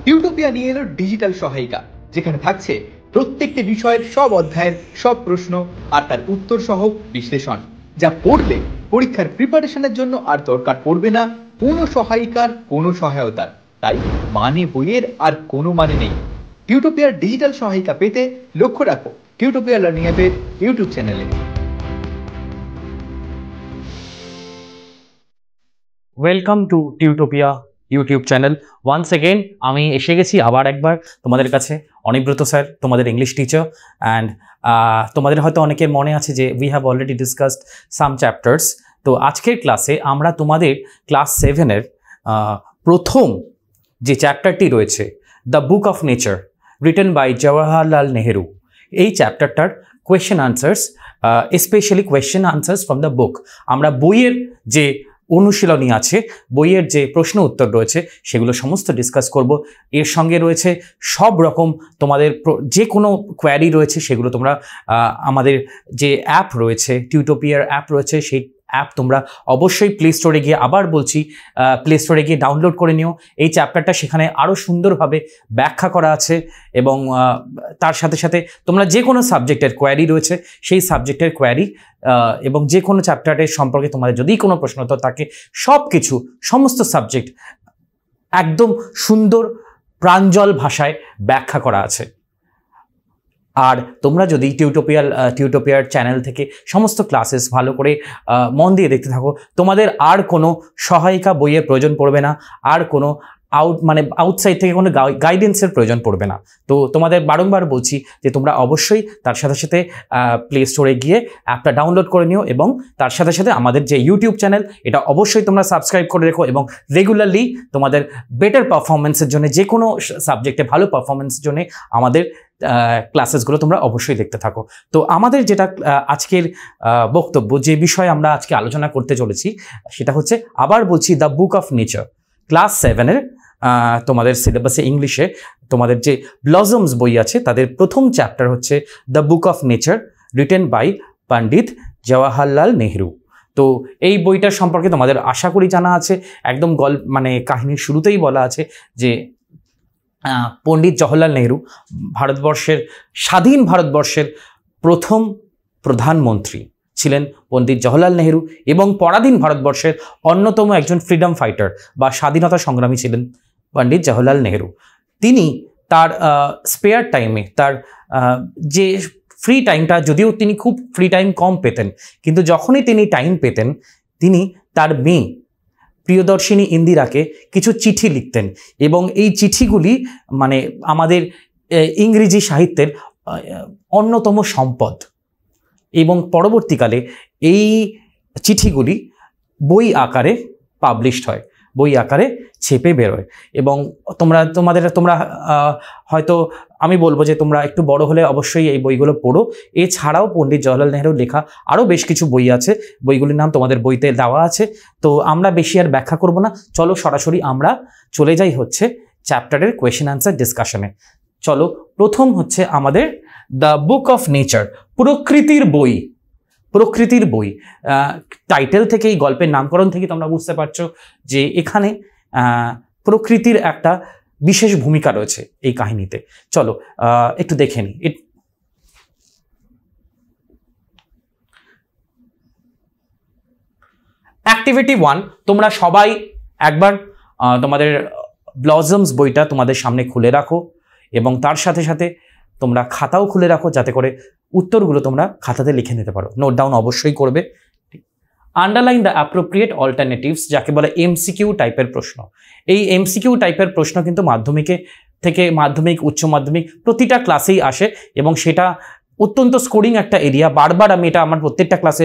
টিউটোপিয়া নিয়ে এলো ডিজিটাল সহায়িকা, যেখানে থাকছে প্রত্যেকটি বিষয়ের সব অধ্যায়ের সব প্রশ্ন আর তার উত্তর সহ বিশ্লেষণ, যা পড়লে পরীক্ষার প্রিপারেশনের জন্য আর দরকার পড়বে না কোনো সহায়িকার কোনো সহায়তার। তাই মানে বইয়ের আর কোনো মানে নেই। টিউটোপিয়ার ডিজিটাল সহায়িকা পেতে লক্ষ্য রাখো টিউটোপিয়া লার্নিং অ্যাপের ইউটিউব চ্যানেলে। Welcome to Tutopia YouTube channel. Once again আমি এসে গেছি আবার একবার তোমাদের কাছে। অনিব্রত স্যার, তোমাদের ইংলিশ টিচার। অ্যান্ড তোমাদের হয়তো অনেকের মনে আছে যে we have already discussed some chapters. তো আজকের ক্লাসে আমরা তোমাদের ক্লাস 7-এর প্রথম যে চ্যাপ্টারটি রয়েছে, the book of nature written by Jawaharlal Nehru, এই চ্যাপ্টারটার question answers, specially question answers from the book, আমরা বইয়ের যে অনুশীলনী আছে, বইয়ের যে প্রশ্ন উত্তর রয়েছে, সেগুলো সমস্ত ডিসকাস করব। এর সঙ্গে রয়েছে সব রকম তোমাদের যে কোনো কোয়ারি রয়েছে, সেগুলো তোমরা আমাদের যে অ্যাপ রয়েছে, টিউটোপিয়ার অ্যাপ রয়েছে, সেই অ্যাপ তোমরা অবশ্যই প্লে স্টোরে গিয়ে, আবার বলছি প্লে স্টোরে গিয়ে ডাউনলোড করে নিও। এই চ্যাপ্টারটা সেখানে আরও সুন্দরভাবে ব্যাখ্যা করা আছে, এবং তার সাথে সাথে তোমরা যে কোনো সাবজেক্টের কোয়ারি রয়েছে, সেই সাবজেক্টের কোয়ারি এবং যে কোনো চ্যাপ্টারের সম্পর্কে তোমাদের যদি কোনো প্রশ্ন তো থাকে, সব কিছু সমস্ত সাবজেক্ট একদম সুন্দর প্রাঞ্জল ভাষায় ব্যাখ্যা করা আছে। আর তোমরা যদি টিউটোপিয়ার চ্যানেল থেকে সমস্ত ক্লাসেস ভালো করে মন দিয়ে দেখতে থাকো, তোমাদের আর কোনো সহায়িকা বইয়ের প্রয়োজন পড়বে না, আর কোনো আউটসাইড থেকে কোনো গাইডেন্সের প্রয়োজন পড়বে না। তো তোমাদের বারংবার বলছি যে তোমরা অবশ্যই তার সাথে সাথে প্লে স্টোরে গিয়ে অ্যাপটা ডাউনলোড করে নিও, এবং তার সাথে সাথে আমাদের যে ইউটিউব চ্যানেল, এটা অবশ্যই তোমরা সাবস্ক্রাইব করে রেখো, এবং রেগুলারলি তোমাদের বেটার পারফরমেন্সের জন্য, যে কোনো সাবজেক্টে ভালো পারফরমেন্সের জন্য আমাদের ক্লাসেসগুলো তোমরা অবশ্যই দেখতে থাকো। তো আমাদের যেটা আজকের বক্তব্য, যে বিষয়ে আমরা আজকে আলোচনা করতে চলেছি, সেটা হচ্ছে, আবার বলছি, the book of nature, class 7-এর তোমাদের সিলেবাসে ইংলিশে তোমাদের যে ব্লজমস বই আছে, তাদের প্রথম চ্যাপ্টার হচ্ছে the book of nature written by Pandit Jawaharlal Nehru. তো এই বইটার সম্পর্কে তোমাদের আশা করি জানা আছে। একদম কাহিনীর শুরুতেই বলা আছে যে পণ্ডিত জওহরলাল নেহেরু স্বাধীন ভারতবর্ষের প্রথম প্রধানমন্ত্রী ছিলেন পণ্ডিত জওহরলাল নেহেরু, এবং পরাধীন ভারতবর্ষের অন্যতম একজন ফ্রিডম ফাইটার বা স্বাধীনতা সংগ্রামী ছিলেন পণ্ডিত জওহরলাল নেহেরু। তিনি তার স্পেয়ার টাইমে, তার যে ফ্রি টাইমটা, যদিও তিনি খুব ফ্রি টাইম কম পেতেন, কিন্তু যখনই তিনি টাইম পেতেন, তিনি তার মেয়ে প্রিয়দর্শিনী ইন্দিরাকে কিছু চিঠি লিখতেন, এবং এই চিঠিগুলি আমাদের ইংরেজি সাহিত্যের অন্যতম সম্পদ। এবং পরবর্তীকালে এই চিঠিগুলি বই আকারে পাবলিশড হয়, বই আকারে ছেপে বেরোয়। এবং তোমরা হয়তো, আমি বলবো যে তোমরা একটু বড় হলে অবশ্যই এই বইগুলো পড়ো। এছাড়াও পণ্ডিত জওহরলাল নেহেরুর লেখা আরও বেশ কিছু বই আছে, বইগুলির নাম তোমাদের বইতে দেওয়া আছে। তো আমরা বেশি আর ব্যাখ্যা করব না, চলো সরাসরি আমরা চলে যাই হচ্ছে চ্যাপ্টারের কোয়েশ্চেন আনসার ডিসকাশনে। চলো, প্রথম হচ্ছে আমাদের দ্য বুক অফ নেচার, প্রকৃতির বই। প্রকৃতির বই টাইটেল থেকে, এই গল্পের নামকরণ থেকে তোমরা বুঝতে পারছো যে এখানে প্রকৃতির একটা বিশেষ ভূমিকা রয়েছে এই কাহিনীতে। চলো একটু দেখে নিই। অ্যাক্টিভিটি 1, তোমরা সবাই একবার তোমাদের ব্লজমস বইটা তোমাদের সামনে খুলে রাখো, এবং তার সাথে সাথে তোমরা খাতাও খুলে রাখো, যাতে করে উত্তরগুলো তোমরা খাতাতে লিখে নিতে পারো। নোট ডাউন অবশ্যই করবে। আন্ডারলাইন দ্য অ্যাপ্রোপ্রিয়েট অল্টারনেটিভস, যাকে বলে এমসিকিউ টাইপের প্রশ্ন। এই এমসিকিউ টাইপের প্রশ্ন কিন্তু মাধ্যমিক, উচ্চ মাধ্যমিক প্রতিটা ক্লাসেই আসে, এবং সেটা অত্যন্ত স্কোরিং একটা এরিয়া। বারবার আমি এটা আমার প্রত্যেকটা ক্লাসে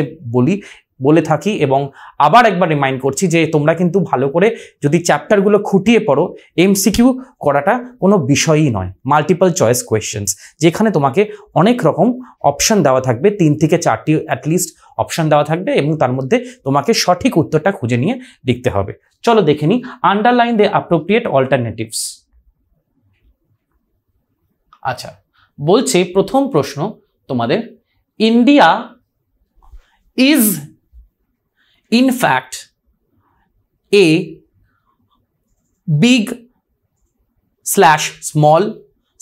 বলে থাকি, এবং আবার একবার রিমাইন্ড করছি যে তোমরা কিন্তু ভালো করে যদি চ্যাপ্টারগুলো খুঁটিয়ে পড়ো, এমসিকিউ করাটা কোনো বিষয়ই নয়। মাল্টিপল চয়েস কোয়েশ্চেন্স, যেখানে তোমাকে অনেক রকম অপশন দেওয়া থাকবে, 3 থেকে 4টি অ্যাটলিস্ট অপশন দেওয়া থাকবে, এবং তার মধ্যে তোমাকে সঠিক উত্তরটা খুঁজে নিয়ে লিখতে হবে। চলো দেখে নিই। Underline the appropriate alternatives. আচ্ছা, বলছে প্রথম প্রশ্ন তোমাদের, India is in fact a big slash small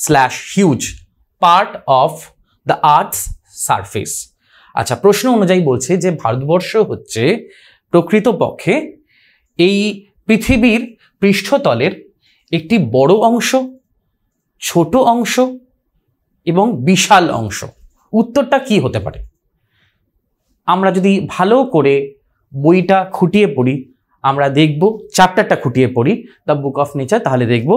slash huge part of the earths surface. আচ্ছা, প্রশ্ন অনুযায়ী বলছে যে ভারতবর্ষ হচ্ছে প্রকৃতপক্ষে এই পৃথিবীর পৃষ্ঠতলের একটি বড় অংশ, ছোট অংশ এবং বিশাল অংশ। উত্তরটা কি হতে পারে? আমরা যদি ভালো করে বইটা খুঁটিয়ে পড়ি, আমরা দেখব, চ্যাপ্টারটা খুঁটিয়ে পড়ি দ্য বুক অফ নেচার, তাহলে দেখব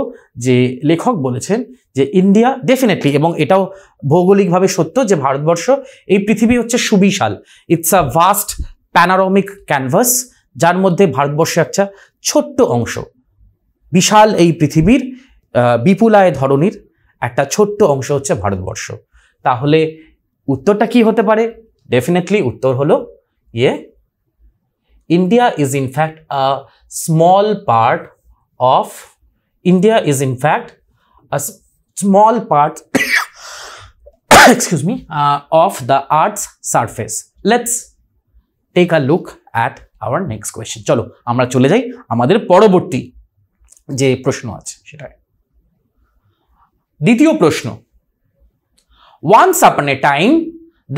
যে লেখক বলেছেন যে ইন্ডিয়া ডেফিনেটলি, এবং এটাও ভৌগোলিকভাবে সত্য, যে ভারতবর্ষ এই পৃথিবী হচ্ছে সুবিশাল। It's a vast panoramic canvas, যার মধ্যে ভারতবর্ষ একটা ছোট্ট অংশ। বিশাল এই পৃথিবীর বিপুলায় ধরনীর একটা ছোট্ট অংশ হচ্ছে ভারতবর্ষ। তাহলে উত্তরটা কি হতে পারে? ডেফিনেটলি উত্তর হলো India is in fact a small part of excuse me, of the Earth's surface. Let's take a look at our next question. চলো আমরা চলে যাই আমাদের পরবর্তী যে প্রশ্ন আছে সেটাই। দ্বিতীয় প্রশ্ন, once upon a time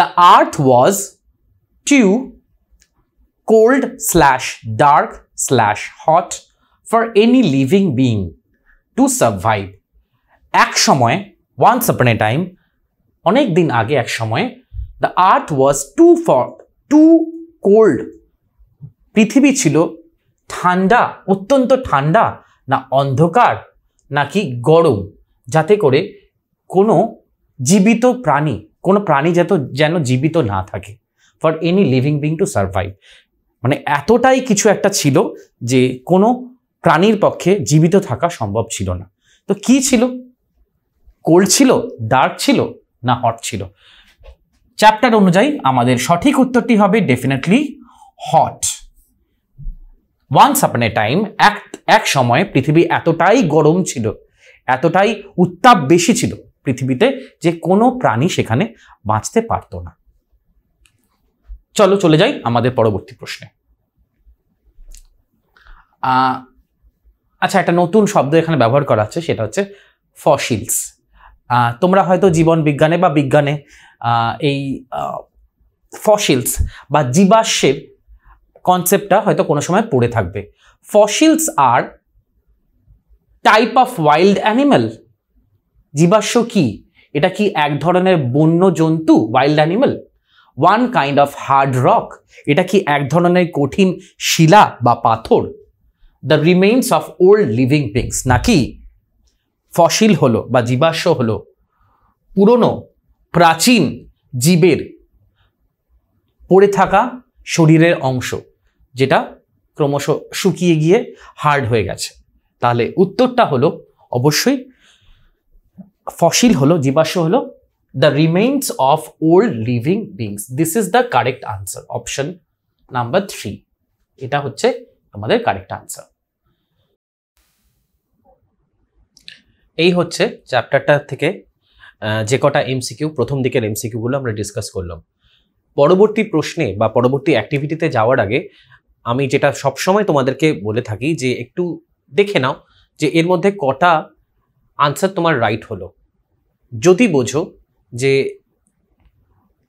the earth was too cold slash dark slash hot for any living being to survive. এক সময়, once upon a time, অনেক দিন আগে এক সময়, the earth was too cold, পৃথিবী ছিল ঠান্ডা, অত্যন্ত ঠান্ডা, না অন্ধকার নাকি গরম, যাতে করে কোনো জীবিত প্রাণী, কোনো প্রাণী যেন জীবিত না থাকে, for any living being to survive. মানে এতটাই কিছু একটা ছিল যে কোনো প্রাণীর পক্ষে জীবিত থাকা সম্ভব ছিল না। তো কি ছিল? কোল্ড ছিল, ডার্ক ছিল, না হট ছিল? চ্যাপ্টার অনুযায়ী আমাদের সঠিক উত্তরটি হবে ডেফিনেটলি হট। ওয়ান্স আপন এ টাইম, এক সময় পৃথিবী এতটাই গরম ছিল, এতটাই উত্তাপ বেশি ছিল পৃথিবীতে যে কোনো প্রাণী সেখানে বাঁচতে পারত না। চলো চলে যাই আমাদের পরবর্তী প্রশ্নে। আচ্ছা, একটা নতুন শব্দ এখানে ব্যবহার করা হচ্ছে, সেটা হচ্ছে ফসিলস। তোমরা হয়তো জীবন বিজ্ঞানে বা বিজ্ঞানে এই ফসিলস বা জীবাশ্মের কনসেপ্টটা হয়তো কোনো সময় পড়ে থাকবে। Fossils are type of wild animal. জীবাশ্ম কি? এটা কি এক ধরনের বন্য জন্তু, wild animal? One kind of hard rock, এটা কি এক ধরনের কঠিন শিলা বা পাথর? The remains of old living beings, নাকি ফসিল হলো বা জীবাশ্ম হলো পুরনো প্রাচীন জীবের পড়ে থাকা শরীরের অংশ, যেটা ক্রমশ শুকিয়ে গিয়ে হার্ড হয়ে গেছে? তাহলে উত্তরটা হলো অবশ্যই ফসিল হলো, জীবাশ্ম হলো the remains of old living beings. This is the correct answer. Option number 3. এটা হচ্ছে আমাদের কারেক্ট আনসার। এই হচ্ছে চ্যাপ্টারটা থেকে যে কটা এমসিকিউ, প্রথম দিকের এমসিকিউ গুলো আমরা ডিসকাস করলাম। পরবর্তী প্রশ্নে বা পরবর্তী অ্যাক্টিভিটিতে যাওয়ার আগে আমি যেটা সবসময় তোমাদেরকে বলে থাকি যে একটু দেখে নাও যে এর মধ্যে কটা আনসার তোমার রাইট হলো। যদি বোঝো যে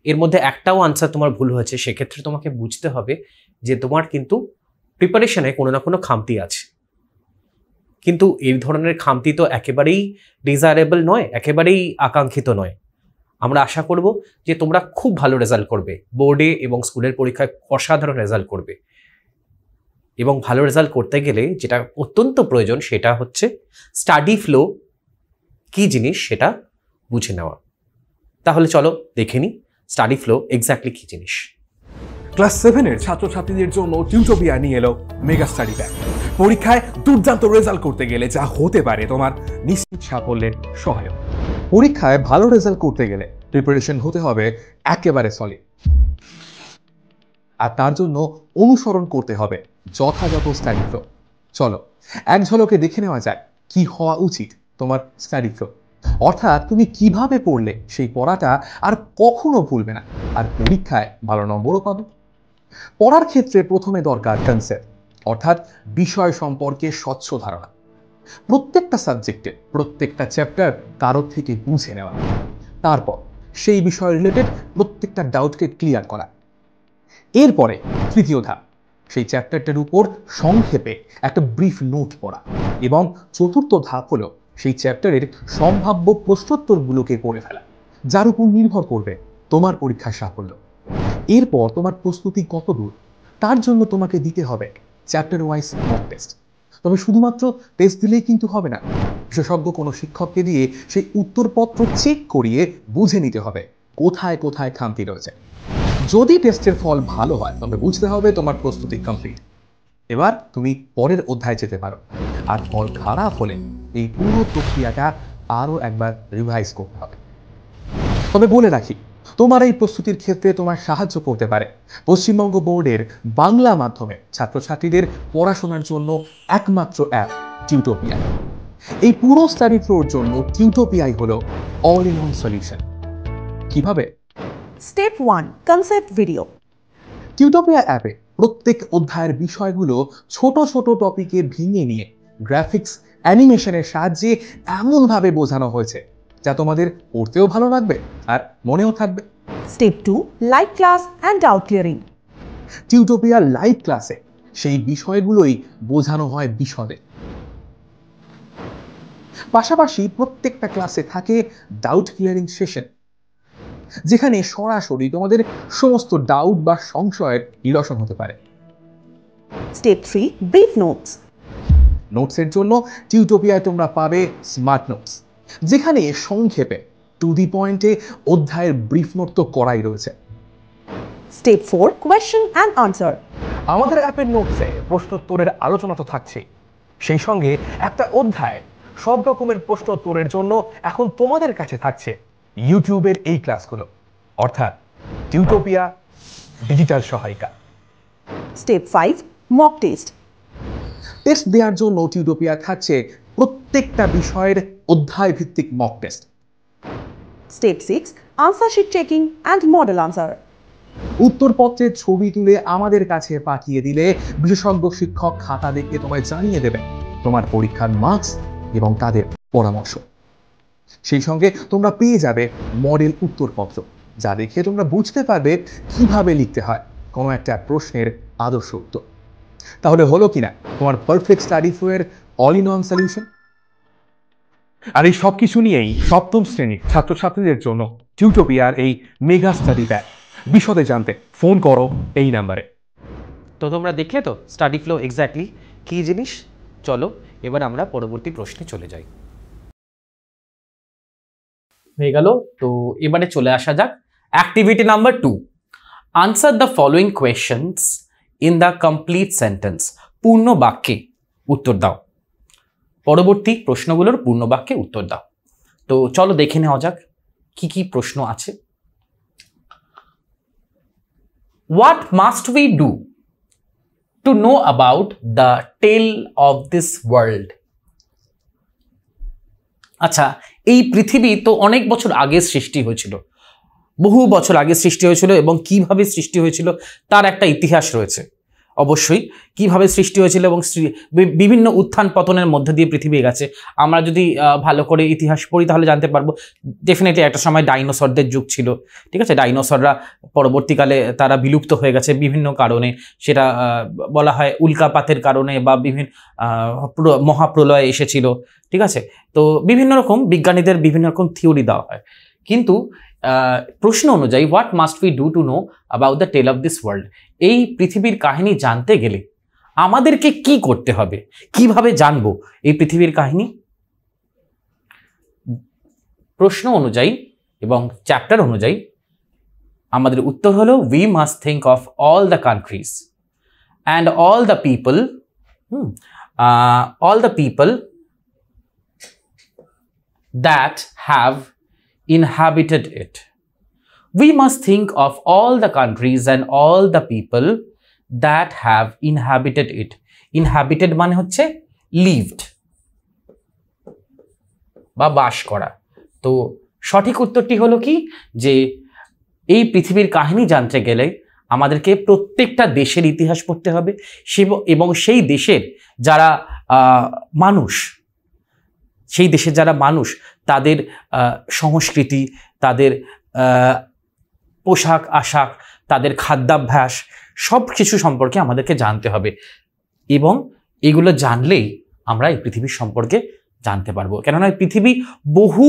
এর মধ্যে একটাও আনসার তোমার ভুল হয়েছে, সেক্ষেত্রে তোমাকে বুঝতে হবে যে তোমার কিন্তু প্রিপারেশনে কোনো না কোনো খামতি আছে। কিন্তু এই ধরনের খামতি তো একেবারেই ডিজায়ারেবল নয়, একেবারেই আকাঙ্ক্ষিত নয়। আমরা আশা করব যে তোমরা খুব ভালো রেজাল্ট করবে, বোর্ডে এবং স্কুলের পরীক্ষায় অসাধারণ রেজাল্ট করবে। এবং ভালো রেজাল্ট করতে গেলে যেটা অত্যন্ত প্রয়োজন সেটা হচ্ছে স্টাডি ফ্লো কি জিনিস সেটা বুঝে নেওয়া। তাহলে চলো দেখে নিই স্টাডি ফ্লো এক্স্যাক্টলি কি জিনিস। ক্লাস 7-এর ছাত্রছাত্রীদের জন্য টিউটোপিয়া নিয়ে এলো মেগা স্টাডি প্যাক। পরীক্ষায় দুর্দান্ত রেজাল্ট করতে গেলে যা হতে পারে তোমার নিশ্চিত সাফল্যের সহায়ক। পরীক্ষায় ভালো রেজাল্ট করতে গেলে প্রিপারেশন হতে হবে একেবারে সলিড, আর তার জন্য অনুসরণ করতে হবে যথাযথ স্টাডি ফ্লো। চলো এক ঝলকে দেখে নেওয়া যায় কি হওয়া উচিত তোমার স্টাডি ফ্লো, অর্থাৎ তুমি কিভাবে পড়লে সেই পড়াটা আর কখনো ভুলবে না, আর পরীক্ষায় ভালো নম্বরও পাবে। পড়ার ক্ষেত্রে প্রথমে দরকার কনসেপ্ট, অর্থাৎ বিষয় সম্পর্কে স্বচ্ছ ধারণা। প্রত্যেকটা সাবজেক্টে প্রত্যেকটা চ্যাপ্টার কারোর থেকে বুঝে নেওয়া, তারপর সেই বিষয় রিলেটেড প্রত্যেকটা ডাউটকে ক্লিয়ার করা। এরপরে তৃতীয় ধাপ, সেই চ্যাপ্টারটার উপর সংক্ষেপে একটা ব্রিফ নোট পড়া, এবং চতুর্থ ধাপ হলো সেই চ্যাপ্টারের সম্ভাব্য প্রশ্নোত্তরগুলোকে পড়ে ফেলা, যার উপর নির্ভর করবে তোমার পরীক্ষার সাফল্য। এরপর তোমার প্রস্তুতি কত দূর তার জন্য তোমাকে দিতে হবে চ্যাপ্টার ওয়াইজ মক টেস্ট। তবে শুধুমাত্র টেস্ট দিলেই কিন্তু হবে না, বিশেষজ্ঞ কোনো শিক্ষককে দিয়ে সেই উত্তরপত্র চেক করিয়ে বুঝে নিতে হবে কোথায় কোথায় খামতি রয়েছে। যদি টেস্টের ফল ভালো হয় তবে বুঝতে হবে তোমার প্রস্তুতি কমপ্লিট। এবার তুমি পরের অধ্যায় যেতে পারো। আর ফল খারাপ হলে এই পুরো প্রক্রিয়াটা আরও একবার রিভাইজ করতে হবে। তবে বলে রাখি, তোমার এই প্রস্তুতির ক্ষেত্রে তোমার সাহায্য করতে পারে পশ্চিমবঙ্গ বোর্ডের বাংলা মাধ্যমে ছাত্রছাত্রীদের পড়াশোনার জন্য একমাত্র অ্যাপ টিউটোপিয়া। এই পুরো স্টাডি ফ্লোর জন্য টিউটোপিয়াই হলো অল ইন ওয়ান সলিউশন। কিভাবে? Step 1, concept video. টিউটোপিয়া অ্যাপে প্রত্যেক অধ্যায়ের বিষয়গুলো ছোট ছোট টপিকে ভেঙে নিয়ে গ্রাফিক্স অ্যানিমেশনের সাহায্যে এমনভাবে বোঝানো হয়েছে যা তোমাদের পড়তেও ভালো লাগবে আর মনেও থাকবে। Step 2, live class and doubt clearing. Tutopia live ক্লাসে সেই বিষয়গুলোই বোঝানো হয় বিশদে। পাশাপাশি প্রত্যেকটা ক্লাসে থাকে ডাউট ক্লিয়ারিং সেশন, যেখানে সরাসরি তোমাদের সমস্ত ডাউট বা সংশয়ের নিরসন হতে পারে। Step 3, brief notes. নোটসের জন্য টিউটোপিয়ায় তোমরা পাবে স্মার্ট নোটস, যেখানে সংক্ষেপে টু দি পয়েন্টে অধ্যায়ের ব্রিফ নোট তো করাই রয়েছে। Step 4, question and answer. আমাদের অ্যাপের নোটসে প্রশ্নোত্তরের আলোচনা তো থাকছেই, সেই সঙ্গে একটা অধ্যায় সব রকমের প্রশ্নোত্তরের জন্য এখন তোমাদের কাছে থাকছে ইউটিউবের এই ক্লাসগুলো, অর্থাৎ টিউটোপিয়া ডিজিটাল সহায়িকা। Step 5, mock test. টেস্ট দেওয়ার জন্য টিউটোপিয়া থাকছে প্রত্যেকটা বিষয়ের অধ্যায় ভিত্তিক mock test. Step 6, answer sheet checking and model answer. উত্তরপত্রের ছবি তুলে আমাদের কাছে পাঠিয়ে দিলে বিশেষজ্ঞ শিক্ষক খাতা দেখে তোমায় জানিয়ে দেবে তোমার পরীক্ষার মার্কস এবং তাদের পরামর্শ। সেই সঙ্গে তোমরা পেয়ে যাবে মডেল উত্তরপত্র, যা দেখে তোমরা বুঝতে পারবে কিভাবে লিখতে হয় কোনো একটা প্রশ্নের আদর্শ উত্তর। তাহলে হলো কিনা তোমার পারফেক্ট স্টাডি ফ্লোয়ের অল ইন ওয়ান সলিউশন। আর এই সব কিছু নিয়েই সপ্তম শ্রেণীর ছাত্রছাত্রীদের জন্য টিউটোপিয়ার এই মেগা স্টাডি প্যাক। বিশদে জানতে ফোন করো এই নাম্বারে। তো তোমরা দেখলে তো স্টাডি ফ্লো এক্স্যাক্টলি কী জিনিস। চলো এবার আমরা পরবর্তী প্রশ্নে চলে যাই। হয়ে গেল, তো এবারে চলে আসা যাক activity number 2, answer the following questions in the complete sentence. পূর্ণ বাক্যে উত্তর দাও, পরবর্তী প্রশ্নগুলোর পূর্ণ বাক্যে উত্তর দাও। তো চলো দেখে নেওয়া যাক কি কি প্রশ্ন আছে। What must we do to know about the tale of this world? আচ্ছা, এই পৃথিবী তো অনেক বছর আগে সৃষ্টি হয়েছিল, বহু বছর আগে সৃষ্টি হয়েছিল, এবং কিভাবে সৃষ্টি হয়েছিল তার একটা ইতিহাস রয়েছে। অবশ্যই কিভাবে সৃষ্টি হয়েছিল এবং বিভিন্ন উত্থান পতনের মধ্যে দিয়ে পৃথিবী গেছে। আমরা যদি ভালো করে ইতিহাস পড়ি তাহলে জানতে পারবো ডেফিনেটলি একটা সময় ডাইনোসরদের যুগ ছিল, ঠিক আছে। ডাইনোসররা পরবর্তীকালে তারা বিলুপ্ত হয়ে গেছে বিভিন্ন কারণে, সেটা বলা হয় উল্কাপাতের কারণে বা বিভিন্ন মহাপ্রলয় এসেছিল, ঠিক আছে। তো বিভিন্ন রকম বিজ্ঞানীদের বিভিন্ন রকম থিওরি দেওয়া হয়, কিন্তু প্রশ্ন অনুযায়ী what must we do to know about the tale of this world, এই পৃথিবীর কাহিনী জানতে গেলে আমাদেরকে কি করতে হবে, কিভাবে জানবো এই পৃথিবীর কাহিনী। প্রশ্ন অনুযায়ী এবং চ্যাপ্টার অনুযায়ী আমাদের উত্তর হলো we must think of all the countries and all the people that have inhabited it. We must think of all the countries and all the people that have inhabited it. Inhabited মানে হচ্ছে lived বা বাস করা। তো সঠিক উত্তরটি হলো কি, যে এই পৃথিবীর কাহিনী জানতে গেলে আমাদেরকে প্রত্যেকটা দেশের ইতিহাস পড়তে হবে এবং সেই দেশের যারা মানুষ, সেই দেশের যারা মানুষ, তাদের সংস্কৃতি, তাদের পোশাক আশাক, তাদের খাদ্যাভ্যাস, সব কিছু সম্পর্কে আমাদেরকে জানতে হবে। এবং এগুলো জানলেই আমরা এই পৃথিবীর সম্পর্কে জানতে পারবো। কেননা এই পৃথিবী বহু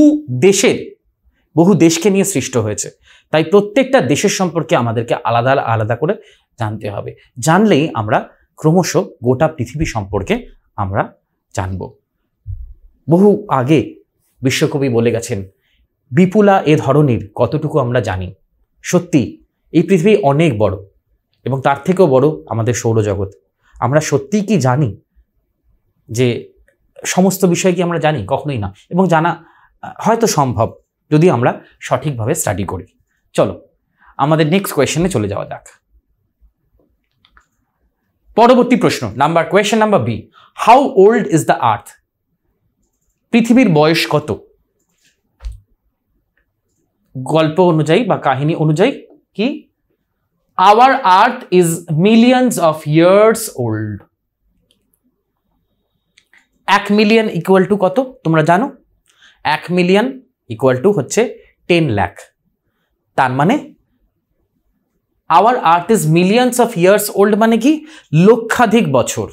দেশকে নিয়ে সৃষ্ট হয়েছে, তাই প্রত্যেকটা দেশের সম্পর্কে আমাদেরকে আলাদা আলাদা করে জানতে হবে। জানলেই আমরা ক্রমশ গোটা পৃথিবী সম্পর্কে আমরা জানব। বহু আগে বিশ্বকবি বলে গেছেন, বিপুলা এ ধরনের কতটুকু আমরা জানি। সত্যি এই পৃথিবী অনেক বড়, এবং তার থেকেও বড় আমাদের সৌরজগৎ। আমরা সত্যিই কি জানি যে সমস্ত বিষয় কি আমরা জানি? কখনোই না। এবং জানা হয়তো সম্ভব যদি আমরা সঠিকভাবে স্টাডি করি। চলো আমাদের নেক্সট কোয়েশ্চেনে চলে যাওয়া যাক। পরবর্তী প্রশ্ন, question number B, how old is the earth? পৃথিবীর বয়স কত? গল্প অনুযায়ী বা কাহিনী অনুযায়ী কি? Our earth is millions of years old. 1 million equal to কত তোমরা জানো? 1 মিলিয়ন ইকুয়াল টু হচ্ছে 10 লাখ। তার মানে our earth is millions of years old মানে কি? লক্ষাধিক বছর,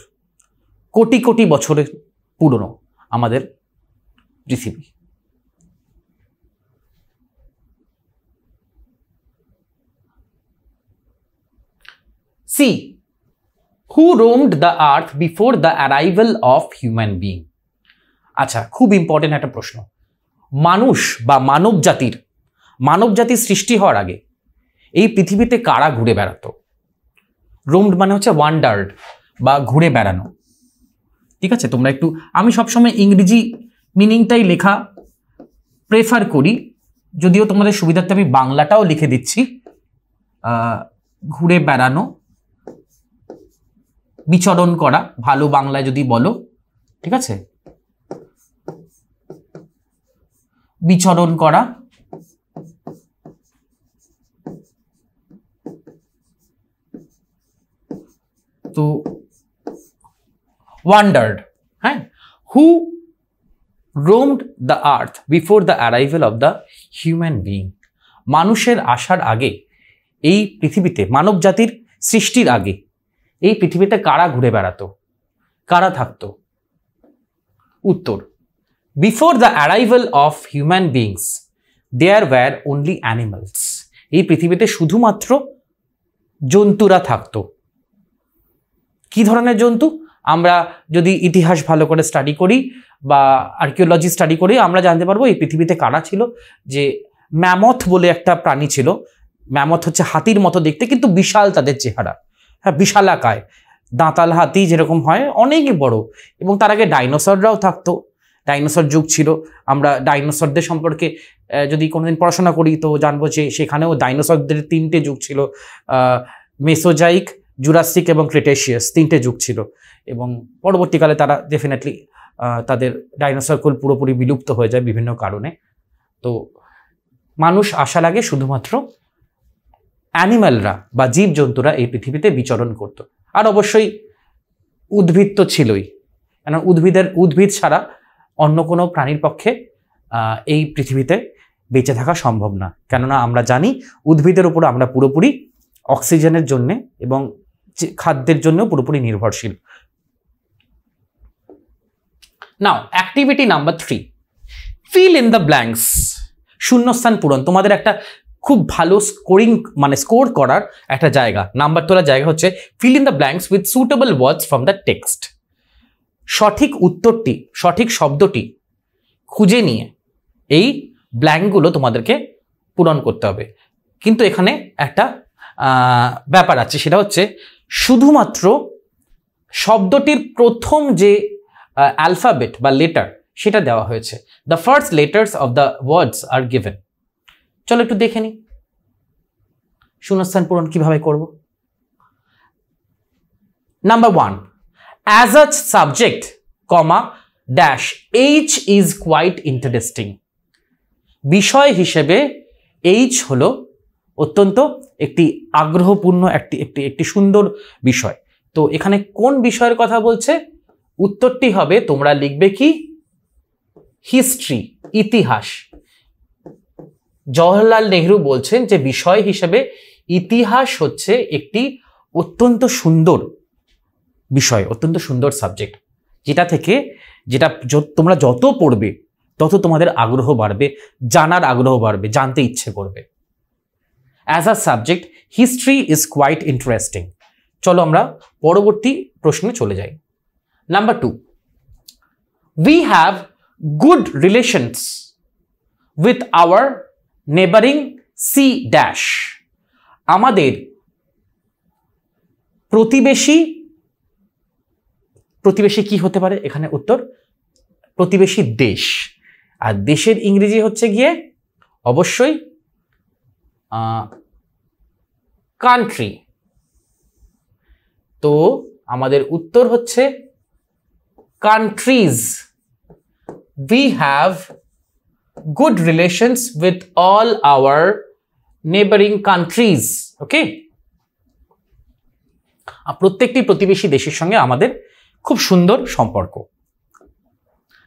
কোটি কোটি বছরের পুরনো আমাদের পৃথিবী। See, who roamed the earth before the arrival of human being? আচ্ছা, খুব ইম্পর্টেন্ট একটা প্রশ্ন। মানুষ বা মানব জাতির সৃষ্টি হওয়ার আগে এই পৃথিবীতে কারা ঘুরে বেড়াতো? রোমড মানে হচ্ছে ওয়ান্ডার্ড বা ঘুরে বেড়ানো। ঠিক আছে, তোমরা একটু, আমি সবসময় ইংরেজি মিনিংটাই লেখা প্রেফার করি, যদিও তোমাদের সুবিধার্থে আমি বাংলাটাও লিখে দিচ্ছি। ঘুরে বেড়ানো, বিচরণ করা, ভালো বাংলায় যদি বলো, ঠিক আছে, বিচরণ করা। তো ওয়ান্ডার্ড, হ্যাঁ। Who roamed the earth before the arrival of the human being? মানুষের আসার আগে এই পৃথিবীতে, মানব জাতির সৃষ্টির আগে এই পৃথিবীতে কারা ঘুরে বেড়াতো, কারা থাকতো? উত্তর, before the arrival of human beings there were only animals. এই পৃথিবীতে শুধুমাত্র জন্তুরা থাকতো। কি ধরনের জন্তু? আমরা যদি ইতিহাস ভালো করে স্টাডি করি বা আর্কিওলজি স্টাডি করি, আমরা জানতে পারবো এই পৃথিবীতে কারা ছিল। যে ম্যামথ বলে একটা প্রাণী ছিল। ম্যামথ হচ্ছে হাতির মতো দেখতে, কিন্তু বিশাল তাদের চেহারা, হ্যাঁ, বিশালাকায়, দাঁতাল হাতি যেরকম হয়, অনেকই বড়। এবং তার আগে ডাইনোসররাও থাকতো, ডাইনোসর যুগ ছিল। আমরা ডাইনোসরদের সম্পর্কে যদি কোনোদিন পড়াশোনা করি তো জানবো যে সেখানেও ডাইনোসরদের 3টে যুগ ছিল, মেসোজাইক, জুরাসিক এবং ক্রিটেশিয়াস, 3টে যুগ ছিল। এবং পরবর্তীকালে তারা ডেফিনেটলি তাদের ডাইনোসর কুল পুরোপুরি বিলুপ্ত হয়ে যায় বিভিন্ন কারণে। তো মানুষ আসার আগে শুধুমাত্র অ্যানিম্যালরা বা জীবজন্তুরা এই পৃথিবীতে বিচরণ করত। আর অবশ্যই উদ্ভিদ তো ছিলই, কেন উদ্ভিদ ছাড়া অন্য কোনো প্রাণীর পক্ষে এই পৃথিবীতে বেঁচে থাকা সম্ভব না। কেননা আমরা জানি উদ্ভিদের উপর আমরা পুরোপুরি অক্সিজেনের জন্য এবং খাদ্যের জন্য পুরোপুরি নির্ভরশীল। Now activity number 3, fill in the blanks. শূন্যস্থান পূরণ। তোমাদের একটা খুব ভালো স্কোর করার একটা জায়গা, নাম্বার তোলার জায়গা হচ্ছে feel in the blanks with suitable words from the text. সঠিক উত্তরটি, সঠিক শব্দটি খুঁজে নিয়ে এই ব্ল্যাঙ্কগুলো তোমাদেরকে পূরণ করতে হবে। কিন্তু এখানে একটা ব্যাপার আছে, সেটা হচ্ছে শুধুমাত্র শব্দটির প্রথম যে অ্যালফাবেট বা লেটার সেটা দেওয়া হয়েছে। The first letters of the words are given. চলো একটু দেখে নিই শূন্যস্থান পূরণ কিভাবে করব। Number 1, as a subject, dash H is quite interesting. বিষয় হিসেবে এইচ হলো অত্যন্ত একটি আগ্রহপূর্ণ একটি সুন্দর বিষয়। তো এখানে কোন বিষয়ের কথা বলছে? উত্তরটি হবে, তোমরা লিখবে কি, হিস্ট্রি, ইতিহাস। জওহরলাল নেহরু বলছেন যে বিষয় হিসেবে ইতিহাস হচ্ছে একটি অত্যন্ত সুন্দর বিষয়, অত্যন্ত সুন্দর সাবজেক্ট, যেটা তোমরা যত পড়বে তত তোমাদের আগ্রহ বাড়বে, জানার আগ্রহ বাড়বে, জানতে ইচ্ছে করবে। As a subject history is quite interesting. চলো আমরা পরবর্তী প্রশ্নে চলে যাই। Number 2, we have good relations with our neighboring sea dash. আমাদের প্রতিবেশী কি হতে পারে? এখানে উত্তর প্রতিবেশী দেশ। আর দেশের ইংরেজি হচ্ছে গিয়ে অবশ্যই কান্ট্রি। তো আমাদের উত্তর হচ্ছে countries. We have good relations with all our neighboring countries. Okay? প্রত্যেকটি প্রতিবেশী দেশের সঙ্গে আমাদের খুব সুন্দর সম্পর্ক।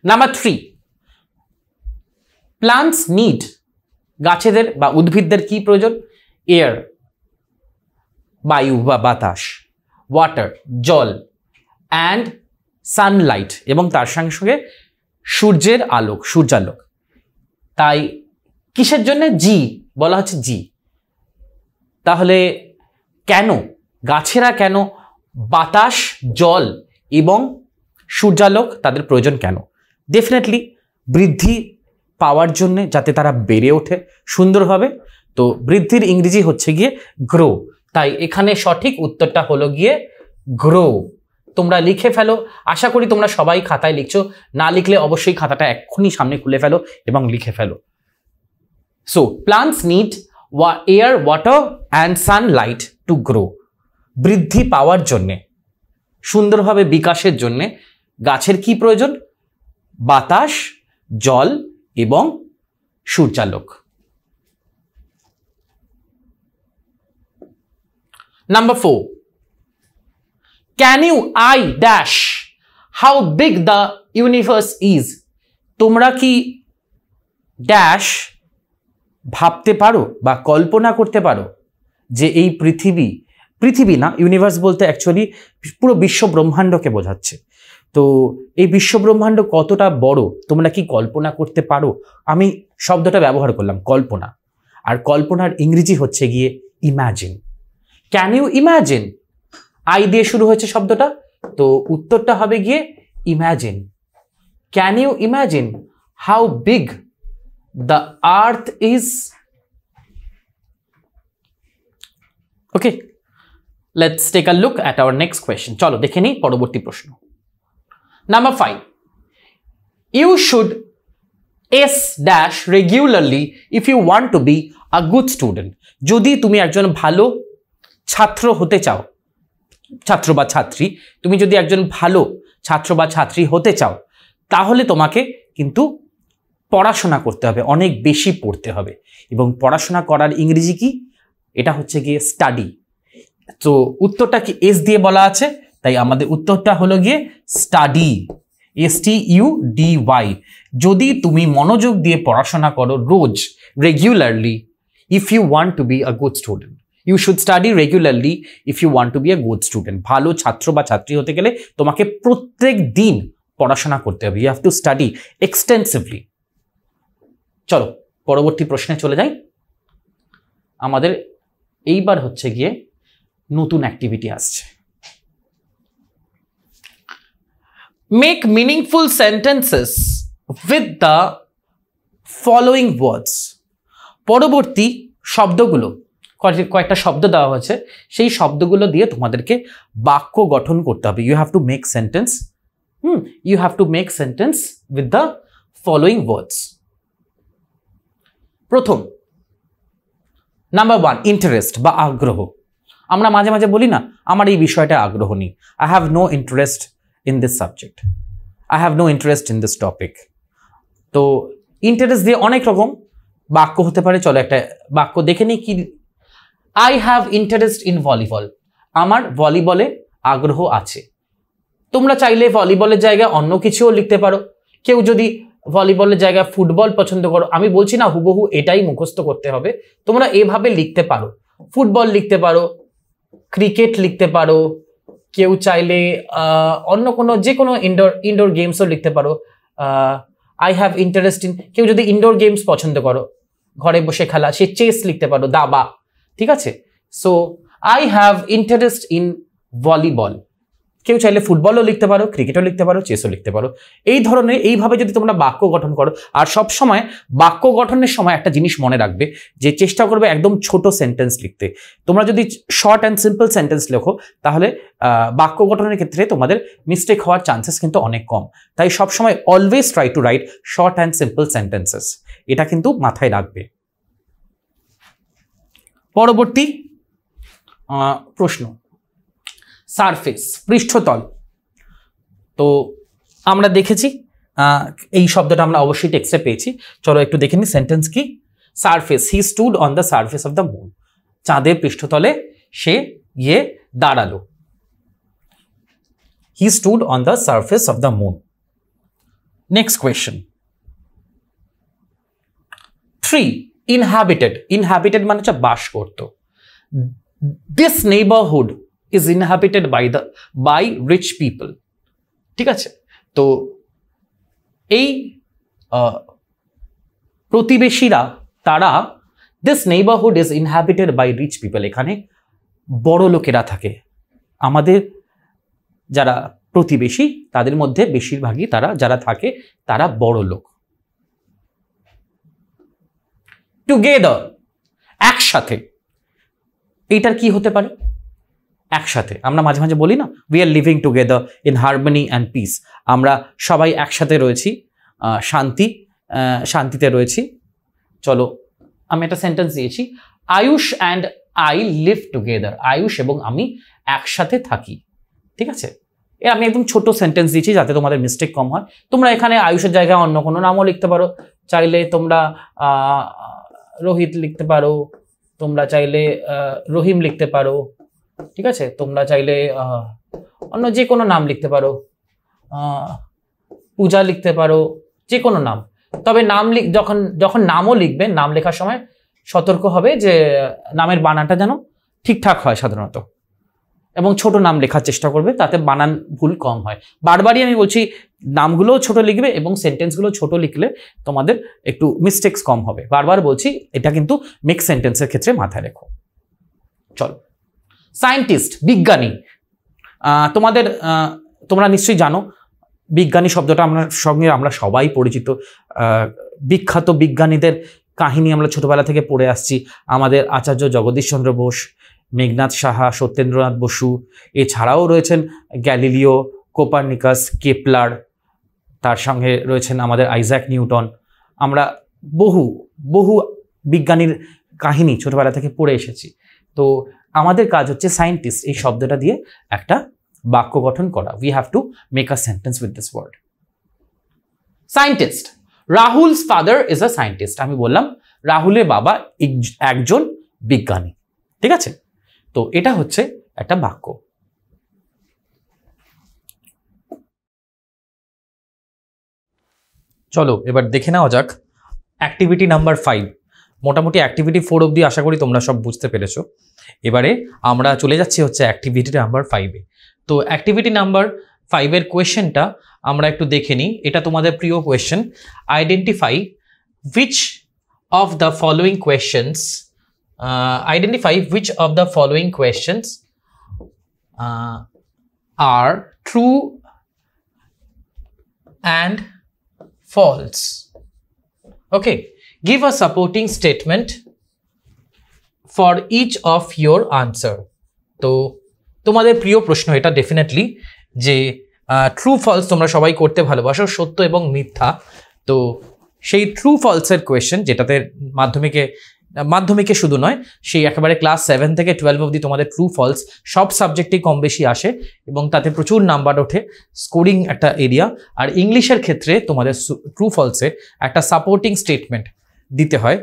নাম্বার 3, plants need, গাছেদের বা উদ্ভিদদের কি প্রয়োজন? এয়ার, বায়ু বা বাতাস, ওয়াটার, জল, অ্যান্ড সানলাইট, এবং তার সঙ্গে সঙ্গে সূর্যের আলোক, সূর্যালোক। তাই কিসের জন্য জি বলা হচ্ছে? জি। তাহলে কেন গাছেরা, কেন বাতাস, জল এবং সূর্যালোক তাদের প্রয়োজন কেন? ডেফিনেটলি বৃদ্ধি পাওয়ার জন্য, যাতে তারা বেড়ে ওঠে সুন্দরভাবে। তো বৃদ্ধির ইংরেজি হচ্ছে গিয়ে গ্রো। তাই এখানে সঠিক উত্তরটা হলো গিয়ে গ্রো। তোমরা লিখে ফেলো, আশা করি তোমরা সবাই খাতায় লিখছো, না লিখলে অবশ্যই খাতাটা এক্ষুনি সামনে খুলে ফেলো এবং লিখে ফেলো। So plants need air, water and sunlight to grow. বৃদ্ধি পাওয়ার জন্যে, সুন্দরভাবে বিকাশের জন্যে গাছের কি প্রয়োজন? বাতাস, জল এবং সূর্যালোক। Number 4, can you I dash how big the universe is? তোমরা কি ড্যাশ ভাবতে পারো বা কল্পনা করতে পারো যে এই পৃথিবী না, ইউনিভার্স বলতে অ্যাকচুয়ালি পুরো বিশ্ব ব্রহ্মাণ্ডকে বোঝাচ্ছে। তো এই বিশ্ব ব্রহ্মাণ্ড কতটা বড় তোমরা কি কল্পনা করতে পারো? আমি শব্দটা ব্যবহার করলাম কল্পনা, আর কল্পনার ইংরেজি হচ্ছে গিয়ে imagine. Can you imagine? I দিয়ে শুরু হয়েছে শব্দটা, তো উত্তরটা হবে গিয়ে imagine. Can you imagine how big the earth is? Okay, let's take a look at our next question. চলো দেখে নিই পরবর্তী প্রশ্ন। Number 5, you should S dash regularly if you want to be a good student. যদি তুমি একজন ভালো ছাত্র হতে চাও, ছাত্র বা ছাত্রী, তুমি যদি একজন ভালো ছাত্র বা ছাত্রী হতে চাও, তাহলে তোমাকে কিন্তু পড়াশোনা করতে হবে, অনেক বেশি পড়তে হবে। এবং পড়াশোনা করার ইংরেজি কি? এটা হচ্ছে গিয়ে স্টাডি। তো উত্তরটা কি এস দিয়ে বলা আছে, তাই আমাদের উত্তরটা হলো গিয়ে স্টাডি, STUDY। যদি তুমি মনোযোগ দিয়ে পড়াশোনা করো রোজ, regularly, if you want to be a good student, you should study regularly if you want to be a good student. ভালো ছাত্র বা ছাত্রী হতে গেলে তোমাকে প্রত্যেক দিন পড়াশোনা করতে হবে। You have to study extensively. চলো পরবর্তী প্রশ্নে চলে যাই। আমাদের এইবার হচ্ছে গিয়ে নতুন অ্যাক্টিভিটি আসছে। Make meaningful sentences with the following ওয়ার্ডস। পরবর্তী শব্দগুলো, কয়েকটা শব্দ দেওয়া হয়েছে, সেই শব্দগুলো দিয়ে তোমাদেরকে বাক্য গঠন করতে হবে। You have to make sentence, you have to make sentence with the following words. প্রথম, নাম্বার 1, ইন্টারেস্ট বা আগ্রহ। আমরা মাঝে মাঝে বলি না, আমার এই বিষয়টা আগ্রহ নেই, I have no interest in this subject, I have no interest in this topic. তো ইন্টারেস্ট দিয়ে অনেক রকম বাক্য হতে পারে। চলো একটা বাক্য দেখে নিই কি। I have interest in volleyball. আমার ভলিবলে আগ্রহ আছে। তোমরা চাইলে ভলিবলের জায়গায় অন্য কিছুও লিখতে পারো। কেউ যদি ভলিবলের জায়গায় ফুটবল পছন্দ করো, আমি বলছি না হুবহু এটাই মুখস্থ করতে হবে, তোমরা এভাবে লিখতে পারো, ফুটবল লিখতে পারো, ক্রিকেট লিখতে পারো, কেউ চাইলে অন্য কোনো যে কোনো ইনডোর গেমসও লিখতে পারো। আই হ্যাভ ইন্টারেস্ট ইন, কেউ যদি ইনডোর গেমস পছন্দ করো ঘরে বসে খেলা, সে চেস লিখতে পারো, দাবা, ঠিক আছে। So I have interest in volleyball, কেউ চাইলে ফুটবলও লিখতে পারো, ক্রিকেটও লিখতে পারো, চেসও লিখতে পারো। এই ধরনের এইভাবে যদি তোমরা বাক্য গঠন করো, আর সব সময় বাক্য গঠনের সময় একটা জিনিস মনে রাখবে যে চেষ্টা করবে একদম ছোট সেন্টেন্স লিখতে। তোমরা যদি শর্ট অ্যান্ড সিম্পল সেন্টেন্স লেখো তাহলে বাক্য গঠনের ক্ষেত্রে তোমাদের মিস্টেক হওয়ার চান্সেস কিন্তু অনেক কম। তাই সবসময় always try to write short and simple sentences, এটা কিন্তু মাথায় রাখবে। পরবর্তী প্রশ্ন, সারফেস, পৃষ্ঠতল। তো আমরা দেখেছি এই শব্দটা আমরা অবশ্যই টেক্সটে পেয়েছি, চলো একটু দেখে নিই সেন্টেন্স কি। Surface, he stood on the surface of the moon, চাঁদের পৃষ্ঠতলে সে গিয়ে দাঁড়ালো। হি stood on the surface of the moon. Next question 3, inhabited. Inhabited মানে হচ্ছে বাস করত। This neighbourhood is inhabited by rich people, ঠিক আছে। তো এই প্রতিবেশীরা তারা, this neighborhood is inhabited by rich people, এখানে বড় লোকেরা থাকে। আমাদের যারা প্রতিবেশী তাদের মধ্যে বেশিরভাগই তারা যারা থাকে তারা বড় লোক। টুগেদার, একসাথে, এইটার কি হতে পারে? একসাথে, আমরা মাঝে মাঝে বলি না, we are living together in harmony and piece, আমরা সবাই একসাথে রয়েছি, শান্তিতে রয়েছি। চলো আমি একটা সেন্টেন্স দিয়েছি, Ayush and I live together, Ayush এবং আমি একসাথে থাকি, ঠিক আছে। আমি একদম ছোট সেন্টেন্স দিয়েছি যাতে তোমাদের মিস্টেক কম হয়। তোমরা এখানে আয়ুষের জায়গায় অন্য কোনো নামও লিখতে পারো, চাইলে তোমরা রোহিত লিখতে পারো, তোমরা চাইলে রহিম লিখতে পারো, ঠিক আছে। তোমরা চাইলে অন্য যে কোনো নাম লিখতে পারো, পূজা লিখতে পারো, যে কোনো নাম। তবে নাম যখন নামও লিখবে, নাম লেখার সময় সতর্ক হবে যে নামের বানানটা যেন ঠিকঠাক হয় সাধারণত, এবং ছোট নাম লেখার চেষ্টা করবে, তাতে বানান ভুল কম হয়। বারবারই আমি বলছি নামগুলোও ছোট লিখবে এবং সেন্টেন্সগুলো ছোট লিখলে তোমাদের একটু মিস্টেক্স কম হবে। বারবার বলছি, এটা কিন্তু মিক্স সেন্টেন্সের ক্ষেত্রে মাথায় রেখো। চলো, সায়েন্টিস্ট, বিজ্ঞানী। তোমরা নিশ্চয়ই জানো বিজ্ঞানী শব্দটা আমরা সবাই পরিচিত। বিখ্যাত বিজ্ঞানীদের কাহিনী আমরা ছোটবেলা থেকে পড়ে আসছি। আমাদের আচার্য জগদীশচন্দ্র বোস, মেঘনাদ সাহা, সত্যেন্দ্রনাথ বসু, এছাড়াও রয়েছেন গ্যালিলিও, কোপারনিকাস, কেপলার, তার সঙ্গে রয়েছেন আমাদের আইজ্যাক নিউটন। আমরা বহু বিজ্ঞানীর কাহিনী ছোটবেলা থেকে পড়ে এসেছি। তো আমাদের কাজ হচ্ছে সায়েন্টিস্ট এই শব্দটা দিয়ে একটা বাক্য গঠন করা। We have to make a sentence with this word. Scientist, Rahul's father is a scientist. আমি বললাম রাহুলের বাবা একজন বিজ্ঞানী, ঠিক আছে। তো এটা হচ্ছে একটা বাক্য। চলো এবার দেখে নেওয়া যাক অ্যাক্টিভিটি নাম্বার 5। মোটামুটি অ্যাক্টিভিটি 4 অবধি আশা করি তোমরা সব বুঝতে পেরেছো। এবারে আমরা চলে যাচ্ছি হচ্ছে অ্যাক্টিভিটি নাম্বার 5-এ। তো অ্যাক্টিভিটি নাম্বার 5-এর কোয়েশ্চেনটা আমরা একটু দেখে নিই। এটা তোমাদের প্রিয় question, identify which of the following questions are true and false. Okay, give a supporting statement for each of your answer. তো তোমাদের প্রিয় প্রশ্ন এটা ডেফিনেটলি, যে ট্রু ফলস তোমরা সবাই করতে ভালোবাসো, সত্য এবং মিথ্যা। তো সেই ট্রু ফলসের কোয়েশ্চেন, যেটাতে মাধ্যমিকে শুধু নয়, সেই একেবারে ক্লাস 7 থেকে 12 অবধি তোমাদের ট্রু ফলস সব সাবজেক্টেই কম বেশি আসে এবং তাতে প্রচুর নাম্বার ওঠে, স্কোরিং একটা এরিয়া। আর ইংলিশের ক্ষেত্রে তোমাদের ট্রু ফলসে একটা সাপোর্টিং স্টেটমেন্ট দিতে হয়।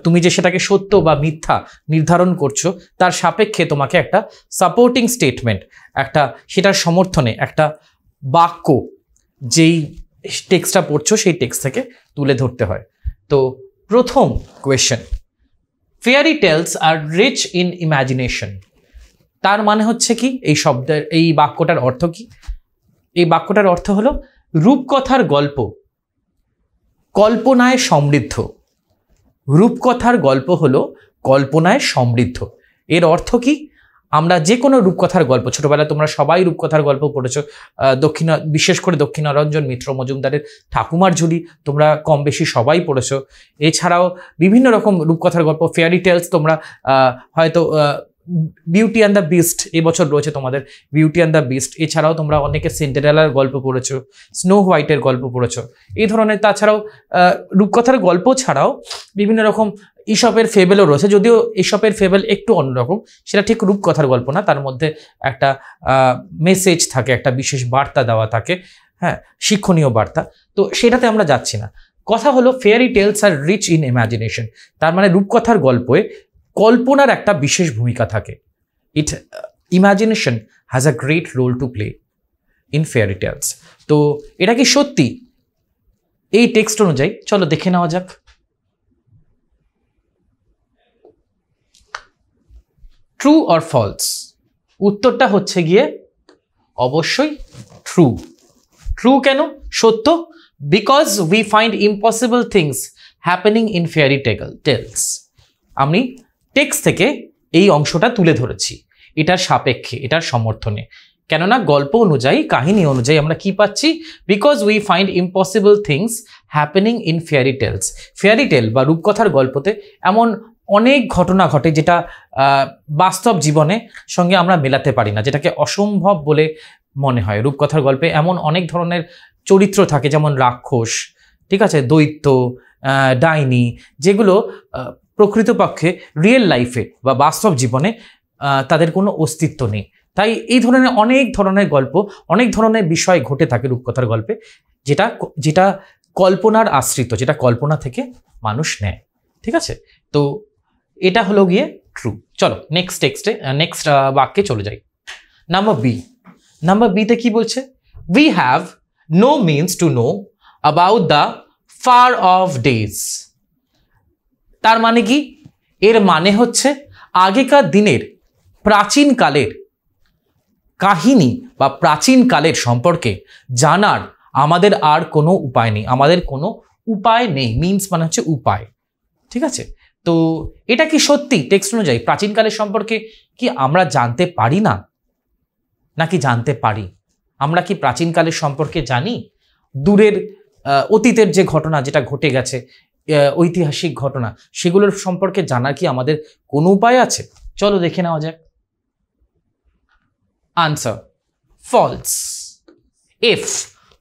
তুমি যে সেটাকে সত্য বা মিথ্যা নির্ধারণ করছো তার সাপেক্ষে তোমাকে একটা সাপোর্টিং স্টেটমেন্ট, সেটার সমর্থনে একটা বাক্য যেই টেক্সটটা পড়ছো সেই টেক্সট থেকে তুলে ধরতে হয়। তো প্রথম question, fairy tales are rich in imagination, তার মানে হচ্ছে কি? এই শব্দের এই বাক্যটার অর্থ কি? এই বাক্যটার অর্থ হলো রূপকথার গল্প কল্পনায় সমৃদ্ধ। রূপকথার গল্প হলো কল্পনায় সমৃদ্ধ। এর অর্থ কি? আমরা যে কোনো রূপকথার গল্প, ছোটবেলায় তোমরা সবাই রূপকথার গল্প পড়েছো, বিশেষ করে দক্ষিণারঞ্জন মিত্র মজুমদারের ঠাকুমার ঝুলি তোমরা কম বেশি সবাই পড়েছো। এছাড়াও বিভিন্ন রকম রূপকথার গল্প, ফেয়ারি টেলস তোমরা হয়তো বিউটি অ্যান্ড দ্য বিস্ট এবছর রয়েছে তোমাদের, বিউটি অ্যান্ড দ্য বিস্ট। এছাড়াও তোমরা অনেকে সিন্ডারেলার গল্প পড়েছো, স্নো হোয়াইটের গল্প পড়েছো, এই ধরনের। তাছাড়াও রূপকথার গল্প ছাড়াও বিভিন্ন রকম ইসপের ফেবেলও রয়েছে, যদিও ইসপের ফেবেল একটু অন্যরকম, সেটা ঠিক রূপকথার গল্প না, তার মধ্যে একটা মেসেজ থাকে, একটা বিশেষ বার্তা দেওয়া থাকে, হ্যাঁ, শিক্ষণীয় বার্তা। তো সেটাতে আমরা যাচ্ছি না। কথা হলো fairy tales are rich in imagination, তার মানে রূপকথার গল্পে কল্পনার একটা বিশেষ ভূমিকা থাকে। Imagination has a great role to play in fairy tales. তো এটা কি সত্যি? এই টেক্সট অনুযায়ী চলো দেখে নেওয়া যাক। True or false? উত্তরটা হচ্ছে গিয়ে অবশ্যই ট্রু। ট্রু কেন? সত্য। Because we find impossible things happening in fairy tales. আমি টেক্সট থেকে এই অংশটা তুলে ধরেছি, এটার সাপেক্ষে, এটার সমর্থনে। কেননা গল্প অনুযায়ী, কাহিনী অনুযায়ী আমরা কি পাচ্ছি? Because we find impossible things happening in fairy tales. Fairy tale বা রূপকথার গল্পতে এমন অনেক ঘটনা ঘটে যেটা বাস্তব জীবনে সঙ্গে আমরা মেলাতে পারি না, যেটাকে অসম্ভব বলে মনে হয়। রূপকথার গল্পে এমন অনেক ধরনের চরিত্র থাকে, যেমন রাক্ষস, ঠিক আছে, দৈত্য, ডাইনি, যেগুলো প্রকৃতপক্ষে রিয়েল লাইফে বা বাস্তব জীবনে তাদের কোনো অস্তিত্ব নেই। তাই এই ধরনের অনেক ধরনের গল্প, অনেক ধরনের বিষয় ঘটে থাকে রূপকথার গল্পে, যেটা যেটা কল্পনার আশ্রিত, যেটা কল্পনা থেকে মানুষ নেয়। ঠিক আছে, তো এটা হলো গিয়ে ট্রু। চলো নেক্সট বাক্যে চলে যাই। নাম্বার বিতে কি বলছে? We have no means to know about the far off days. তার মানে কি? এর মানে হচ্ছে আগেকার দিনের প্রাচীনকালের কাহিনী বা প্রাচীনকালের সম্পর্কে জানার আমাদের আর কোনো উপায় নেই। আমাদের কোনো উপায় নেই। মিনস মানে হচ্ছে উপায়। ঠিক আছে, তো এটা কি সত্যি? টেক্সট অনুযায়ী প্রাচীনকালের সম্পর্কে কি আমরা জানতে পারি না, নাকি জানতে পারি? আমরা কি প্রাচীনকালের সম্পর্কে জানি? দূরের অতীতের যে ঘটনা, যেটা ঘটে গেছে, ঐতিহাসিক ঘটনা, সেগুলোর সম্পর্কে জানার কি আমাদের কোনো উপায় আছে? চলো দেখে নেওয়া যাক। Answer false. ইফ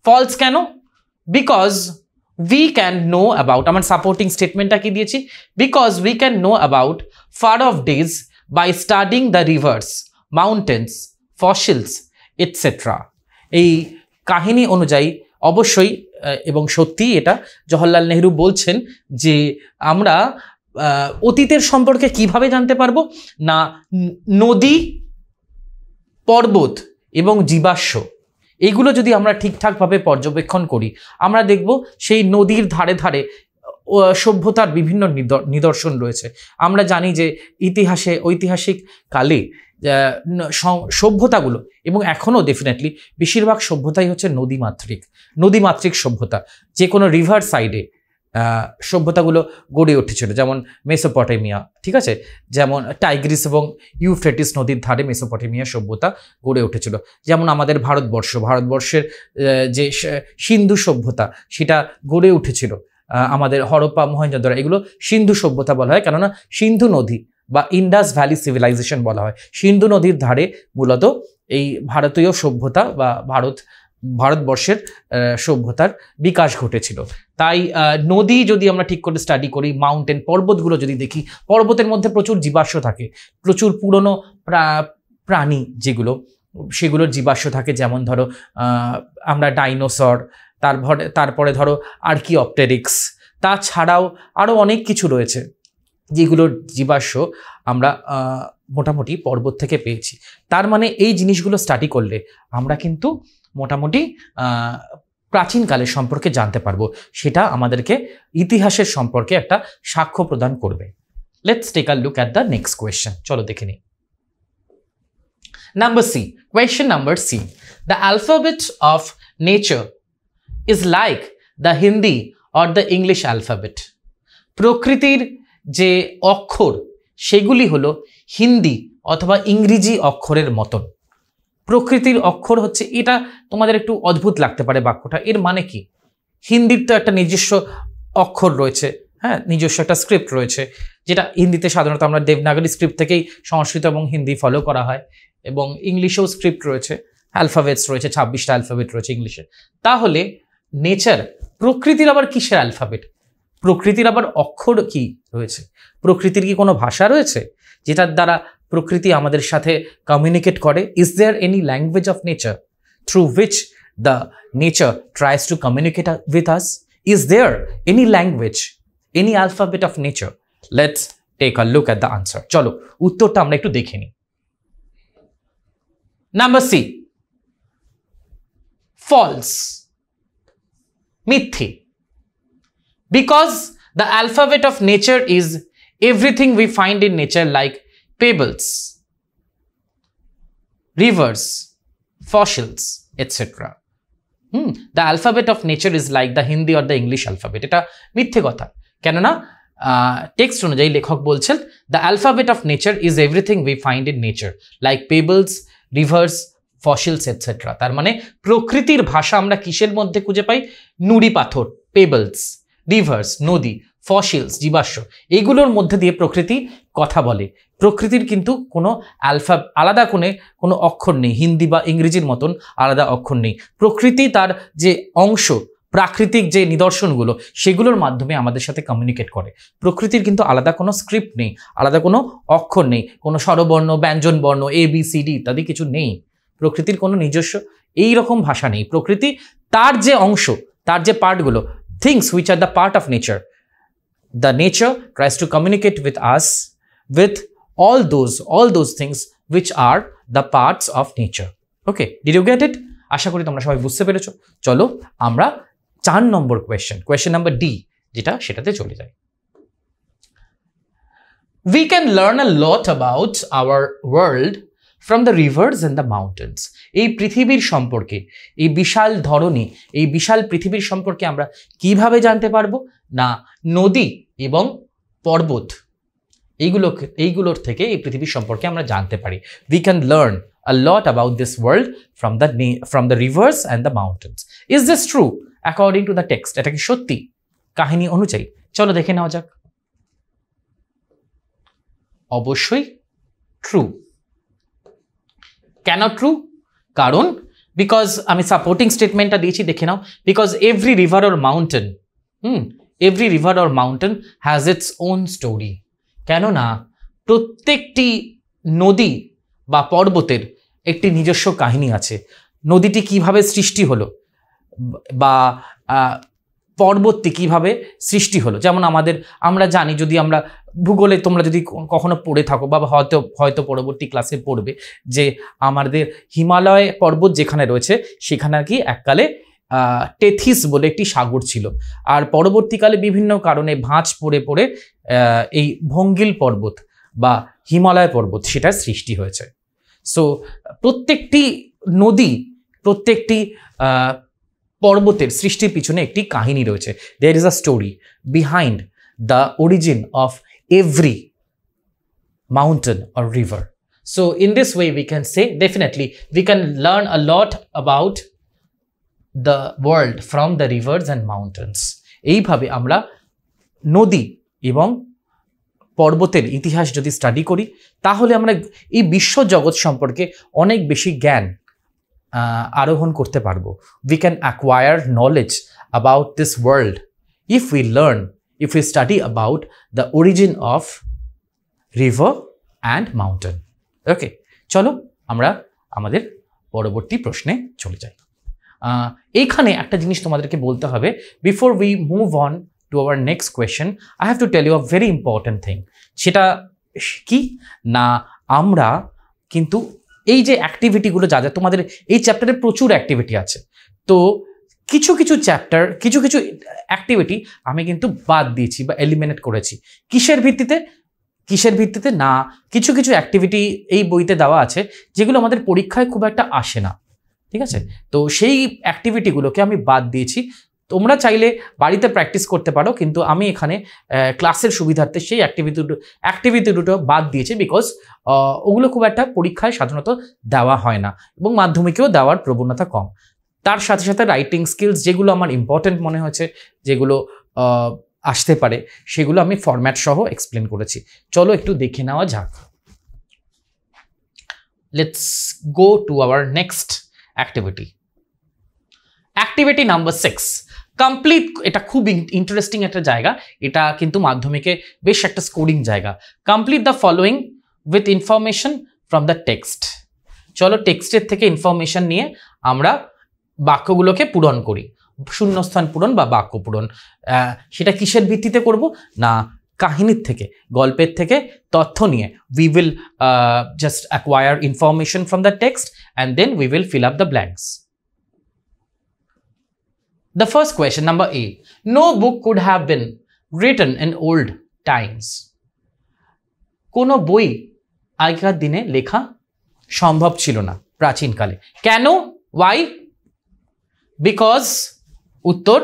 ফলস কেন? Because we can know about, আমার সাপোর্টিং স্টেটমেন্টটা কি দিয়েছি? Because we can know about far off days by studying the rivers, mountains, fossils, etc. এই কাহিনী অনুযায়ী অবশ্যই এবং সত্যি এটা জওহরলাল নেহরু বলছেন যে আমরা অতীতের সম্পর্কে কিভাবে জানতে পারবো না, নদী, পর্বত এবং জীবাশ্ম, এইগুলো যদি আমরা ঠিকঠাকভাবে পর্যবেক্ষণ করি, আমরা দেখব সেই নদীর ধারে ধারে সভ্যতার বিভিন্ন নিদর্শন রয়েছে। আমরা জানি যে ঐতিহাসিক কালে সভ্যতাগুলো, এবং এখনও ডেফিনেটলি বেশিরভাগ সভ্যতাই হচ্ছে নদীমাতৃক সভ্যতা। যে কোনো রিভার সাইডে সভ্যতাগুলো গড়ে উঠেছিল, যেমন মেসোপটেমিয়া, ঠিক আছে, যেমন টাইগ্রিস এবং ইউফ্রেটিস নদীর ধারে মেসোপটেমিয়া সভ্যতা গড়ে উঠেছিল। যেমন আমাদের ভারতবর্ষের যে সিন্ধু সভ্যতা, সেটা গড়ে উঠেছিল আমাদের হরপ্পা, মহেঞ্জোদারো, এগুলো সিন্ধু সভ্যতা বলা হয়, কেননা সিন্ধু নদী বা ইন্ডাস ভ্যালি সিভিলাইজেশন বলা হয়। সিন্ধু নদীর ধারে মূলত এই ভারতীয় সভ্যতা বা ভারতবর্ষের সভ্যতার বিকাশ ঘটেছিল। তাই নদী যদি আমরা ঠিক করে স্টাডি করি, মাউন্টেন, পর্বতগুলো যদি দেখি, পর্বতের মধ্যে প্রচুর জীবাশ্ম থাকে, প্রচুর পুরনো প্রাণী যেগুলো, সেগুলোর জীবাশ্ম থাকে। যেমন ধরো আমরা ডাইনোসর, তারপরে ধরো আর্কিওপটেরিক্স, তাছাড়াও আরও অনেক কিছু রয়েছে যেগুলোর জীবাশ্ম আমরা মোটামুটি পর্বত থেকে পেয়েছি। তার মানে এই জিনিসগুলো স্টাডি করলে আমরা কিন্তু মোটামুটি প্রাচীনকালের সম্পর্কে জানতে পারবো, সেটা আমাদেরকে ইতিহাসের সম্পর্কে একটা সাক্ষ্য প্রদান করবে। Let's take a look at the next question, চলো দেখে নিই। Number C, question number C. The alphabet of nature is like the Hindi or the English alphabet. প্রকৃতির যে অক্ষর সেগুলি হলো হিন্দি অথবা ইংরেজি অক্ষরের মতন। প্রকৃতির অক্ষর হচ্ছে, এটা তোমাদের একটু অদ্ভুত লাগতে পারে বাক্যটা, এর মানে কি? হিন্দির তো একটা নিজস্ব অক্ষর রয়েছে, হ্যাঁ, নিজস্ব একটা স্ক্রিপ্ট রয়েছে, যেটা হিন্দিতে সাধারণত আমরা দেবনাগরী স্ক্রিপ্ট থেকেই সংস্কৃত এবং হিন্দি ফলো করা হয়, এবং ইংলিশেও স্ক্রিপ্ট রয়েছে, অ্যালফাবেটস রয়েছে, 26টা অ্যালফাবেট রয়েছে ইংলিশে। তাহলে নেচার, প্রকৃতির আবার কিসের অ্যালফাবেট? প্রকৃতির আবার অক্ষর কি রয়েছে? প্রকৃতির কি কোনো ভাষা রয়েছে যেটার দ্বারা প্রকৃতি আমাদের সাথে কমিউনিকেট করে? Is there any language of nature through which the nature tries to communicate with us? Is there any language, any alphabet of nature? Let's take a look at the answer. চলো উত্তরটা আমরা একটু দেখে নিই। Number C, false, মিথ্যে। Because the alphabet of nature is everything we find in nature like pebbles, rivers, fossils, etc. The alphabet of nature is like the Hindi or the English alphabet. এটা মিথ্যে কথা, কেননা text অনুযায়ী লেখক বলছেন the alphabet of nature is everything we find in nature like pebbles, rivers, fossils etcetera. তার মানে প্রকৃতির ভাষা আমরা কিসের মধ্যে খুঁজে পাই? নুড়ি পাথর, পেবলস, রিভার্স, নদী, ফসিলস, জীবাশ্ম, এগুলোর মধ্যে দিয়ে প্রকৃতি কথা বলে। প্রকৃতির কিন্তু কোনো আলাদা কোনো অক্ষর নেই, হিন্দি বা ইংরেজির মতন আলাদা অক্ষর নেই। প্রকৃতি তার যে অংশ, প্রাকৃতিক যে নিদর্শনগুলো, সেগুলোর মাধ্যমে আমাদের সাথে কমিউনিকেট করে। প্রকৃতির কিন্তু আলাদা কোনো স্ক্রিপ্ট নেই, আলাদা কোনো অক্ষর নেই, কোনো স্বরবর্ণ, ব্যঞ্জন বর্ণ, ABCD ইত্যাদি কিছু নেই। প্রকৃতির কোনো নিজস্ব এই রকম ভাষা নেই। প্রকৃতি তার যে অংশ, তার যে পার্টগুলো, things which are the part of nature, the nature tries to communicate with us with all those things which are the parts of nature. Okay, did you get it? আশা করি তোমরা সবাই বুঝতে পেরেছো। চলো আমরা 4 নম্বর কোয়েশ্চেন নাম্বার ডি যেটা, সেটাতে চলে যাই। We can learn a lot about our world from the rivers and the mountains. এই পৃথিবীর সম্পর্কে, এই বিশাল ধরনী, এই বিশাল পৃথিবীর সম্পর্কে আমরা কিভাবে জানতে পারবো? না, নদী এবং পর্বত এইগুলোর থেকে এই পৃথিবীর সম্পর্কে আমরা জানতে পারি। We can learn a lot about this world from the rivers and the mountains. Is this true according to the text? এটা কি সত্যি কাহিনী অনুযায়ী? চলো দেখে নেওয়া যাক। অবশ্যই ট্রু। কেন ট্রু? কারণ বিকজ আমি সাপোর্টিং স্টেটমেন্টটা দিয়েছি, দেখে নাও। Because every river or mountain has its own story. কেননা প্রত্যেকটি নদী বা পর্বতের একটি নিজস্ব কাহিনী আছে। নদীটি কিভাবে সৃষ্টি হলো বা পর্বতটি কিভাবে সৃষ্টি হলো, যেমন আমরা জানি, যদি আমরা ভূগোলে তোমরা যদি কখনো পড়ে থাকো বা হয়তো পরবর্তী ক্লাসে পড়বে, যে আমাদের হিমালয় পর্বত যেখানে রয়েছে সেখানে কি এককালে টেথিস বলে একটি সাগর ছিল, আর পরবর্তীকালে বিভিন্ন কারণে ভাঁজ পড়ে এই ভঙ্গিল পর্বত বা হিমালয় পর্বত সেটার সৃষ্টি হয়েছে। সো প্রত্যেকটি নদী, প্রত্যেকটি পর্বতের সৃষ্টির পিছনে একটি কাহিনী রয়েছে। There is a story behind the origin of every mountain or river. So in this way we can say definitely we can learn a lot about the world from the rivers and mountains. এইভাবে আমরা নদী এবং পর্বতের ইতিহাস যদি study করি, তাহলে আমরা এই বিশ্ব জগৎ সম্পর্কে অনেক বেশি জ্ঞান আরোহণ করতে পারবো। We can acquire knowledge about this world if we study about the origin of river and mountain. ওকে, চলো আমরা আমাদের পরবর্তী প্রশ্নে চলে যাই। এইখানে একটা জিনিস তোমাদেরকে বলতে হবে, before we move on to our next question, I have to tell you a very important thing. সেটা কি না, আমরা কিন্তু এই যে অ্যাক্টিভিটিগুলো যা তোমাদের এই চ্যাপ্টারে প্রচুর অ্যাক্টিভিটি আছে, তো কিছু কিছু চ্যাপ্টার, কিছু কিছু অ্যাক্টিভিটি আমি কিন্তু বাদ দিয়েছি বা এলিমিনেট করেছি। কিসের ভিত্তিতে না, কিছু কিছু অ্যাক্টিভিটি এই বইতে দেওয়া আছে যেগুলো আমাদের পরীক্ষায় খুব একটা আসে না, ঠিক আছে? তো সেই অ্যাক্টিভিটিগুলোকে আমি বাদ দিয়েছি। তোমরা চাইলে বাড়িতে প্র্যাকটিস করতে পারো, কিন্তু আমি এখানে ক্লাসের সুবিধার্থে সেই অ্যাক্টিভিটি দুটো বাদ দিয়েছি, বিকজ ওগুলো খুব একটা পরীক্ষায় সাধারণত দেওয়া হয় না এবং মাধ্যমিকেও দেওয়ার প্রবণতা কম। তার সাথে সাথে রাইটিং স্কিলস যেগুলো আমার ইম্পর্টেন্ট মনে হয়েছে, যেগুলো আসতে পারে, সেগুলো আমি ফরম্যাট সহ এক্সপ্লেন করেছি। চলো একটু দেখে নেওয়া যাক। Let's go to our next activity. Activity number 6, complete. এটা খুব ইন্টারেস্টিং একটা জায়গা, এটা কিন্তু মাধ্যমিকে বেশ একটা স্কোরিং জায়গা। Complete the following with information from the text. চলো টেক্সটের থেকে ইনফরমেশন নিয়ে আমরা বাক্যগুলোকে পূরণ করি, শূন্যস্থান পূরণ বা বাক্য পূরণ। সেটা কিসের ভিত্তিতে করব না, কাহিনীর থেকে, গল্পের থেকে তথ্য নিয়ে we will just acquire information from the text and then we will fill up the blanks. The first question, number A, no book could have been written in old times. কোনো বই আগেকার দিনে লেখা সম্ভব ছিল না প্রাচীনকালে। কেন? Why? Because উত্তর,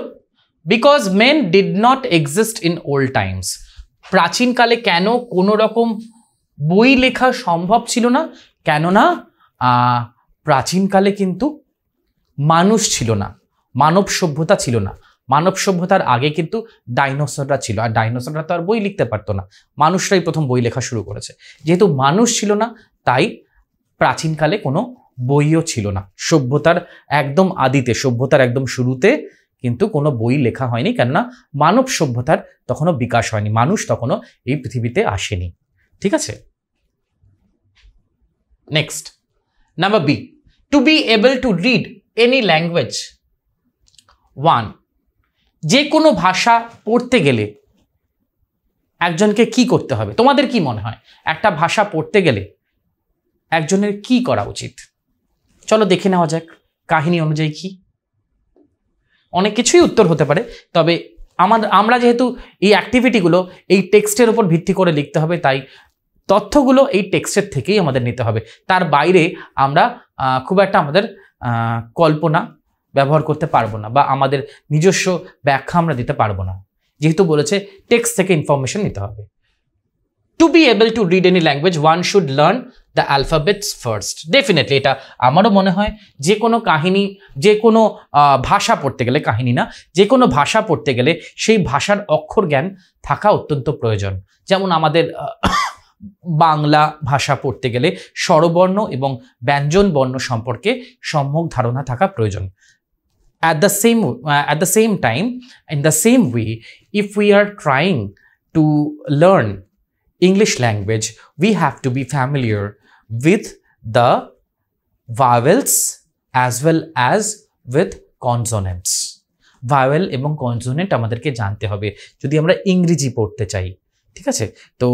because men did not exist in old times. প্রাচীনকালে কেন কোনো রকম বই লেখা সম্ভব ছিল না? কেননা প্রাচীনকালে কিন্তু মানুষ ছিল না, মানব সভ্যতা ছিল না। মানব সভ্যতার আগে কিন্তু ডাইনোসররা ছিল, আর ডাইনোসররা তো আর বই লিখতে পারতো না, মানুষরাই প্রথম বই লেখা শুরু করেছে। যেহেতু মানুষ ছিল না, তাই প্রাচীনকালে কোনো বইও ছিল না। সভ্যতার একদম আদিতে, সভ্যতার একদম শুরুতে কিন্তু কোনো বই লেখা হয়নি, কেননা মানব সভ্যতার তখনও বিকাশ হয়নি, মানুষ তখনও এই পৃথিবীতে আসেনি। ঠিক আছে, next, number B, to be able to read any language. 1, যে কোনো ভাষা পড়তে গেলে একজনকে কি করতে হবে? তোমাদের কি মনে হয় একটা ভাষা পড়তে গেলে একজনের কি করা উচিত? চলো দেখে নেওয়া যাক কাহিনী অনুযায়ী কি। অনেক কিছুই উত্তর হতে পারে, তবে আমরা যেহেতু এই অ্যাক্টিভিটিগুলো এই টেক্সটের উপর ভিত্তি করে লিখতে হবে, তাই তথ্যগুলো এই টেক্সটের থেকেই আমাদের নিতে হবে। তার বাইরে আমরা খুব একটা আমাদের কল্পনা ব্যবহার করতে পারবো না, বা আমাদের নিজস্ব ব্যাখ্যা আমরা দিতে পারবো না, যেহেতু বলেছে টেক্সট থেকে ইনফরমেশন নিতে হবে। To be able to read any language, one should learn the alphabets first. Definitely এটা আমারও মনে হয়, যে কোনো কাহিনী, যে কোনো ভাষা পড়তে গেলে, কাহিনী না, যে কোনো ভাষা পড়তে গেলে সেই ভাষার অক্ষর জ্ঞান থাকা অত্যন্ত প্রয়োজন। যেমন আমাদের বাংলা ভাষা পড়তে গেলে স্বরবর্ণ এবং ব্যঞ্জন বর্ণ সম্পর্কে সম্যক ধারণা থাকা প্রয়োজন। At the same time, in the same way, if we are trying to learn English language, we have to be familiar with the vowels as well as with consonants. Vowel এবং consonant আমাদেরকে জানতে হবে যদি আমরা ইংরেজি পড়তে চাই। ঠিক আছে, তো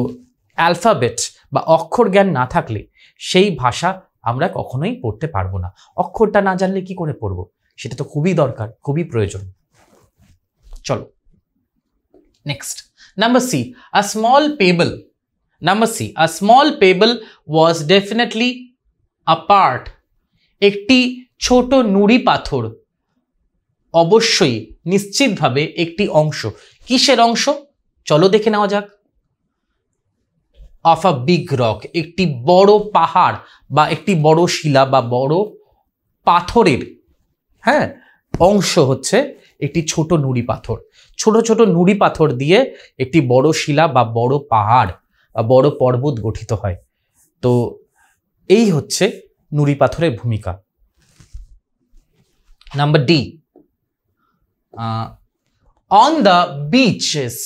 অ্যালফাবেট বা অক্ষর জ্ঞান না থাকলে সেই ভাষা আমরা কখনোই পড়তে পারবো না। অক্ষরটা না জানলে কি করে পড়বো? সেটা তো খুবই দরকার, খুবই প্রয়োজন। চলো next, number C, a small pebble. Number C, a small pebble was definitely a part. একটি ছোট নুড়ি পাথর অবশ্যই, নিশ্চিতভাবে একটি অংশ। কিসের অংশ? চলো দেখে নেওয়া যাক। অফ আ বিগ রক, একটি বড় পাহাড় বা একটি বড় শিলা বা বড় পাথরের অংশ হচ্ছে একটি ছোট নুড়ি পাথর। ছোট ছোট নুড়ি পাথর দিয়ে একটি বড় শিলা বা বড় পাহাড় বা বড় পর্বত গঠিত হয়। তো এই হচ্ছে নুড়ি পাথরের ভূমিকা। Number D, on the beaches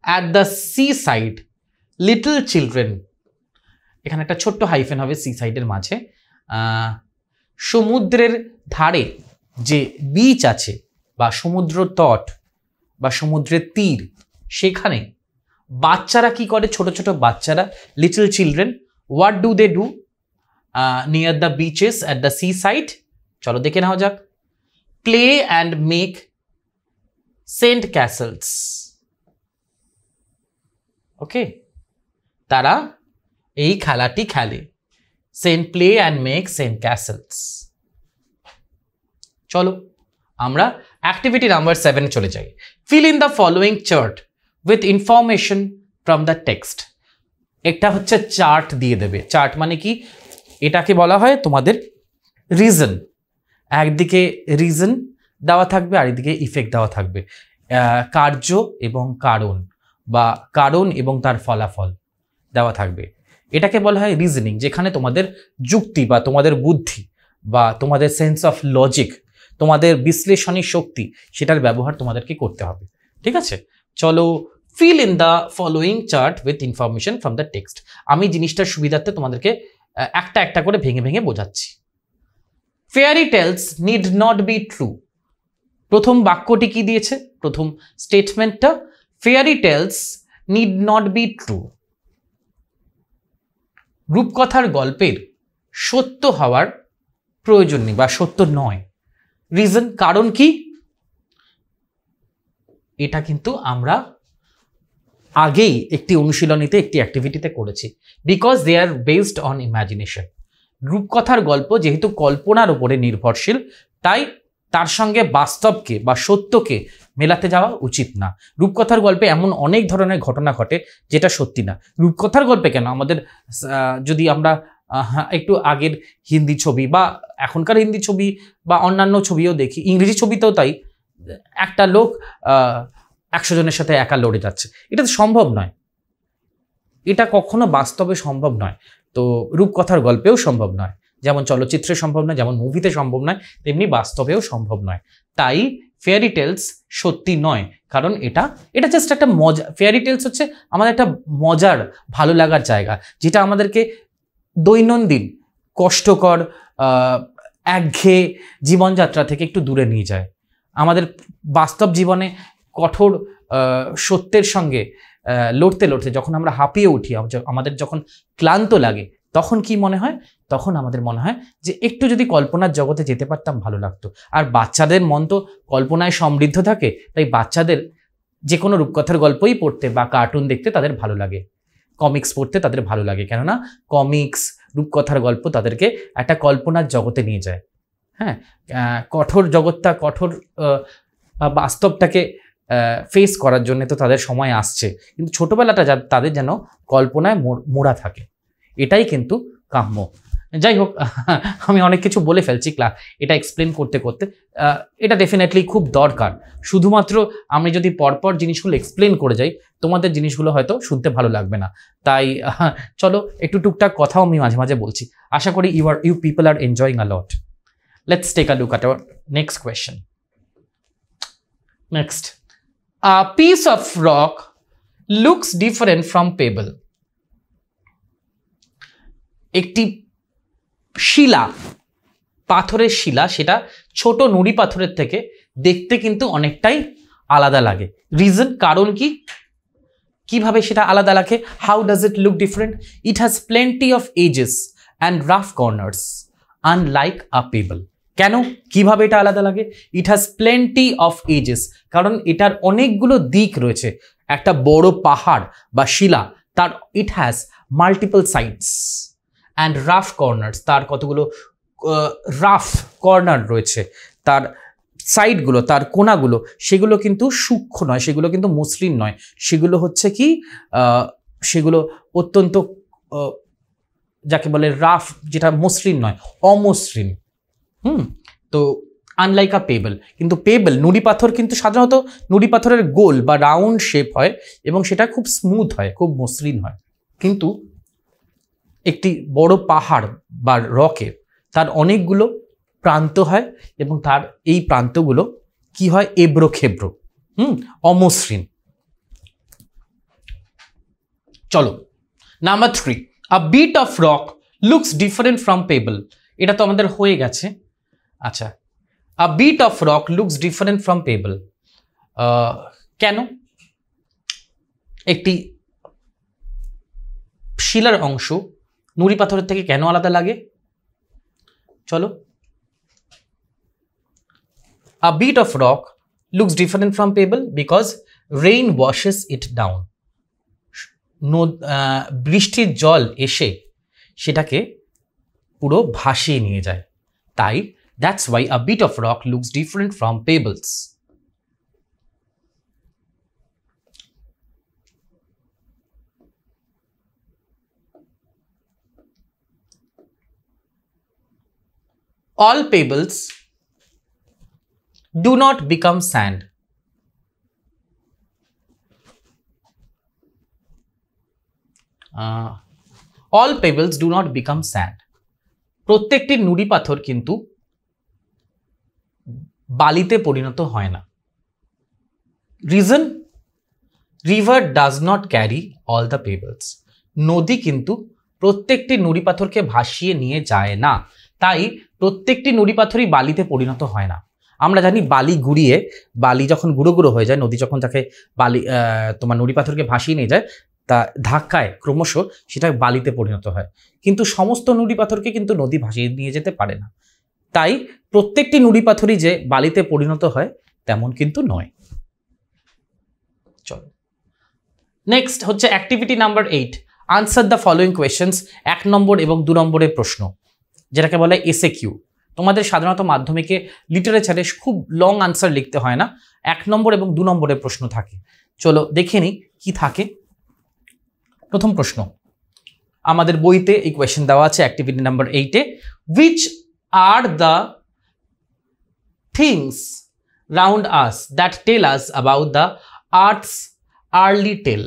at the sea side little children. এখানে একটা ছোট্ট হাইফেন হবে সি সাইডের মাঝে। সমুদ্রের ধারে যে বিচ আছে বা সমুদ্র তট বা সমুদ্রের তীর, সেখানে বাচ্চারা কি করে? ছোট ছোট বাচ্চারা, little children, what do they do near the beaches at the sea side? চলো দেখে নেওয়া যাক। Play and make sand castles. Okay, তারা এই খেলাটি খেলে, sand play and make sand castles. চলো আমরা অ্যাক্টিভিটি নাম্বার 7 চলে যাই। Fill in the following chart with information from the text. একটা হচ্ছে চার্ট দিয়ে দেবে। চার্ট মানে কি, এটাকে বলা হয় তোমাদের রিজন। একদিকে রিজন দেওয়া থাকবে আর একদিকে ইফেক্ট দেওয়া থাকবে, কার্য এবং কারণ বা কারণ এবং তার ফলাফল দেওয়া থাকবে। এটাকে বলা হয় রিজনিং, যেখানে তোমাদের যুক্তি বা তোমাদের বুদ্ধি বা তোমাদের সেন্স অফ লজিক, তোমাদের বিশ্লেষণী শক্তি, সেটার ব্যবহার তোমাদেরকে করতে হবে। ঠিক আছে, চলো feel in the following chart with information from the text. আমি জিনিসটার সুবিধার্থে তোমাদেরকে একটা একটা করে ভেঙে ভেঙে বোঝাচ্ছি। Fairy tales need not be true. প্রথম বাক্যটি কি দিয়েছে, প্রথম স্টেটমেন্টটা, fairy tales need not be true. রূপকথার গল্পের সত্য হওয়ার প্রয়োজন নেই বা সত্য নয়। রিজন, কারণ কি, এটা কিন্তু আমরা আগেই একটি অনুশীলনীতে, একটি অ্যাক্টিভিটিতে করেছি। Because they are based on imagination. রূপকথার গল্প যেহেতু কল্পনার উপরে নির্ভরশীল, তাই তার সঙ্গে বাস্তবকে বা সত্যকে মেলাতে যাওয়া উচিত না। রূপকথার গল্পে এমন অনেক ধরনের ঘটনা ঘটে যেটা সত্যি না। রূপকথার গল্পে কেন, আমাদের যদি আমরা একটু আগের হিন্দি ছবি বা এখনকার হিন্দি ছবি বা অন্যান্য ছবিও দেখি, ইংরেজি ছবিতেও তাই, একটা লোক 100 জনের সাথে একা লড়ে যাচ্ছে, এটা তো সম্ভব নয়। এটা কখনো বাস্তবে সম্ভব নয়। তো রূপকথার গল্পেও সম্ভব নয়, যেমন চলচ্চিত্রে সম্ভব নয়, যেমন মুভিতে সম্ভব নয়, তেমনি বাস্তবেও সম্ভব নয়। তাই ফেয়ারি টেলস সত্যি নয়, কারণ এটা জাস্ট একটা মজা। ফেয়ারি টেলস হচ্ছে আমাদের একটা মজার, ভালো লাগার জায়গা, যেটা আমাদেরকে দৈনন্দিন কষ্টকর একঘেয়ে জীবনযাত্রা থেকে একটু দূরে নিয়ে যায়। আমাদের বাস্তব জীবনে কঠোর সত্যের সঙ্গে লড়তে লড়তে যখন আমরা হাঁপিয়ে উঠি, আমাদের যখন ক্লান্ত লাগে, তখন কি মনে হয়, তখন আমাদের মনে হয় যে একটু যদি কল্পনার জগতে যেতে পারতাম ভালো লাগতো। আর বাচ্চাদের মন তো কল্পনায় সমৃদ্ধ থাকে, তাই বাচ্চাদের যে কোনো রূপকথার গল্পই পড়তে বা কার্টুন দেখতে তাদের ভালো লাগে, কমিক্স পড়তে তাদের ভালো লাগে। কেননা কমিক্স, রূপকথার গল্প তাদেরকে একটা কল্পনার জগতে নিয়ে যায়। হ্যাঁ, কঠোর জগৎটা, কঠোর বাস্তবটাকে ফেস করার জন্য তো তাদের সময় আসছে, কিন্তু ছোটবেলাটা তাদের যেন কল্পনায় মোড়া থাকে, এটাই কিন্তু কাম্য। যাই হোক, আমি অনেক কিছু বলে ফেলছি এটা এক্সপ্লেন করতে করতে। এটা ডেফিনেটলি খুব দরকার। শুধুমাত্র আমি যদি পরপর জিনিসগুলো এক্সপ্লেন করে যাই, তোমাদের জিনিসগুলো হয়তো শুনতে ভালো লাগবে না। তাই চলো একটু টুকটাক কথাও আমি মাঝে মাঝে বলছি। আশা করি you people are enjoying a lot. Let's take a look at our next question. Next, a piece of rock looks different from pebble. একটি শিলা, পাথরের শিলা, সেটা ছোট নুড়ি পাথরের থেকে দেখতে কিন্তু অনেকটাই আলাদা লাগে। রিজন, কারণ কি, কিভাবে সেটা আলাদা লাগে? How does it look different? It has plenty of edges and rough corners unlike a pebble. কেন, কিভাবে এটা আলাদা লাগে? It has plenty of edges, কারণ এটার অনেকগুলো দিক রয়েছে। একটা বড় পাহাড় বা শিলা, তার it has multiple sides and rough corners, তার কতগুলো রাফ কর্নার রয়েছে, তার সাইডগুলো, তার কোণাগুলো, সেগুলো কিন্তু সূক্ষ্ম নয়, সেগুলো কিন্তু মসৃণ নয়, সেগুলো হচ্ছে কি, সেগুলো অত্যন্ত যাকে বলে রাফ, যেটা মসৃণ নয়, অমসৃণ। তো আনলাইক আ পেবল। কিন্তু পেবল, নুড়ি পাথর, কিন্তু সাধারণত নুড়ি পাথরের গোল বা রাউন্ড শেপ হয় এবং সেটা খুব স্মুথ হয়, খুব মসৃণ হয়। কিন্তু একটি বড় পাহাড় বা রকের তার অনেকগুলো প্রান্ত হয় এবং তার এই প্রান্তগুলো কি হয়, এবড়ো খেবড়ো, অমসৃণ। চলো number 3, a bit of rock looks different from pebble. এটা তো আমাদের হয়ে গেছে। আচ্ছা, a bit of rock looks different from pebble, কেন? একটি শিলার অংশ নুড়ি পাথরের থেকে কেন আলাদা লাগে? চলো a bit of rock looks different from pebble because rain washes it down. বৃষ্টির জল এসে সেটাকে পুরো ভাসিয়ে নিয়ে যায়, তাই that's why a bit of rock looks different from pebbles. All pebbles do not become sand. All pebbles do not become sand. প্রত্যেকটি নুড়ি পাথর কিন্তু বালিতে পরিণত হয় না। Reason, river does not carry all the pebbles. নদী কিন্তু প্রত্যেকটি নুড়ি পাথরকে ভাসিয়ে নিয়ে যায় না, তাই প্রত্যেকটি নুড়ি পাথরই বালিতে পরিণত হয় না। আমরা জানি বালি গুঁড়িয়ে, বালি যখন গুঁড়ো গুঁড়ো হয়ে যায়, নদী যখন তাকে বালি তোমার নুড়ি পাথরকে ভাসিয়ে নিয়ে যায়, তা ধাক্কায় ক্রমশ সেটা বালিতে পরিণত হয়, কিন্তু সমস্ত নুড়ি পাথরকে কিন্তু নদী ভাসিয়ে নিয়ে যেতে পারে না। তাই প্রত্যেকটি নুড়ি পাথরই যে বালিতে পরিণত হয় তেমন কিন্তু নয়। চলো নেক্সট হচ্ছে activity number 8, answer the following questions. 1 নম্বর এবং 2 নম্বরের প্রশ্ন, যেটাকে বলে এসএ কিউ। তোমাদের সাধারণত মাধ্যমিকে লিটারেচারে খুব লং আনসার লিখতে হয় না, 1 নম্বর এবং 2 নম্বরের প্রশ্ন থাকে। চলো দেখে নিই কি থাকে। প্রথম প্রশ্ন, আমাদের বইতে এই কোয়েশ্চেন দেওয়া আছে অ্যাক্টিভিটি নাম্বার 8-এ। Which are the things round us that tell us about the earth's early tale.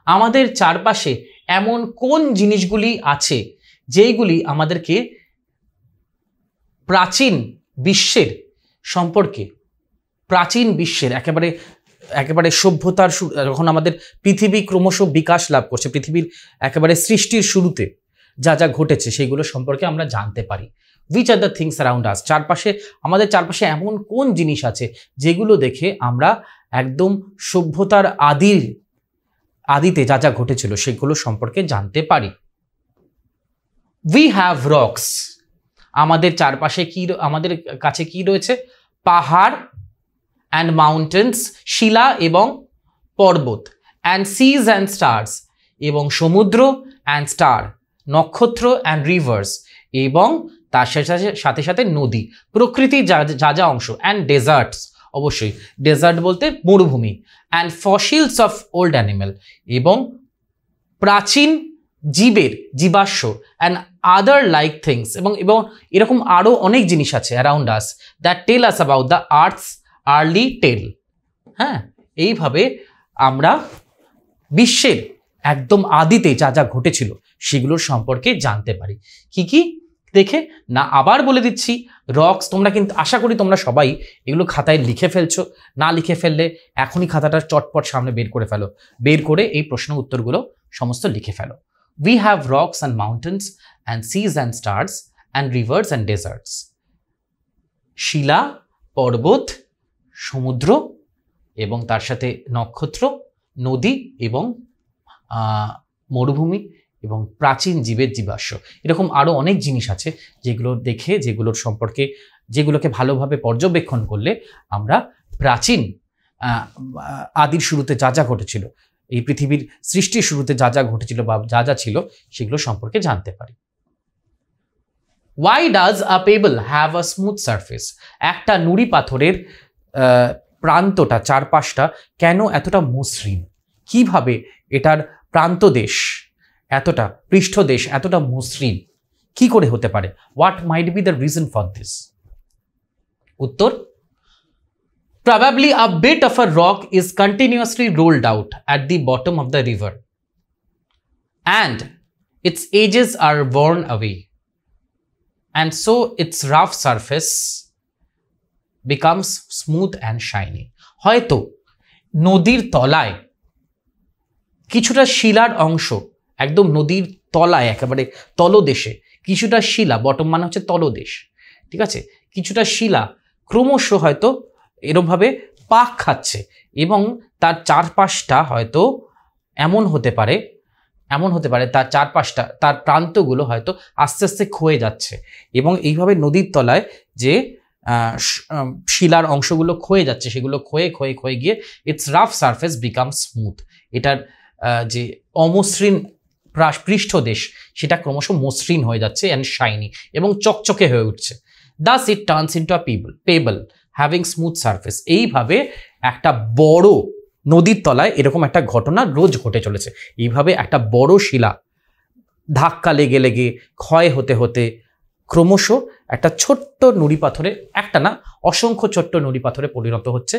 আমাদের চারপাশে এমন কোন জিনিসগুলি আছে যেইগুলি আমাদেরকে প্রাচীন বিশ্বের সম্পর্কে, প্রাচীন বিশ্বের একেবারে সভ্যতার যখন আমাদের পৃথিবী ক্রমশ বিকাশ লাভ করছে, পৃথিবীর একেবারে সৃষ্টির শুরুতে যা যা ঘটেছে সেইগুলো সম্পর্কে আমরা জানতে পারি। Which are the things around us, আমাদের চারপাশে এমন কোন জিনিস আছে যেগুলো দেখে আমরা একদম সভ্যতার আদিতে যা যা ঘটেছিল সেগুলো সম্পর্কে জানতে পারি। উই হ্যাভ রক্স, আমাদের চারপাশে আমাদের কাছে কি রয়েছে? পাহাড় অ্যান্ড মাউন্টেন্স, শিলা এবং পর্বত, অ্যান্ড সিজ অ্যান্ড স্টার্স, এবং সমুদ্র, অ্যান্ড স্টার, নক্ষত্র, অ্যান্ড রিভার্স, এবং তার সাথে সাথে নদী, প্রকৃতির যা যা অংশ, অ্যান্ড ডেজার্টস, অবশ্যই ডেজার্ট বলতে মরুভূমি, and fossils of old animal, এবং প্রাচীন জীবের জীবাশ্ম, অ্যান্ড আদার লাইক থিংস, এবং এরকম আরও অনেক জিনিস আছে around us that tell us about the earth's early tale. হ্যাঁ, এইভাবে আমরা বিশ্বের একদম আদিতে যা যা ঘটেছিল সেগুলোর সম্পর্কে জানতে পারি। কি কি দেখে না, আবার বলে দিচ্ছি, রক্স, তোমরা কিন্তু আশা করি তোমরা সবাই এগুলো খাতায় লিখে ফেলছো। না লিখে ফেললে এখনই খাতাটা চটপট সামনে বের করে ফেলো, বের করে এই প্রশ্ন উত্তরগুলো সমস্ত লিখে ফেলো। We have rocks and mountains and seas and stars and rivers and deserts. শিলা, পর্বত, সমুদ্র এবং তার সাথে নক্ষত্র, নদী এবং মরুভূমি এবং প্রাচীন জীবের জীবাশ্ম। এরকম আরও অনেক জিনিস আছে যেগুলো দেখে, যেগুলোকে ভালোভাবে পর্যবেক্ষণ করলে আমরা প্রাচীন আদির শুরুতে যা যা ঘটেছিল, এই পৃথিবীর সৃষ্টির শুরুতে যা যা ঘটেছিল বা যা যা ছিল সেগুলো সম্পর্কে জানতে পারি। Why does a pebble have a smooth surface? একটা নুড়ি পাথরের প্রান্তটা, চারপাশটা কেন এতটা মসৃণ? কিভাবে এটার প্রান্তদেশ এতটা, পৃষ্ঠদেশ এতটা মসৃণ কি করে হতে পারে? What might be the reason for this? উত্তর, probably a bit of a rock is continuously rolled out at the bottom of the river and its edges are worn away, and so its rough surface becomes smooth and shiny. হয়তো নদীর তলায় কিছুটা শিলার অংশ, একদম নদীর তলায় একেবারে তলদেশে কিছুটা শিলা, বটম মানে হচ্ছে তলদেশ, ঠিক আছে, কিছুটা শিলা ক্রমশ হয়তো এরকমভাবে পাক খাচ্ছে এবং তার চারপাশটা হয়তো এমন হতে পারে তার চারপাশটা, তার প্রান্তগুলো হয়তো আস্তে আস্তে ক্ষয়ে যাচ্ছে এবং এইভাবে নদীর তলায় যে শিলার অংশগুলো ক্ষয়ে যাচ্ছে, সেগুলো ক্ষয়ে ক্ষয়ে ক্ষয়ে গিয়ে it's rough surface become smooth, এটার যে অমসৃণ পৃষ্ঠদেশ সেটা ক্রমশ মসৃণ হয়ে যাচ্ছে অ্যান্ড শাইনি এবং চকচকে হয়ে উঠছে। দাস ইট turns into a payable having smooth surface. এইভাবে একটা বড় নদীর তলায় এরকম একটা ঘটনা রোজ ঘটে চলেছে। এইভাবে একটা বড় শিলা ধাক্কা লেগে লেগে ক্ষয় হতে হতে ক্রমশ একটা ছোট্ট নুড়ি পাথরে, একটা না অসংখ্য ছোট্ট নুড়ি পাথরে পরিণত হচ্ছে,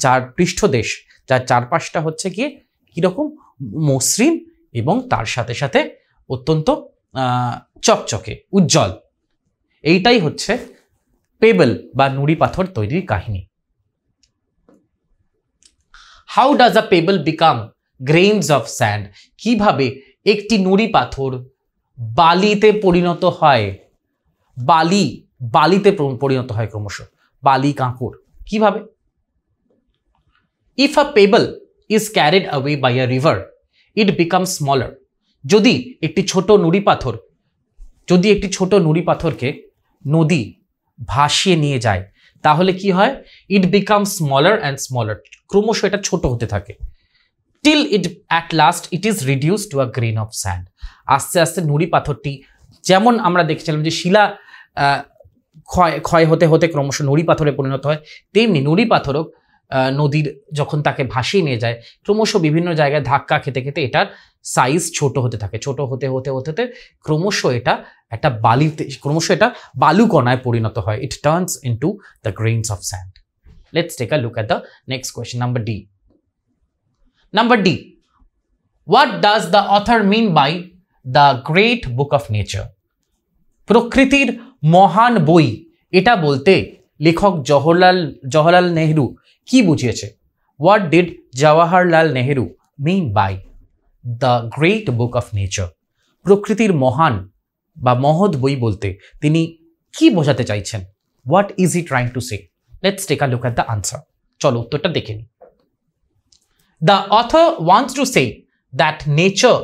যার পৃষ্ঠদেশ, যার চারপাশটা হচ্ছে গিয়ে কীরকম মসৃণ এবং তার সাথে সাথে অত্যন্ত চকচকে উজ্জ্বল। এইটাই হচ্ছে পেবল বা নুড়ি পাথর তৈরির কাহিনী। How does a pebble become grains of sand? কিভাবে একটি নুড়ি পাথর বালিতে পরিণত হয়? বালিতে পরিণত হয় ক্রমশ, বালি কাঁকড়। কিভাবে? If a pebble is carried away by a river it becomes smaller. যদি একটি ছোট নুড়ি পাথরকে নদী ভাসিয়ে নিয়ে যায় তাহলে কি হয়? It becomes smaller and smaller, ক্রমশ এটা ছোট হতে থাকে। Till it at last it is reduce to a grain of sand. আস্তে আস্তে নুড়ি পাথরটি, যেমন আমরা দেখছিলাম যে শিলা ক্ষয় হতে হতে ক্রমশ নুড়ি পাথরে পরিণত হয়, তেমনি নুড়ি পাথরও নদীর যখন তাকে ভাসিয়ে নিয়ে যায় ক্রমশ বিভিন্ন জায়গায় ধাক্কা খেতে খেতে এটার সাইজ ছোট হতে থাকে। ছোট হতে হতে হতে ক্রমশ এটা একটা বালুকণায় পরিণত হয়। It turns into the grains of sand. Let's take a look at the next question, number D. Number D, what does the author mean by the great book of nature? প্রকৃতির মহান বই, এটা বলতে লেখক জওহরলাল নেহরু কি বুঝিয়েছে? What did Jawaharlal Nehru mean by the great book of nature? প্রকৃতির মহান বা মহৎ বই বলতে তিনি কি বোঝাতে চাইছেন? What is he trying to say? Let's take a look at the answer. চলো উত্তরটা দেখে নিই। The author wants to say that nature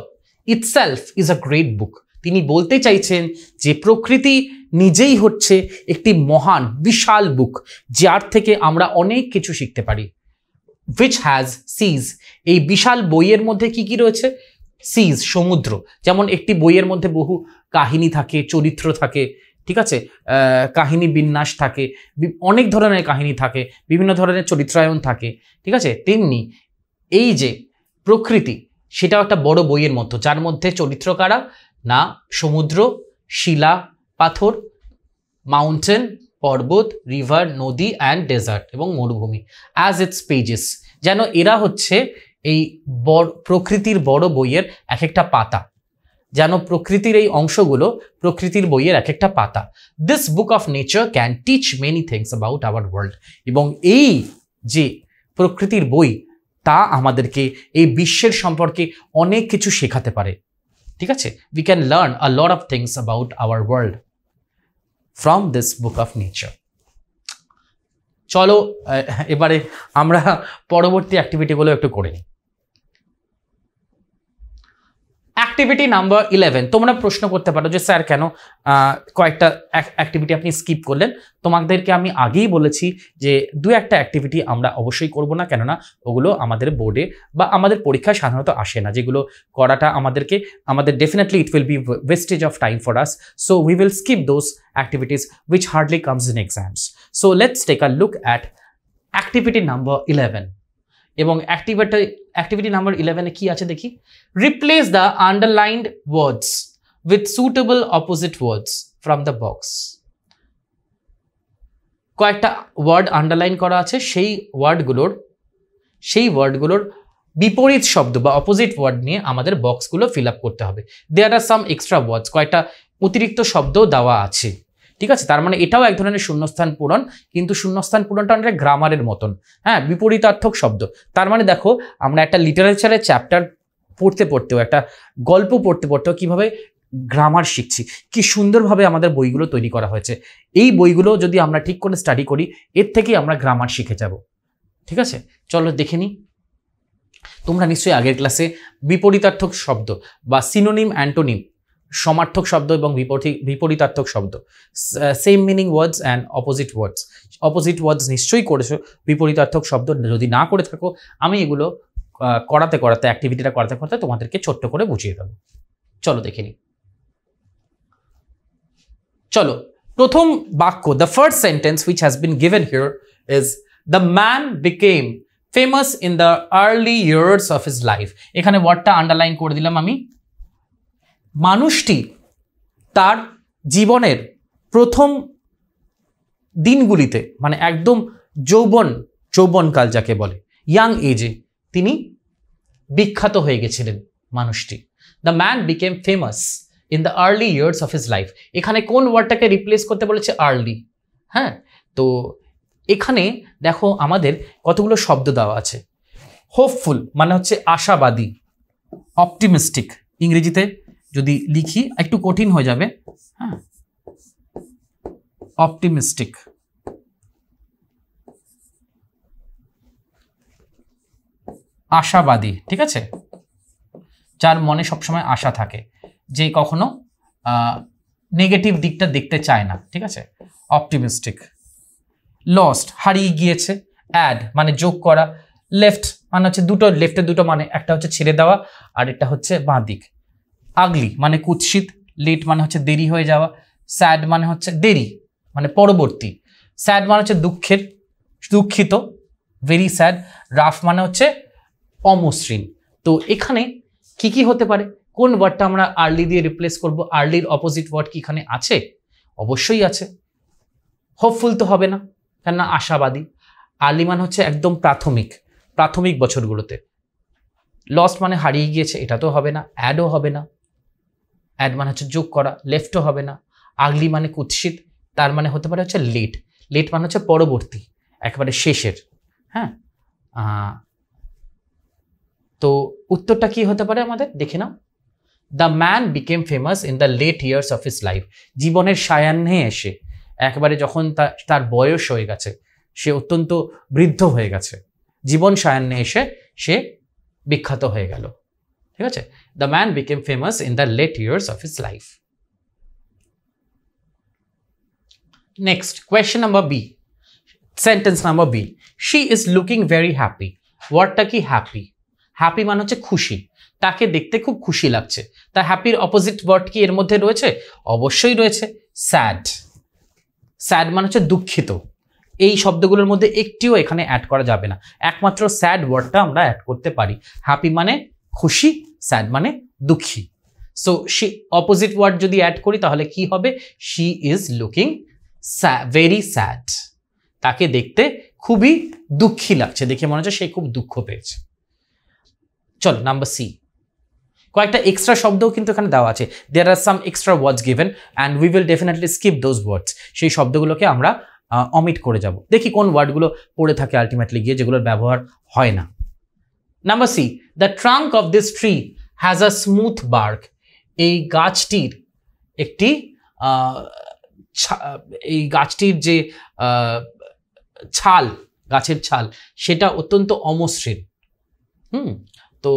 itself is a great book. তিনি বলতে চাইছেন যে প্রকৃতি নিজেই হচ্ছে একটি মহান বিশাল বুক, যার থেকে আমরা অনেক কিছু শিখতে পারি। Which has seas, এই বিশাল বইয়ের মধ্যে কি কি রয়েছে? সিজ, সমুদ্র। যেমন একটি বইয়ের মধ্যে বহু কাহিনী থাকে, চরিত্র থাকে, ঠিক আছে, কাহিনী বিন্যাস থাকে, অনেক ধরনের কাহিনী থাকে, বিভিন্ন ধরনের চরিত্রায়ন থাকে, ঠিক আছে। তেমনি এই যে প্রকৃতি, সেটাও একটা বড় বইয়ের মতো, যার মধ্যে চরিত্র কারা না? সমুদ্র, শিলা, পাথর, মাউন্টেন, পর্বত, রিভার, নদী অ্যান্ড ডেজার্ট এবং মরুভূমি। অ্যাজ ইটস পেজেস, যেন এরা হচ্ছে এই প্রকৃতির বড় বইয়ের এক একটা পাতা, যেন প্রকৃতির এই অংশগুলো প্রকৃতির বইয়ের এক একটা পাতা। This book of nature can teach many things about our world. এবং এই যে প্রকৃতির বই, তা আমাদেরকে এই বিশ্বের সম্পর্কে অনেক কিছু শেখাতে পারে, ঠিক আছে। We can learn a lot of things about our world from this book of nature. চলো এবারে আমরা পরবর্তী অ্যাক্টিভিটিগুলো একটু করে নিই। Activity number 11। তোমরা প্রশ্ন করতে পারো যে স্যার কেন কয়েকটা অ্যাক্টিভিটি আপনি স্কিপ করলেন? তোমাদেরকে আমি আগেই বলেছি যে দু একটা অ্যাক্টিভিটি আমরা অবশ্যই করব না, কেননা ওগুলো আমাদের বোর্ডে বা আমাদের পরীক্ষায় সাধারণত আসে না, যেগুলো করাটা আমাদের definitely it will be wastage of time for us, so we will skip those activities which hardly comes in exams. So let's take a look at activity number 11। এবং অ্যাক্টিভিটি নাম্বার 11-এ কি আছে দেখি। Replace the underlined words with suitable opposite words from the box. কয়েকটা word underline করা আছে, সেই ওয়ার্ডগুলোর বিপরীত শব্দ বা অপোজিট ওয়ার্ড নিয়ে আমাদের বক্সগুলো ফিল আপ করতে হবে। দেয়ার আর সাম এক্সট্রা ওয়ার্ডস, কয়েকটা অতিরিক্ত শব্দ দেওয়া আছে, ঠিক আছে। তার মানে এটাও এক ধরনের শূন্যস্থান পূরণ, কিন্তু শূন্যস্থান পূরণটা অনেকটা গ্রামারের মতন, হ্যাঁ, বিপরীতার্থক শব্দ। তার মানে দেখো, আমরা একটা লিটারেচারের চ্যাপ্টার পড়তে পড়তেও, একটা গল্প পড়তে পড়তেও কীভাবে গ্রামার শিখছি, কি সুন্দরভাবে আমাদের বইগুলো তৈরি করা হয়েছে। এই বইগুলো যদি আমরা ঠিক করে স্টাডি করি, এর থেকেই আমরা গ্রামার শিখে যাব, ঠিক আছে। চলো দেখে নিই। তোমরা নিশ্চয়ই আগের ক্লাসে বিপরীতার্থক শব্দ বা সিনোনিম অ্যান্টোনিম সমার্থক শব্দ এবং বিপরীতার্থক শব্দ, same meaning words and opposite words. Opposite words নিশ্চয়ই করেছো, বিপরীতার্থক শব্দ যদি না করে থাকো আমি এগুলো করাতে অ্যাক্টিভিটিটা করাতে তোমাদেরকে ছোট্ট করে বুঝিয়ে দেবো। চলো দেখে নিই। চলো, প্রথম বাক্য, the first sentence which has been given here is the man became famous in the early years of his life. এখানে ওয়ার্ডটা আন্ডারলাইন করে দিলাম আমি। মানুষটি তার জীবনের প্রথম দিনগুলিতে, মানে একদম যৌবনকাল যাকে বলে, ইয়াং এজে তিনি বিখ্যাত হয়ে গেছিলেন মানুষটি। The man became famous in the early years of his life. এখানে কোন ওয়ার্ডটাকে রিপ্লেস করতে বলেছে? আর্লি। হ্যাঁ, তো এখানে দেখো আমাদের কতগুলো শব্দ দেওয়া আছে। হোপফুল মানে হচ্ছে আশাবাদী, অপটিমিস্টিক ইংরেজিতে যদি লিখি একটু কঠিন হয়ে যাবে। হ্যাঁ, অপটিমিস্টিক। আশাবাদী, ঠিক আছে, যার মনে সবসময় আশা থাকে, যে কখনো নেগেটিভ দিকটা দেখতে চায় না, ঠিক আছে, অপটিমিস্টিক। লস্ট হারিয়ে গিয়েছে, অ্যাড মানে যোগ করা, লেফট মানে হচ্ছে দুটো, লেফটের দুটো মানে, একটা হচ্ছে ছেড়ে দেওয়া আর একটা হচ্ছে বাঁ দিক। আগলি মানে কুৎসিত, লেট মানে হচ্ছে দেরি হয়ে যাওয়া, স্যাড মানে হচ্ছে দেরি মানে পরবর্তী, স্যাড মানে হচ্ছে দুঃখিত, ভেরি স্যাড, রাফ মানে হচ্ছে অমসৃণ। তো এখানে কি কি হতে পারে? কোন ওয়ার্ডটা আমরা আর্লি দিয়ে রিপ্লেস করব? আর্লির অপোজিট ওয়ার্ড কি এখানে আছে? অবশ্যই আছে। হোপফুল তো হবে না, কেননা আশাবাদী। আর্লি মানে হচ্ছে একদম প্রাথমিক বছরগুলোতে। লস্ট মানে হারিয়ে গিয়েছে, এটা তো হবে না। অ্যাডও হবে না, অ্যাড মানে হচ্ছে যোগ করা। লেফটও হবে না। আগলি মানে কুৎসিত, তার মানে হতে পারে হচ্ছে লেট মানে হচ্ছে পরবর্তী, একেবারে শেষের। হ্যাঁ, তো উত্তরটা কি হতে পারে আমাদের দেখে নাও। The man became famous in the late years of his life. জীবনের সায়াহ্নে এসে, একেবারে যখন তার বয়স হয়ে গেছে, সে অত্যন্ত বৃদ্ধ হয়ে গেছে, জীবন সায়াহ্নে এসে সে বিখ্যাত হয়ে গেল, ঠিক আছে। The man became famous in the late years of his life. Next question number B, sentence number B, she is looking very happy. ওয়ার্ডটা কি? হ্যাপি। হ্যাপি মানে হচ্ছে খুশি, তাকে দেখতে খুব খুশি লাগছে। তা হ্যাপির অপোজিট ওয়ার্ড কি এর মধ্যে রয়েছে? অবশ্যই রয়েছে, স্যাড। স্যাড মানে হচ্ছে দুঃখিত। এই শব্দগুলোর মধ্যে একটিও এখানে অ্যাড করা যাবে না, একমাত্র স্যাড ওয়ার্ডটা আমরা অ্যাড করতে পারি। হ্যাপি মানে খুশি, স্যাড মানে দুঃখী। সো শি অপোজিট ওয়ার্ড যদি অ্যাড করি তাহলে কি হবে? She is looking very sad. তাকে দেখতে খুবই দুঃখী লাগছে, দেখে মনে হচ্ছে সে খুব দুঃখ পেয়েছে। চলো নাম্বার সি, কয়েকটা এক্সট্রা শব্দও কিন্তু এখানে দেওয়া আছে। There are some extra words given and we will definitely skip those words. সেই শব্দগুলোকে আমরা অমিট করে যাব। দেখি কোন ওয়ার্ডগুলো পড়ে থাকে আলটিমেটলি গিয়ে, যেগুলোর ব্যবহার হয় না। Number C, the trunk of this tree has a smooth bark. এই গাছটির একটি এই গাছটির যে ছাল, গাছের ছাল, সেটা অত্যন্ত অমসৃণ। তো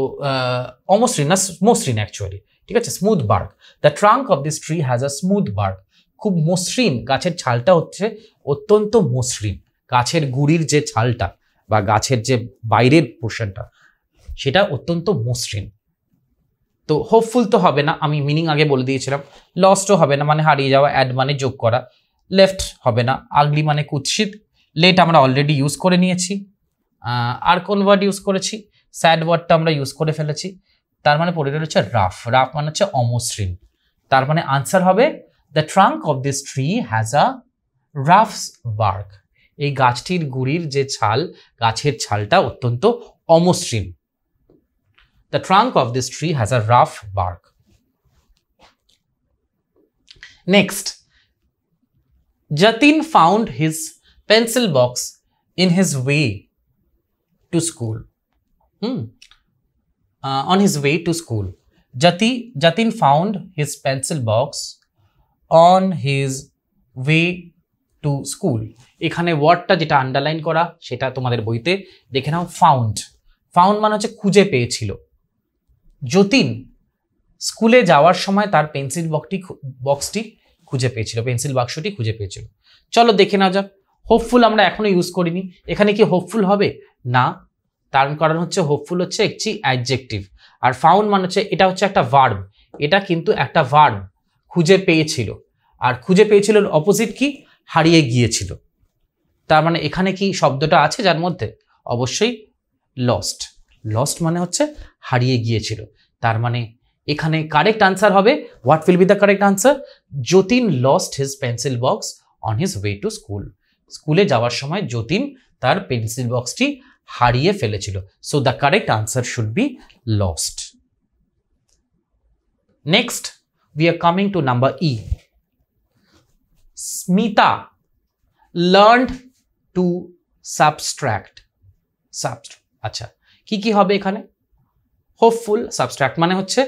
অমসৃণ না, মসৃণ অ্যাকচুয়ালি, ঠিক আছে, smooth bark. The trunk of this tree has a smooth bark. খুব মসৃণ, গাছের ছালটা হচ্ছে অত্যন্ত মসৃণ। গাছের গুড়ির যে ছালটা বা গাছের যে বাইরের পোর্শনটা, সেটা অত্যন্ত মসৃণ। তো হোপফুল তো হবে না, আমি মিনিং আগে বলে দিয়েছিলাম। লস্টও হবে না, মানে হারিয়ে যাওয়া, অ্যাড মানে যোগ করা। লেফট হবে না, আগলি মানে কুৎসিত। লেট আমরা অলরেডি ইউজ করে নিয়েছি। আর কোন ওয়ার্ড ইউজ করেছি? স্যাড ওয়ার্ডটা আমরা ইউজ করে ফেলেছি। তার মানে পড়ে রয়েছে রাফ। রাফ মানে হচ্ছে অমসৃণ। তার মানে আনসার হবে the trunk of this tree has a rough bark. এই গাছটির গুড়ির যে ছাল, গাছের ছালটা অত্যন্ত অমসৃণ। The trunk of this tree has a rough bark. Next, Jatin found his pencil box in his way to school. On his way to school, Jatin found his pencil box on his way to school. এখানে ওয়ার্ডটা যেটা underline করা সেটা তোমাদের বইতে দেখে নাও। Found. Found মানে হচ্ছে খুঁজে পেয়েছিল। যতীন স্কুলে যাওয়ার সময় তার পেন্সিল বক্সটি খুঁজে পেয়েছিল, পেন্সিল বাক্সটি খুঁজে পেয়েছিল। চলো দেখে নেওয়া যাক। হোপফুল আমরা এখনো ইউজ করিনি, এখানে কি হোপফুল হবে না, তার কারণ হচ্ছে হোপফুল হচ্ছে একটি অ্যাডজেক্টিভ, আর ফাউন্ড মানে হচ্ছে এটা হচ্ছে একটা ভার্ব, এটা কিন্তু একটা ভার্ব। খুঁজে পেয়েছিল, আর খুঁজে পেয়েছিল অপোজিট কি, হারিয়ে গিয়েছিল। তার মানে এখানে কি শব্দটা আছে যার মধ্যে, অবশ্যই লস্ট। লস্ট মানে হচ্ছে হারিয়ে গিয়েছিল। তার মানে এখানে কারেক্ট আনসার হবে, what will be the correct answer, Jatin lost his pencil box on his way to school. স্কুলে যাওয়ার সময় যতীন তার পেন্সিল বক্সটি হারিয়ে ফেলেছিল। So the correct answer should be lost. Next we are coming to number E. Smita learned to subtract. আচ্ছা, কি হবে এখানে, হোপফুল, সাবস্ট্রাক্ট মানে হচ্ছে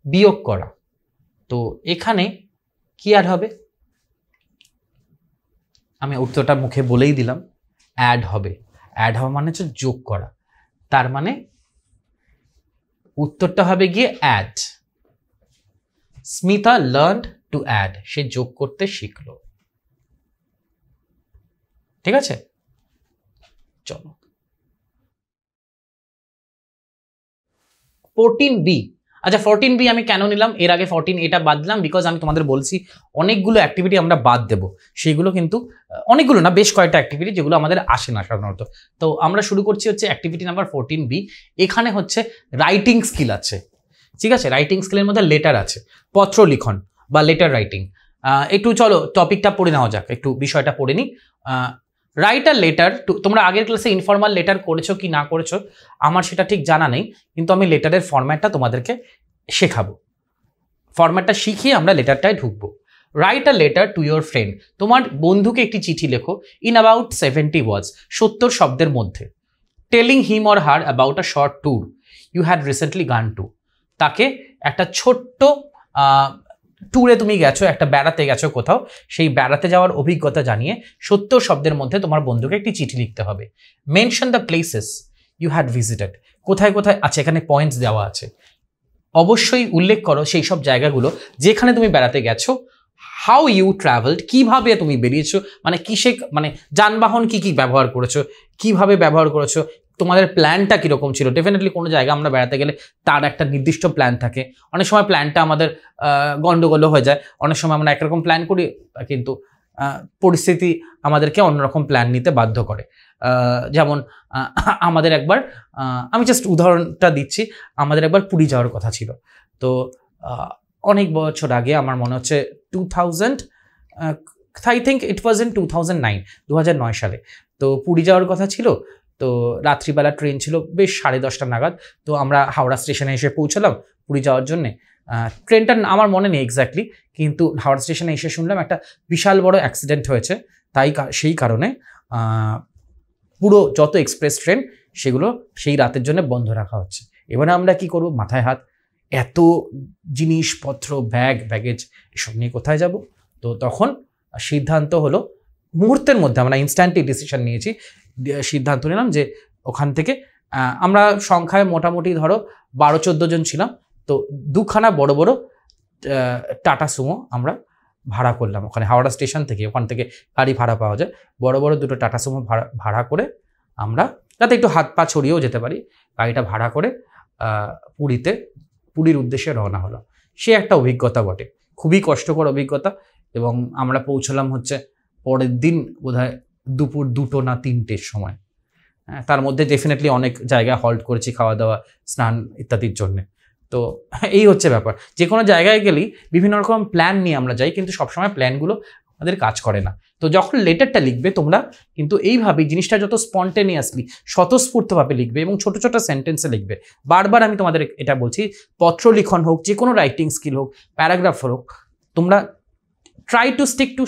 বিয়োগ করা। তো এখানে কি আর হবে, আমি উত্তরটা মুখে বলেই দিলাম, অ্যাড হবে। অ্যাড হওয়া মানে হচ্ছে যোগ করা, তার মানে উত্তরটা হবে গিয়ে add. Smita learned to add, সে যোগ করতে শিখল। ঠিক আছে, চলো 14B। আচ্ছা 14B আমি কেন নিলাম, এর আগে 14 এটা বাদ দিলাম বিকজ আমি তোমাদের বলছি অনেকগুলো অ্যাক্টিভিটি আমরা বাদ দেব, সেইগুলো কিন্তু অনেকগুলো না, বেশ কয়েকটা অ্যাক্টিভিটি যেগুলো আমাদের আসে না সাধারণত। তো আমরা শুরু করছি হচ্ছে অ্যাক্টিভিটি নাম্বার 14B। এখানে হচ্ছে রাইটিং স্কিল আছে, ঠিক আছে, রাইটিং স্কিলের মধ্যে লেটার আছে, পত্র লিখন বা লেটার রাইটিং। একটু চলো টপিকটা পড়ে নেওয়া যাক, একটু বিষয়টা পড়ে নিই। রাইট আ লেটার টু, তোমরা আগের ক্লাসে ইনফর্মাল লেটার করেছো কি না করেছো আমার সেটা ঠিক জানা নেই, কিন্তু আমি লেটারের ফরম্যাটটা তোমাদেরকে শেখাবো, ফরম্যাটটা শিখিয়ে আমরা লেটারটায় ঢুকবো। Write a letter to your friend, তোমার বন্ধুকে একটি চিঠি লেখো, ইন অ্যাবাউট 70 ওয়ার্ডস, 70 শব্দের মধ্যে। Telling him or her about a short tour you had recently gone to, তাকে একটা ছোট্ট ট্যুরে তুমি গেছো, একটা বেড়াতে গেছো কোথাও, সেই বেড়াতে যাওয়ার অভিজ্ঞতা জানিয়ে 70 শব্দের মধ্যে তোমার বন্ধুকে একটি চিঠি লিখতে হবে। Mention the places you had visited, কোথায় কোথায় আছে, এখানে পয়েন্টস দেওয়া আছে, অবশ্যই উল্লেখ করো সেই সব জায়গাগুলো যেখানে তুমি বেড়াতে গেছো। হাউ ইউ ট্রাভেলড, কিভাবে তুমি বেরিয়েছো, মানে কিসে, মানে যানবাহন কি কি ব্যবহার করেছো, কিভাবে ব্যবহার করেছো, তোমাদের প্ল্যানটা কীরকম ছিল। ডেফিনেটলি কোনো জায়গা আমরা বেড়াতে গেলে তার একটা নির্দিষ্ট প্ল্যান থাকে, অনেক সময় প্ল্যানটা আমাদের গণ্ডগোলও হয়ে যায়, অনেক সময় আমরা একরকম প্ল্যান করি কিন্তু পরিস্থিতি আমাদেরকে অন্যরকম প্ল্যান নিতে বাধ্য করে। যেমন আমাদের একবার, আমি জাস্ট উদাহরণটা দিচ্ছি, আমাদের একবার পুরী যাওয়ার কথা ছিল। তো অনেক বছর আগে, আমার মনে হচ্ছে 2000, I think it was in 2009, 2009 সালে। তো পুরী যাওয়ার কথা ছিল, তো রাত্রিবেলা ট্রেন ছিল বেশ 10:30 নাগাদ। তো আমরা হাওড়া স্টেশনে এসে পৌঁছলাম পুরী যাওয়ার জন্যে। ট্রেনটা আমার মনে নেই এক্স্যাক্টলি, কিন্তু হাওড়া স্টেশনে এসে শুনলাম একটা বিশাল বড় অ্যাক্সিডেন্ট হয়েছে, তাই সেই কারণে পুরো যত এক্সপ্রেস ট্রেন সেগুলো সেই রাতের জন্য বন্ধ রাখা হচ্ছে। এবারে আমরা কি করব, মাথায় হাত, এত জিনিসপত্র, ব্যাগেজ এসব নিয়ে কোথায় যাব। তো তখন সিদ্ধান্ত হলো, মুহূর্তের মধ্যে আমরা ইনস্ট্যান্টলি ডিসিশন নিয়েছি, সিদ্ধান্ত নিলাম যে ওখান থেকে আমরা সংখ্যায় মোটামুটি ধরো 12-14 জন ছিলাম। তো দুখানা বড় বড় টাটা সুমো আমরা ভাড়া করলাম ওখানে হাওড়া স্টেশন থেকে, ওখান থেকে গাড়ি ভাড়া পাওয়া যায়, বড় বড় দুটো টাটা সুমো ভাড়া করে আমরা, যাতে একটু হাত পা ছড়িয়েও যেতে পারি, গাড়িটা ভাড়া করে পুরীর উদ্দেশ্যে রওনা হলো। সে একটা অভিজ্ঞতা বটে, খুবই কষ্টকর অভিজ্ঞতা। এবং আমরা পৌঁছলাম হচ্ছে পরের দিন বোধহয় দুপুর 2টো না 3টের সময়। তার মধ্যে ডেফিনেটলি অনেক জায়গায় হল্ট করেছি, খাওয়া দাওয়া, স্নান ইত্যাদির জন্যে। তো এই হচ্ছে ব্যাপার, যে কোনো জায়গায় গেলেই বিভিন্ন রকম প্ল্যান নিয়ে আমরা যাই, কিন্তু সবসময় প্ল্যানগুলো আমাদের কাজ করে না। তো যখন লেটারটা লিখবে তোমরা কিন্তু এইভাবেই জিনিসটা যত স্পন্টেনিয়াসলি, স্বতঃস্ফূর্তভাবে লিখবে এবং ছোট ছোট সেন্টেন্সে লিখবে। বারবার আমি তোমাদের এটা বলছি, পত্র লিখন হোক, যে কোনো রাইটিং স্কিল হোক, প্যারাগ্রাফ হোক, তোমরা try to stick to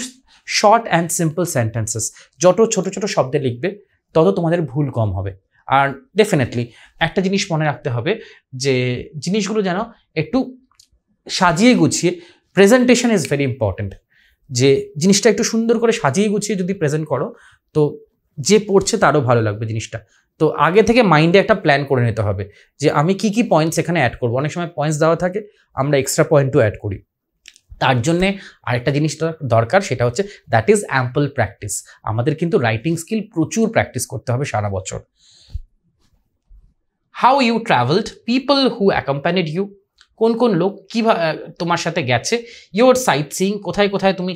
short and simple sentences. যত ছোট ছোট শব্দে লিখবে তত তোমাদের ভুল কম হবে। আর ডেফিনেটলি একটা জিনিস মনে রাখতে হবে, যে জিনিসগুলো যেন একটু সাজিয়ে গুছিয়ে, প্রেজেন্টেশন ইজ ভেরি ইম্পর্টেন্ট। যে জিনিসটা একটু সুন্দর করে সাজিয়ে গুছিয়ে যদি প্রেজেন্ট করো, তো যে পড়ছে তারও ভালো লাগবে জিনিসটা। তো আগে থেকে মাইন্ডে একটা প্ল্যান করে নিতে হবে যে আমি কি কি পয়েন্টস এখানে অ্যাড করবো। অনেক সময় পয়েন্টস দেওয়া থাকে, আমরা এক্সট্রা পয়েন্টও অ্যাড করি। তার জন্যে আরেকটা জিনিস দরকার, সেটা হচ্ছে দ্যাট ইজ অ্যাম্পল প্র্যাকটিস। আমাদের কিন্তু রাইটিং স্কিল প্রচুর প্র্যাকটিস করতে হবে সারা বছর। How you travelled, people who accompanied you, কোন কোন লোক কীভাবে তোমার সাথে গেছে। ইয়োর সাইট সিইং, কোথায় কোথায় তুমি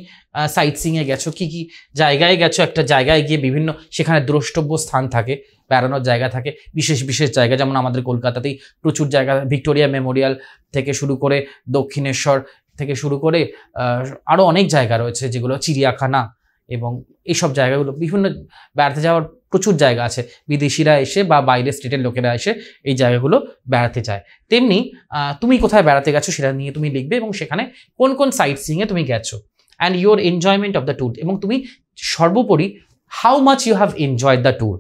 সাইট সিইংয়ে গেছো, কি কি জায়গায় গেছো। একটা জায়গায় গিয়ে বিভিন্ন সেখানে দ্রষ্টব্য স্থান থাকে, বেড়ানোর জায়গা থাকে, বিশেষ বিশেষ জায়গা, যেমন আমাদের কলকাতাতেই প্রচুর জায়গা, ভিক্টোরিয়া মেমোরিয়াল থেকে শুরু করে দক্ষিণেশ্বর থেকে শুরু করে আরও অনেক জায়গা রয়েছে, যেগুলো চিড়িয়াখানা এবং এইসব জায়গাগুলো, বিভিন্ন বেড়াতে যাওয়ার প্রচুর জায়গা আছে। বিদেশিরা এসে বা বাইরের স্টেটের লোকেরা এসে এই জায়গাগুলো বেড়াতে যায়। তেমনি তুমি কোথায় বেড়াতে গেছো সেটা নিয়ে তুমি লিখবে, এবং সেখানে কোন কোন সাইট সিইংয়ে তুমি গেছো, and your enjoyment of the tour, এবং তুমি সর্বোপরি how much you have enjoyed the tour.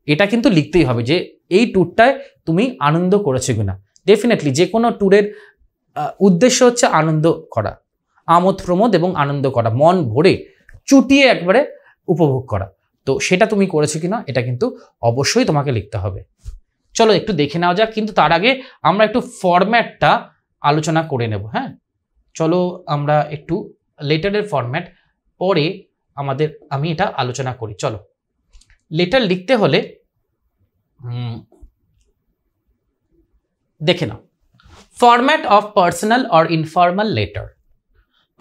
এটা কিন্তু লিখতেই হবে যে এই ট্যুরটায় তুমি আনন্দ করেছো কিনা। ডেফিনেটলি যে কোনো ট্যুরের উদ্দেশ্য হচ্ছে আনন্দ করা, আমোদ প্রমোদ এবং আনন্দ করা, মন ভরে চুটিয়ে একবারে উপভোগ করা। তো সেটা তুমি করেছো কিনা এটা কিন্তু অবশ্যই তোমাকে লিখতে হবে। চলো একটু দেখে নেওয়া যাক, কিন্তু তার আগে আমরা একটু ফরম্যাটটা আলোচনা করে নেব। হ্যাঁ, চলো আমরা একটু লেটারের ফরম্যাট পরে আমি এটা আলোচনা করি। চলো, লেটার লিখতে হলে দেখে নাও, format of personal or informal letter.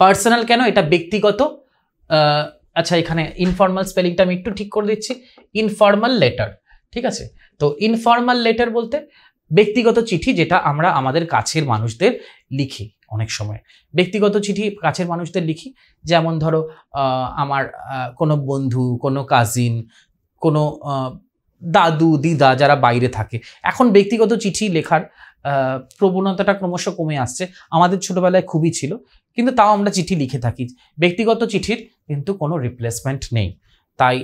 Personal কেন, এটা ব্যক্তিগত। আচ্ছা, এখানে ইনফর্মাল স্পেলিংটা আমি একটু ঠিক করে দিচ্ছি, ইনফর্মাল লেটার, ঠিক আছে। তো ইনফর্মাল লেটার বলতে ব্যক্তিগত চিঠি, যেটা আমরা আমাদের কাছের মানুষদের লিখি। অনেক সময় ব্যক্তিগত চিঠি কাছের মানুষদের লিখি, যেমন ধরো আমার কোনো বন্ধু, কোনো কাজিন, কোনো দাদু দিদা যারা বাইরে থাকে। এখন ব্যক্তিগত চিঠি লেখার প্রবণতাটা ক্রমশ কমে আসছে, আমাদের ছোটবেলায় খুবই ছিল, কিন্তু তাও আমরা চিঠি লিখে থাকি। ব্যক্তিগত চিঠির কিন্তু কোনো রিপ্লেসমেন্ট নেই, তাই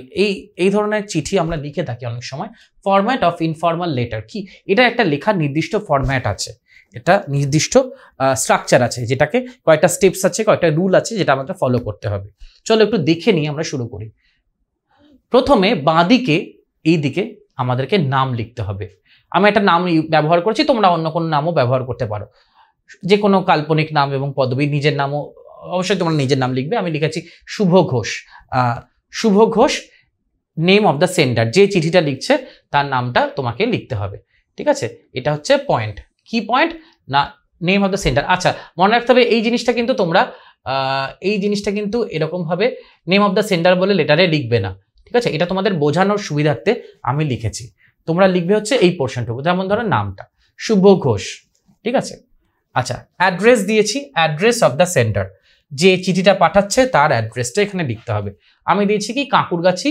এই ধরনের চিঠি আমরা লিখে থাকি অনেক সময়। ফরম্যাট অফ ইনফর্মাল লেটার কি, এটা একটা লেখার নির্দিষ্ট ফরম্যাট আছে, এটা নির্দিষ্ট স্ট্রাকচার আছে, যেটাকে কয়েকটা স্টেপস আছে, কয়েকটা রুল আছে, যেটা আমাদের ফলো করতে হবে। চলো একটু দেখে নিই, আমরা শুরু করি। প্রথমে বাঁ দিকে এই দিকে আমাদেরকে নাম লিখতে হবে। আমি একটা নাম ব্যবহার করছি, তোমরা অন্য কোনো নামও ব্যবহার করতে পারো, যে কোনো কাল্পনিক নাম এবং পদবী। নিজের নামও অবশ্যই তোমরা নিজের নাম লিখবে। আমি লিখেছি Shubho Ghosh. Shubho Ghosh name of the sender, যে চিঠিটা লিখছে তার নামটা তোমাকে লিখতে হবে, ঠিক আছে। এটা হচ্ছে পয়েন্ট। কি পয়েন্ট না, নেম অফ দ্য সেন্ডার। আচ্ছা, মনে রাখতে হবে এই জিনিসটা কিন্তু তোমরা এরকমভাবে নেম অফ দ্য সেন্ডার বলে লেটারে লিখবে না, ঠিক আছে। এটা তোমাদের বোঝানোর সুবিধার্থে আমি লিখেছি। তোমরা লিখবে হচ্ছে এই পোর্শনটুকু, যেমন ধরো নামটা শুভ ঘোষ, ঠিক আছে। আচ্ছা, অ্যাড্রেস দিয়েছি, অ্যাড্রেস অফ দ্য সেন্ডার, যে চিঠিটা পাঠাচ্ছে তার অ্যাড্রেসটা এখানে লিখতে হবে। আমি দিয়েছি কি কাঁকুরগাছি,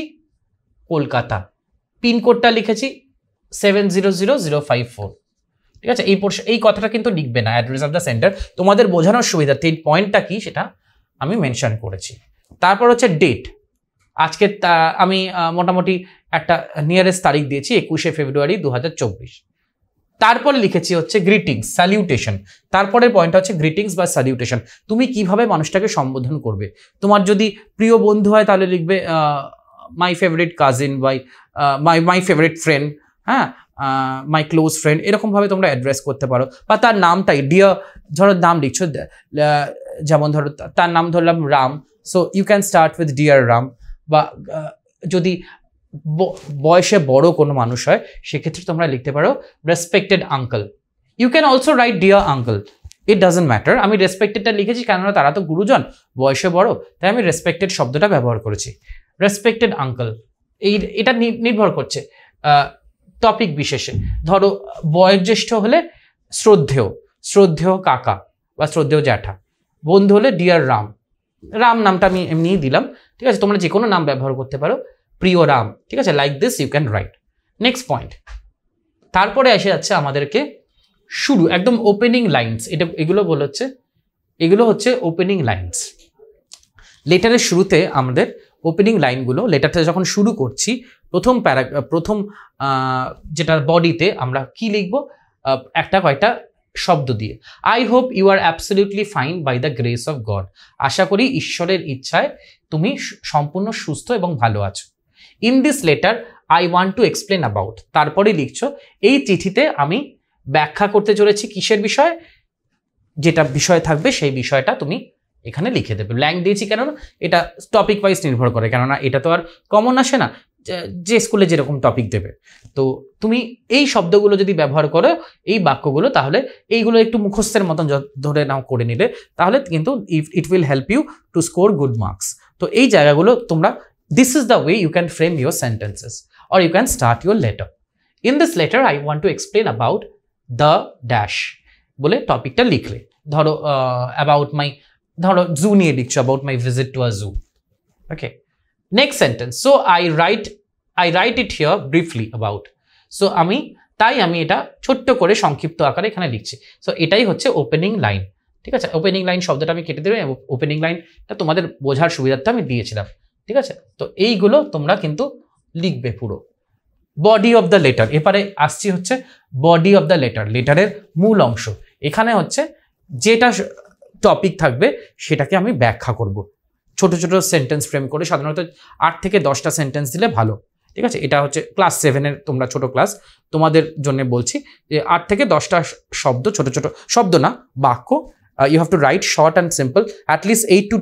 কলকাতা। পিনকোডটা লিখেছি 700054, ঠিক আছে। এই কথাটা কিন্তু লিখবে না, অ্যাড্রেস অফ দ্য সেন্টার। তোমাদের বোঝানোর সুবিধার্থে এই পয়েন্টটা কি সেটা আমি মেনশন করেছি। তারপর হচ্ছে ডেট। আজকে আমি মোটামুটি একটা নিয়ারেস্ট তারিখ দিয়েছি 21শে ফেব্রুয়ারি 2024। তারপরে লিখেছি হচ্ছে গ্রিটিংস, স্যালিউটেশন। তারপরের পয়েন্টটা হচ্ছে গ্রিটিংস বা স্যালিউটেশন। তুমি কিভাবে মানুষটাকে সম্বোধন করবে। তোমার যদি প্রিয় বন্ধু হয় তাহলে লিখবে my favourite cousin, by my favourite friend, হ্যাঁ, মাই ক্লোজ ফ্রেন্ড, এরকমভাবে তোমরা অ্যাড্রেস করতে পারো। বা তার নামটাই ডিয়ার, ধরো নাম লিখছো, যেমন ধরো তার নাম ধরলাম Ram, so you can start with dear Ram. বা যদি বয়সে বড় কোনো মানুষ হয় সেক্ষেত্রে তোমরা লিখতে পারো respected uncle. You can also write dear uncle, it doesn't matter. আমি রেসপেক্টেডটা লিখেছি কেননা তারা তো গুরুজন, বয়সে বড়, তাই আমি রেসপেক্টেড শব্দটা ব্যবহার করেছি। রেসপেক্টেড আঙ্কেল, এটা নির্ভর করছে টপিক বিশেষে। ধরো বয়োজ্যেষ্ঠ হলে শ্রদ্ধেয় কাকা বা শ্রদ্ধেয় জ্যাঠা। বন্ধু হলে ডিয়ার রাম, রাম নামটা আমি এমনিই দিলাম, ঠিক আছে। তোমরা যে কোনো নাম ব্যবহার করতে পারো, প্রিয় রাম, ঠিক আছে। Like this you can write. Next point, তারপরে এসে যাচ্ছে আমাদেরকে শুরু, একদম ওপেনিং লাইন্স। এগুলো হচ্ছে ওপেনিং লাইন্স। লেটারের শুরুতে আমাদের ওপেনিং লাইনগুলো, লেটারটা যখন শুরু করছি প্রথম যেটা বডিতে আমরা কি লিখব, কয়েকটা শব্দ দিয়ে। I hope you are absolutely fine by the grace of God. আশা করি ঈশ্বরের ইচ্ছায় তুমি সম্পূর্ণ সুস্থ এবং ভালো আছো। In this letter I want to explain about, তারপরে লিখছো এই চিঠিতে আমি ব্যাখ্যা করতে চলেছি কিসের বিষয়, যেটা বিষয় থাকবে সেই বিষয়টা তুমি এখানে লিখে দেবে। ব্ল্যাঙ্ক দিয়েছি কেননা এটা টপিক ওয়াইজ নির্ভর করে, কেননা এটা তো আর কমন আসে না যে স্কুলে যেরকম টপিক দেবে। তো তুমি এই শব্দগুলো যদি ব্যবহার করো, এই বাক্যগুলো, তাহলে এইগুলো একটু মুখস্থের মতন ধরে নাও করে নিলে, তাহলে কিন্তু it will help you to score good marks. তো এই জায়গাগুলো তোমরা, this is the way you can frame your sentences or you can start your letter. In this letter I want to explain about the dash বলে টপিকটা লিখলে। ধরো about my, ধরো zoo নিয়ে লিখছো, about my visit to a zoo. Okay, next sentence, so I write it here briefly about. So আমি এটা ছোট্ট করে সংক্ষিপ্ত আকারে এখানে লিখছি। সো এটাই হচ্ছে ওপেনিং লাইন। ঠিক আছে, ওপেনিং লাইন শব্দটা আমি কেটে দেবে, ওপেনিং লাইনটা তোমাদের বোঝার সুবিধার্থে আমি দিয়েছিলাম। ঠিক আছে, তো এইগুলো তোমরা কিন্তু লিখবে পুরো। বডি অফ দ্য লেটার, এবারে আসছি হচ্ছে বডি অফ দ্য লেটার, লেটারের মূল অংশ। এখানে হচ্ছে যেটা টপিক থাকবে সেটাকে আমি ব্যাখ্যা করব, ছোট ছোট সেন্টেন্স ফ্রেম করে। সাধারণত 8 থেকে 10টা সেন্টেন্স দিলে ভালো। ঠিক আছে, এটা হচ্ছে ক্লাস 7-এর, তোমরা ছোট ক্লাস, তোমাদের জন্য বলছি যে 8 থেকে 10টা শব্দ, ছোট ছোট শব্দ না, বাক্য। You have to write short and simple, at least 8 to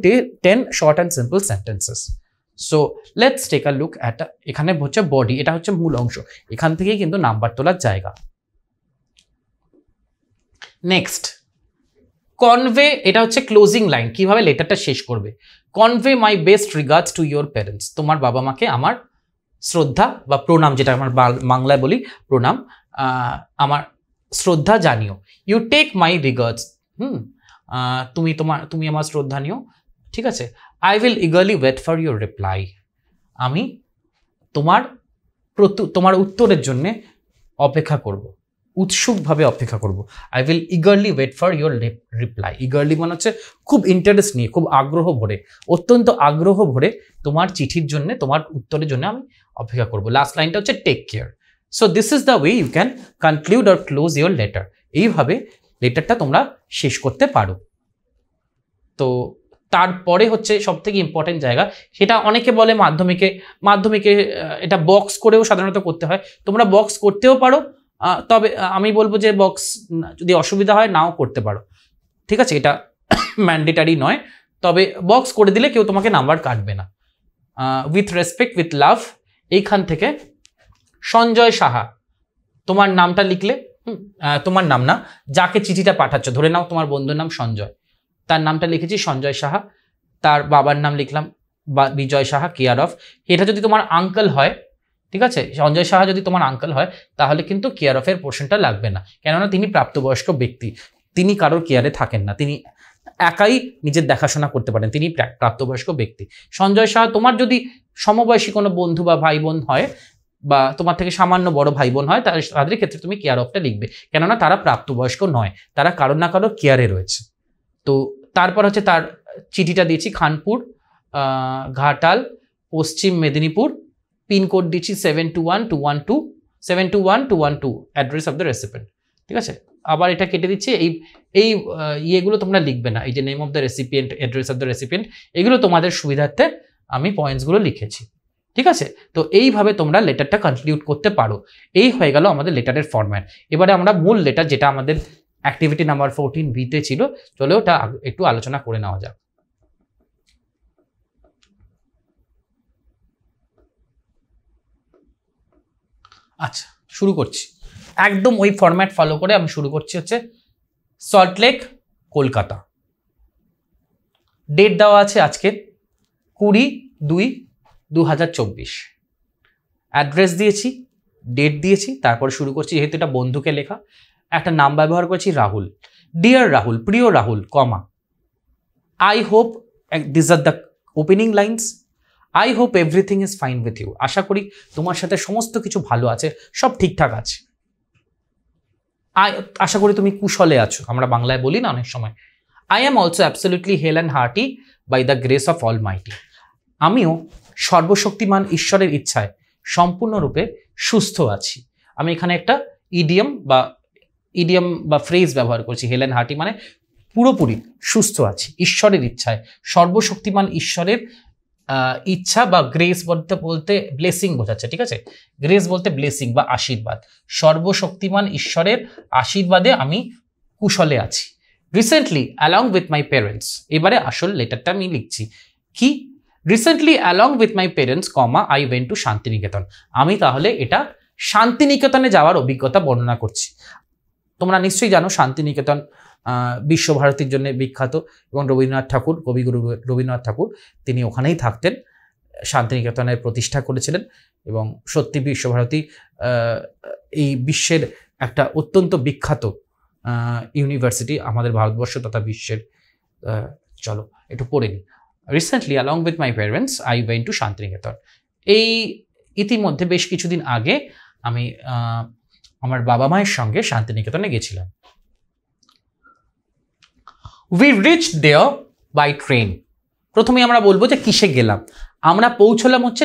10 short and simple sentences. So let's take a look at, এখানে হচ্ছে বডি, এটা হচ্ছে মূল অংশ, এখান থেকেই কিন্তু নাম্বার তোলার জায়গা। নেক্সট কনভে, এটা হচ্ছে ক্লোজিং লাইন, কিভাবে লেটারটা শেষ করবে। Convey my best regards to your parents, তোমার বাবা মাকে আমার শ্রদ্ধা বা প্রণাম, যেটা আমার বাংলায় বলি প্রণাম, আমার শ্রদ্ধা জানিও। ইউ টেক মাই রিগার্ডস, তুমি আমার শ্রদ্ধা নিও। ঠিক আছে, I will eagerly wait for your reply, আমি তোমার উত্তরের জন্য অপেক্ষা করব, উৎসুকভাবে অপেক্ষা করব। I will eagerly wait for your reply. Eagerly মানে হচ্ছে খুব ইন্টারেস্ট নিয়ে, খুব আগ্রহ ভরে, অত্যন্ত আগ্রহ ভরে তোমার চিঠির জন্য, তোমার উত্তরের জন্য আমি অপেক্ষা করব। লাস্ট লাইনটা হচ্ছে take care. So this is the way you can conclude or close your letter. এইভাবে লেটারটা তোমরা শেষ করতে পারো। তো তারপরে হচ্ছে সব থেকে ইম্পর্টেন্ট জায়গা, সেটা অনেকে বলে মাধ্যমিকে এটা বক্স করেও সাধারণত করতে হয়। তোমরা বক্স করতেও পারো, তবে আমি বলবো যে বক্স যদি অসুবিধা হয় নাও করতে পারো। ঠিক আছে, এটা ম্যান্ডেটারি নয়, তবে বক্স করে দিলে কেউ তোমাকে নাম্বার কাটবে না। উইথ রেসপেক্ট, উইথ লাভ, এইখান থেকে সঞ্জয় সাহা, তোমার নামটা লিখলে, তোমার নাম না, যাকে চিঠিটা পাঠাচ্ছ, ধরে নাও তোমার বন্ধুর নাম সঞ্জয়, তার নামটা লিখেছি সঞ্জয় সাহা, তার বাবার নাম লিখলাম বিজয় সাহা, কেয়ার অফ। এটা যদি তোমার আঙ্কেল হয়, ঠিক আছে, সঞ্জয় সাহা যদি তোমার আঙ্কেল হয়, তাহলে কিন্তু কেয়ার অফের পোর্শনটা লাগবে না, কেননা তিনি প্রাপ্তবয়স্ক ব্যক্তি, তিনি কারোর কেয়ারে থাকেন না, তিনি একাই নিজের দেখাশোনা করতে পারেন, তিনি প্রাপ্তবয়স্ক ব্যক্তি। সঞ্জয় সাহা তোমার যদি সমবয়সী কোনো বন্ধু বা ভাই বোন হয়, বা তোমার থেকে সামান্য বড় ভাই বোন হয়, তাদের ক্ষেত্রে তুমি কেয়ার অফটা লিখবে, কেননা তারা প্রাপ্তবয়স্ক নয়, তারা কারোর না কারোর কেয়ারে রয়েছে। তো তারপর হচ্ছে তার চিঠিটা দিয়েছি খানপুর, ঘাটাল, পশ্চিম মেদিনীপুর, পিনকোড দিচ্ছি 721212, অ্যাড্রেস অফ দ্য রেসিপিয়েন্ট। ঠিক আছে, আবার এটা কেটে দিচ্ছি। এই ইয়েগুলো তোমরা লিখবে না, এই যে name of the recipient, address of the recipient, এগুলো তোমাদের সুবিধার্থে আমি পয়েন্টসগুলো লিখেছি। ঠিক আছে, তো এইভাবে তোমরা লেটারটা কনক্লুড করতে পারো। এই হয়ে গেল আমাদের লেটারের ফরম্যাট। এবারে আমরা মূল লেটার, যেটা আমাদের অ্যাক্টিভিটি নাম্বার 14B-তে ছিল, চলো ওটা একটু আলোচনা করে নেওয়া যাক। আচ্ছা, শুরু করছি একদম ওই ফরম্যাট ফলো করে। আমি শুরু করছি হচ্ছে সল্টলেক, কলকাতা। ডেট দেওয়া আছে আজকে 20/2/2024। অ্যাড্রেস দিয়েছি, ডেট দিয়েছি, তারপর শুরু করছি। যেহেতু এটা বন্ধুকে লেখা, একটা নাম ব্যবহার করেছি রাহুল। ডিয়ার রাহুল, প্রিয় Rahul, comma, I hope, this are the opening lines, I hope everything is fine with you, আশা করি তোমার সাথে সমস্ত কিছু ভালো আছে, সব ঠিকঠাক আছে। আশা করি তুমি কুশলে আছো, আমরা বাংলায় বলি না অনেক সময়। I am also absolutely hale and hearty by the grace of almighty, আমিও সর্বশক্তিমান ঈশ্বরের ইচ্ছায় সম্পূর্ণরূপে সুস্থ আছি। আমি এখানে একটা ইডিয়ম বা ফ্রেজ ব্যবহার করছি। হেল অ্যান্ড হার্টি মানে পুরোপুরি সুস্থ আছি, ঈশ্বরের ইচ্ছায়, সর্বশক্তিমান ঈশ্বরের ইচ্ছা, বা গ্রেস বলতে বলতে ব্লেসিং বোঝাচ্ছে, ঠিক আছে? গ্রেস বলতে ব্লেসিং বা আশীর্বাদ, সর্বশক্তিমান ঈশ্বরের আশীর্বাদে আমি কুশলে আছি। Recently along with my parents, এবারে আসল লেটারটা আমি লিখছি কি, recently along with my parents comma I went to Shantiniketan. আমি তাহলে এটা শান্তিনিকেতনে যাওয়ার অভিজ্ঞতা বর্ণনা করছি। তোমরা নিশ্চয়ই জানো শান্তিনিকেতন বিশ্বভারতীর জন্য বিখ্যাত, এবং রবীন্দ্রনাথ ঠাকুর, কবিগুরু রবীন্দ্রনাথ ঠাকুর তিনি ওখানেই থাকতেন, শান্তিনিকেতনের প্রতিষ্ঠা করেছিলেন। এবং সত্যি বিশ্বভারতী এই বিশ্বের একটা অত্যন্ত বিখ্যাত ইউনিভার্সিটি, আমাদের ভারতবর্ষ তথা বিশ্বের। চলো একটু পড়ে নিই। Recently along with my parents I went to Shantiniketan. এই ইতিমধ্যে বেশ কিছুদিন আগে আমি আমার বাবা মায়ের সঙ্গে শান্তিনিকেতনে গেছিলাম। We reached there by train. প্রথমে আমরা বলবো যে কিসে গেলাম। আমরা পৌঁছলাম হচ্ছে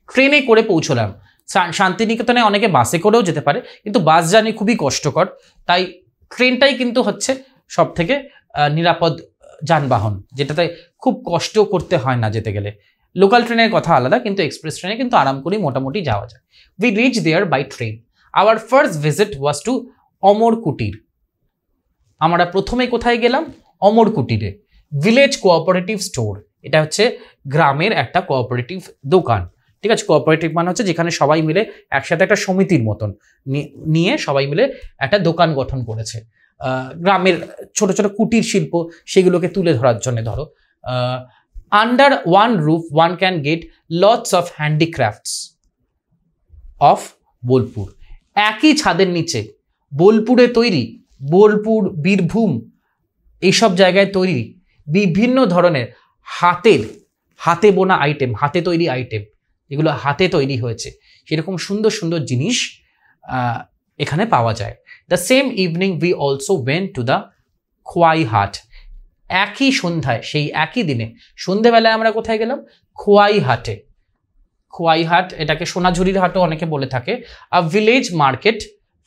ট্রেনে করে পৌঁছলাম। শান্তিনিকেতনে অনেকে বাসে করেও যেতে পারে, কিন্তু বাস জার্নি খুবই কষ্টকর, তাই ট্রেনটাই কিন্তু হচ্ছে সব থেকে নিরাপদ যানবাহন, যেটাতে খুব কষ্ট করতে হয় না যেতে গেলে। লোকাল ট্রেনের কথা আলাদা, কিন্তু এক্সপ্রেস ট্রেনে কিন্তু আরাম করেই মোটামুটি যাওয়া যায়। We reach there by train. Our first visit was to Amar Kutir. আমরা প্রথমে কোথায় গেলাম? অমর কুটিরে। ভিলেজ কোঅপারেটিভ স্টোর, এটা হচ্ছে গ্রামের একটা কোঅপারেটিভ দোকান, ঠিক আছে? কোঅপারেটিভ মানে হচ্ছে যেখানে সবাই মিলে একসাথে একটা সমিতির মতন নিয়ে সবাই মিলে একটা দোকান গঠন করেছে। গ্রামের ছোট ছোট কুটির শিল্প সেগুলোকে তুলে ধরার জন্য। ধরো under one roof one can get lots of handicrafts of Bolpur. একই ছাদের নিচে বোলপুরে তৈরি, বোলপুর, বীরভূম এইসব জায়গায় তৈরি বিভিন্ন ধরনের হাতে বোনা আইটেম, হাতে তৈরি আইটেম, যেগুলো হাতে তৈরি হয়েছে, সেরকম সুন্দর সুন্দর জিনিস এখানে পাওয়া যায়। The same evening we also went to the Khowai হাট। একই সন্ধ্যায়, সেই একই দিনে সন্ধ্যেবেলায় আমরা কোথায় গেলাম? খোয়াই হাটে। খোয়াই হাট, এটাকে সোনাঝুরির হাটও অনেকে বলে থাকে। A village market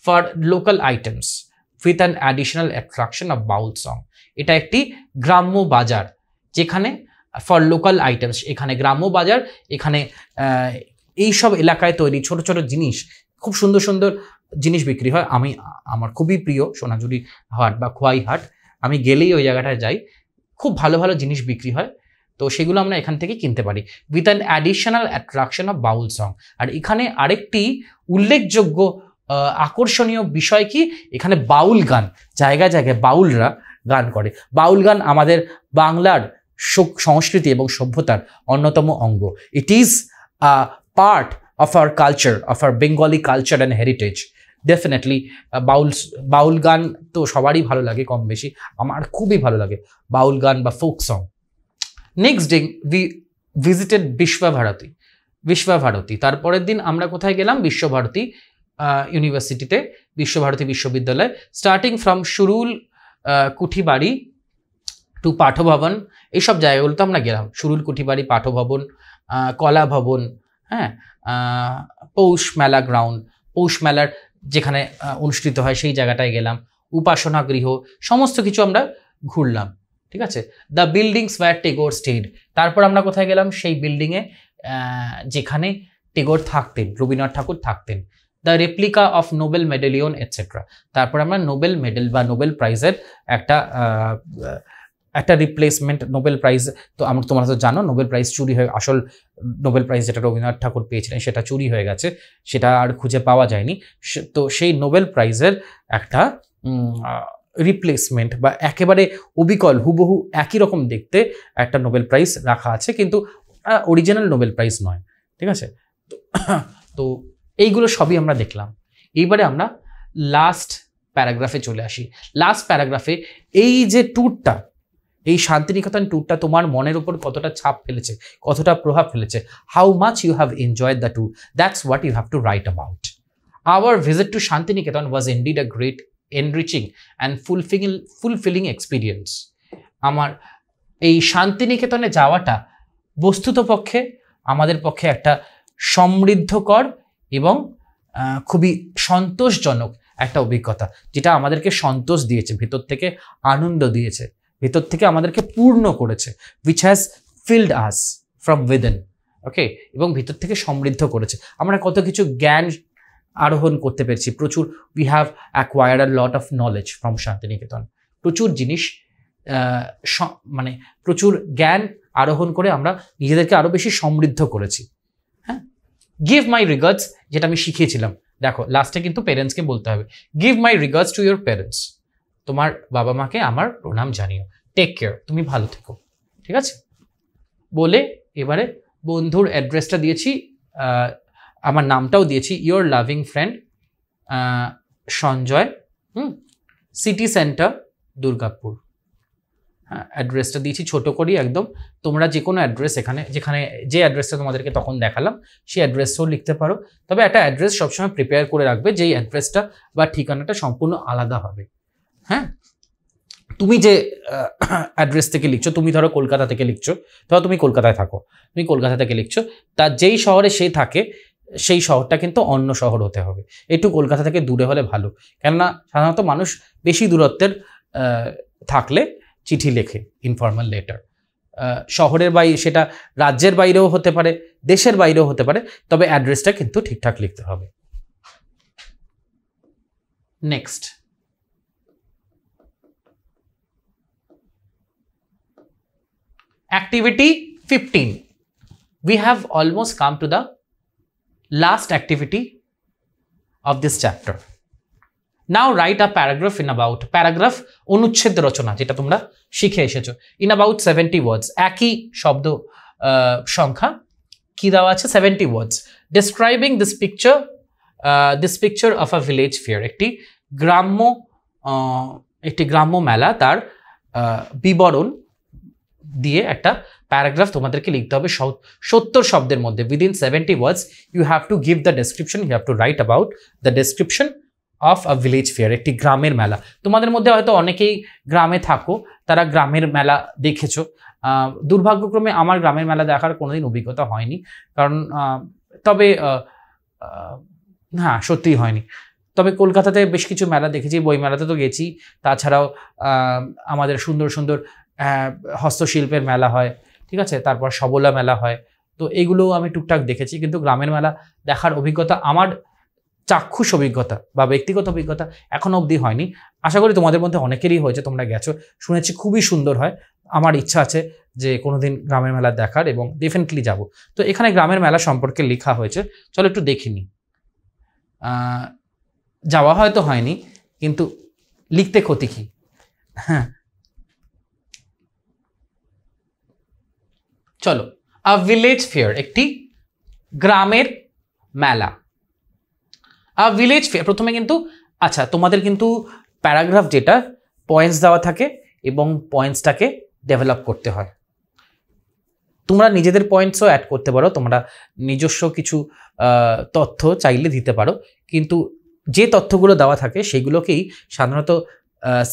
for local items with an additional attraction of Baul song. এটা একটি গ্রাম্য বাজার, যেখানে ফর লোকাল আইটেমস, এখানে গ্রাম্য বাজার, এখানে এইসব এলাকায় তৈরি ছোট ছোট জিনিস, খুব সুন্দর সুন্দর জিনিস বিক্রি হয়। আমার খুবই প্রিয় সোনাঝুরি হাট বা খোয়াই হাট। আমি গেলেই ওই জায়গাটায় যাই, খুব ভালো ভালো জিনিস বিক্রি হয়, তো সেগুলো আমরা এখান থেকে কিনতে পারি। With an additional attraction of Baul song. আর এখানে আরেকটি উল্লেখযোগ্য আকর্ষণীয় বিষয় কি, এখানে বাউল গান, জায়গায় জায়গায় বাউলরা গান করে। বাউল গান আমাদের বাংলার সংস্কৃতি এবং সভ্যতার অন্যতম অঙ্গ। It is a part of our culture, of our Bengali culture and heritage. Definitely Baul গান তো সবারই ভালো লাগে কম বেশি, আমার খুবই ভালো লাগে বাউল গান বা folk song. Next day we visited Visva Bharati. তারপরের দিন আমরা কোথায় গেলাম? বিশ্বভারতী ইউনিভার্সিটিতে, বিশ্বভারতী বিশ্ববিদ্যালয়। Starting from Surul Kuthibari to Patha Bhavana, এইসব জায়গাগুলোতে আমরা গেলাম। সুরুল কুঠিবাড়ি, পাঠভবন, কলা ভবন, হ্যাঁ, পৌষ মেলা গ্রাউন্ড, পৌষ মেলার যেখানে অনুষ্ঠিত হয় সেই জায়গাটায় গেলাম। উপাসনা গৃহ, সমস্ত কিছু আমরা ঘুরলাম, ঠিক আছে? The buildings where Tagore stayed. তারপর আমরা কোথায় গেলাম? সেই বিল্ডিংয়ে যেখানে টেগোর থাকতেন, রবীন্দ্রনাথ ঠাকুর থাকতেন। The replica of Nobel medallion etcetera. তারপর আমরা নোবেল মেডেল বা নোবেল প্রাইজের একটা রিপ্লেসমেন্ট, নোবেল প্রাইজ তো তোমরা তো জানো নোবেল প্রাইজ চুরি হয়ে, আসল নোবেল প্রাইজ যেটা রবীন্দ্রনাথ ঠাকুর পেয়েছিলেন সেটা চুরি হয়ে গেছে, সেটা আর খুঁজে পাওয়া যায়নি। তো সেই নোবেল প্রাইজের একটা রিপ্লেসমেন্ট বা একেবারে অবিকল হুবহু একই রকম দেখতে একটা নোবেল প্রাইজ রাখা আছে, কিন্তু অরিজিনাল নোবেল প্রাইজ নয়, ঠিক আছে? তো এইগুলো সবই আমরা দেখলাম। এইবারে আমরা লাস্ট প্যারাগ্রাফে চলে আসি। লাস্ট প্যারাগ্রাফে এই যে ট্যুরটা, এই শান্তিনিকেতন ট্যুরটা তোমার মনের উপর কতটা ছাপ ফেলেছে, কতটা প্রভাব ফেলেছে, how much you have enjoyed the tour, that's what you have to write about. Our visit to Shantiniketan was indeed a great enriching and fulfilling experience. আমার এই শান্তিনিকেতনে যাওয়াটা বস্তুতপক্ষে আমাদের পক্ষে একটা সমৃদ্ধকর এবং খুবই সন্তোষজনক একটা অভিজ্ঞতা, যেটা আমাদেরকে সন্তোষ দিয়েছে, ভেতর থেকে আনন্দ দিয়েছে, ভেতর থেকে আমাদেরকে পূর্ণ করেছে, which has filled us from within, okay, এবং ভিতর থেকে সমৃদ্ধ করেছে। আমরা কত কিছু জ্ঞান আরোহণ করতে পেরেছি, প্রচুর, we have acquired a lot of knowledge from Shantiniketan. প্রচুর জিনিস মানে প্রচুর জ্ঞান আরোহণ করে আমরা নিজেদেরকে আরো বেশি সমৃদ্ধ করেছি। হ্যাঁ, গিভ মাই রিগার্ডস, যেটা আমি শিখিয়েছিলাম, দেখো লাস্টে কিন্তু পেরেন্টসকে বলতে হবে, give my regards to your parents, তোমার বাবা মাকে আমার প্রণাম জানিও, টেক কেয়ার, তুমি ভালো থেকো, ঠিক আছে। বলে এবারে বন্ধুর অ্যাড্রেসটা দিয়েছি, আমার নামটাও দিয়েছি, your loving friend Sanjay, city centre Durgapur. হ্যাঁ, অ্যাড্রেসটা দিয়েছি ছোট করি একদম। তোমরা যে কোনো অ্যাড্রেস এখানে, যেখানে যে অ্যাড্রেসটা তোমাদেরকে তখন দেখালাম সেই অ্যাড্রেসটাও লিখতে পারো। তবে একটা অ্যাড্রেস সবসময় প্রিপেয়ার করে রাখবে, যেই অ্যাড্রেসটা বা ঠিকানাটা সম্পূর্ণ আলাদা হবে। হ্যাঁ, তুমি যে অ্যাড্রেস থেকে লিখছো, তুমি ধরো কলকাতা থেকে লিখছো, ধরো তুমি কলকাতায় থাকো, তুমি কলকাতা থেকে লিখছো, তার যেই শহরে সে থাকে সেই শহরটা কিন্তু অন্য শহর হতে হবে, একটু কলকাতা থেকে দূরে হলে ভালো। কেননা সাধারণত মানুষ বেশি দূরত্বের থাকলে চিঠি লেখে, ইনফর্মাল লেটার। শহরের বাইরে, সেটা রাজ্যের বাইরেও হতে পারে, দেশের বাইরেও হতে পারে, তবে অ্যাড্রেসটা কিন্তু ঠিকঠাক লিখতে হবে। Next, activity 15. We have almost come to the last activity of this chapter. Now write a paragraph in about, paragraph অনুচ্ছেদ রচনা, যেটা তোমরা শিখে এসেছো, in about 70 words, একই শব্দ সংখ্যা কি দেওয়া আছে, 70 words, describing this picture of a village fair, একটি গ্রাম্য মেলা, তার বিবরণ দিয়ে একটা প্যারাগ্রাফ তোমাদেরকে লিখতে হবে 70 শব্দের মধ্যে। Within 70 words you have to give the description, you have to write about the description of a village fair, একটি গ্রামের মেলা। তোমাদের মধ্যে হয়তো অনেকেই গ্রামে থাকো, তারা গ্রামের মেলা দেখেছো। দুর্ভাগ্যক্রমে আমার গ্রামের মেলা দেখার কোনোদিন অভিজ্ঞতা হয়নি, কারণ তবে হ্যাঁ সত্যিই হয়নি। তবে কলকাতাতে বেশ কিছু মেলা দেখেছি, বই মেলাতে তো গেছি, তাছাড়াও আমাদের সুন্দর সুন্দর হস্তশিল্পের মেলা হয়, ঠিক আছে, তারপর সবলা মেলা হয়, তো এগুলো আমি টুকটাক দেখেছি। কিন্তু গ্রামের মেলা দেখার অভিজ্ঞতা, আমার চাক্ষুষ অভিজ্ঞতা বা ব্যক্তিগত অভিজ্ঞতা এখনো অবধি হয়নি। আশা করি তোমাদের মধ্যে অনেকেরই হয়েছে, তোমরা গেছো, শুনেছি খুবই সুন্দর হয়। আমার ইচ্ছা আছে যে কোনোদিন গ্রামের মেলা দেখার, এবং ডেফিনেটলি যাব। তো এখানে গ্রামের মেলা সম্পর্কে লেখা হয়েছে, চলো একটু দেখিনি। যাওয়া হয়তো হয়নি, কিন্তু লিখতে ক্ষতি কি? হ্যাঁ, চলো, আ ভিলেজ ফেয়ার, একটি গ্রামের মেলা। আ ভিলেজ ফেয়ার, প্রথমে কিন্তু আচ্ছা তোমাদের কিন্তু প্যারাগ্রাফ যেটা পয়েন্টস দেওয়া থাকে, এবং পয়েন্টসটাকে ডেভেলপ করতে হয়। তোমরা নিজেদের পয়েন্টসও অ্যাড করতে পারো, তোমরা নিজস্ব কিছু তথ্য চাইলে দিতে পারো, কিন্তু যে তথ্যগুলো দেওয়া থাকে সেগুলোকেই সাধারণত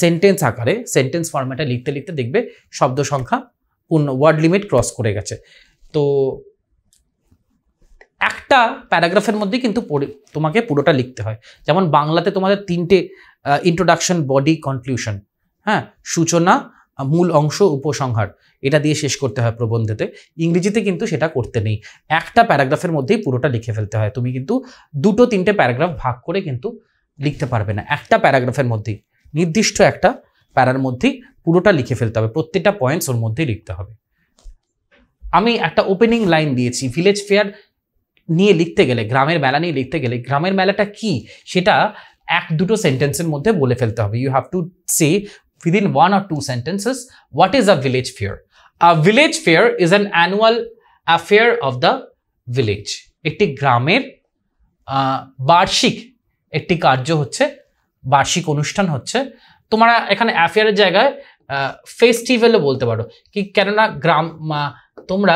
সেন্টেন্স আকারে, সেন্টেন্স ফরম্যাটে লিখতে লিখতে দেখবে শব্দ সংখ্যা ওয়ার্ড লিমিট ক্রস করে গেছে। তো একটা প্যারাগ্রাফের মধ্যে কিন্তু তোমাকে পুরোটা লিখতে হয়। যেমন বাংলাতে তোমাদের 3টে ইন্ট্রোডাকশন, বডি, কনক্লুশন, হ্যাঁ, সূচনা, মূল অংশ, উপসংহার, এটা দিয়ে শেষ করতে হয় প্রবন্ধেতে। ইংরেজিতে কিন্তু সেটা করতে নেই, একটা প্যারাগ্রাফের মধ্যেই পুরোটা লিখে ফেলতে হয়। তুমি কিন্তু 2-3টে প্যারাগ্রাফ ভাগ করে কিন্তু লিখতে পারবে না, একটা প্যারাগ্রাফের মধ্যেই, নির্দিষ্ট একটা প্যারার মধ্যেই পুরোটা লিখে ফেলতে হবে, প্রত্যেকটা পয়েন্টস ওর মধ্যেই লিখতে হবে। আমি একটা ওপেনিং লাইন দিয়েছি, ভিলেজ ফেয়ার নিয়ে লিখতে গেলে, গ্রামের মেলা নিয়ে লিখতে গেলে, গ্রামের মেলাটা কি সেটা 1-2 সেন্টেন্সের মধ্যে বলে ফেলতে হবে। You have to say within 1 or 2 sentences what is a village fair. A village fair is an annual affair of the village. একটি গ্রামের বার্ষিক একটি কার্য হচ্ছে, বার্ষিক অনুষ্ঠান হচ্ছে। তোমরা এখানে অ্যাফেয়ারের জায়গায় ফেস্টিভ্যালও বলতে পারো, কি কেননা গ্রাম, তোমরা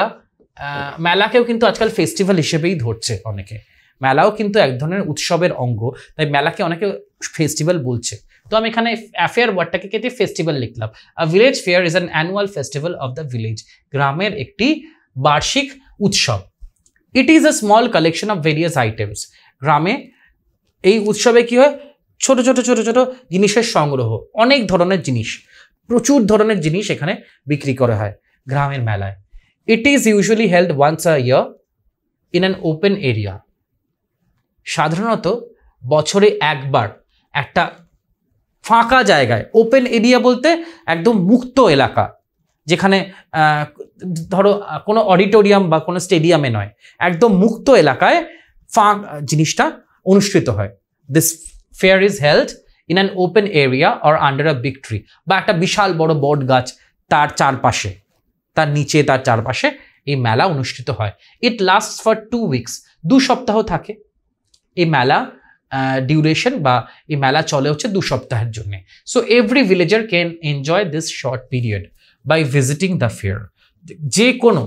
মেলাকেও কিন্তু আজকাল ফেস্টিভ্যাল হিসেবেই ধরছে অনেকে। মেলাও কিন্তু এক ধরনের উৎসবের অঙ্গ, তাই মেলাকে অনেকে ফেস্টিভ্যাল বলছে। তো আমি এখানে অ্যাফেয়ার ওয়ার্ডটাকে কেটে ফেস্টিভ্যাল লিখলাম। আ village fair is an annual festival of the village, গ্রামের একটি বার্ষিক উৎসব। ইট is a small collection of various items. গ্রামে এই উৎসবে কি হয়, ছোট ছোট ছোট ছোট জিনিসের সংগ্রহ, অনেক ধরনের জিনিস, প্রচুর ধরনের জিনিস এখানে বিক্রি করা হয় গ্রামের মেলায়। It is usually held once a year in an open area. সাধারণত বছরে একবার একটা ফাঁকা জায়গায়, ওপেন এরিয়া বলতে একদম মুক্ত এলাকা, যেখানে ধরো কোনো অডিটোরিয়াম বা কোনো স্টেডিয়ামে নয়, একদম মুক্ত এলাকায় জিনিসটা অনুষ্ঠিত হয়। This fair is held in an open area or under a big tree, বা একটা বিশাল বড় বট গাছ, তার চারপাশে, তার নিচে, তার চারপাশে এই মেলা অনুষ্ঠিত হয়। ইট লাস্টস ফর 2 weeks, 2 সপ্তাহ থাকে এই মেলা ডিউরেশন, বা এই মেলা চলে হচ্ছে 2 সপ্তাহের জন্য। So every villager can enjoy this short period by visiting the fair. যে কোনো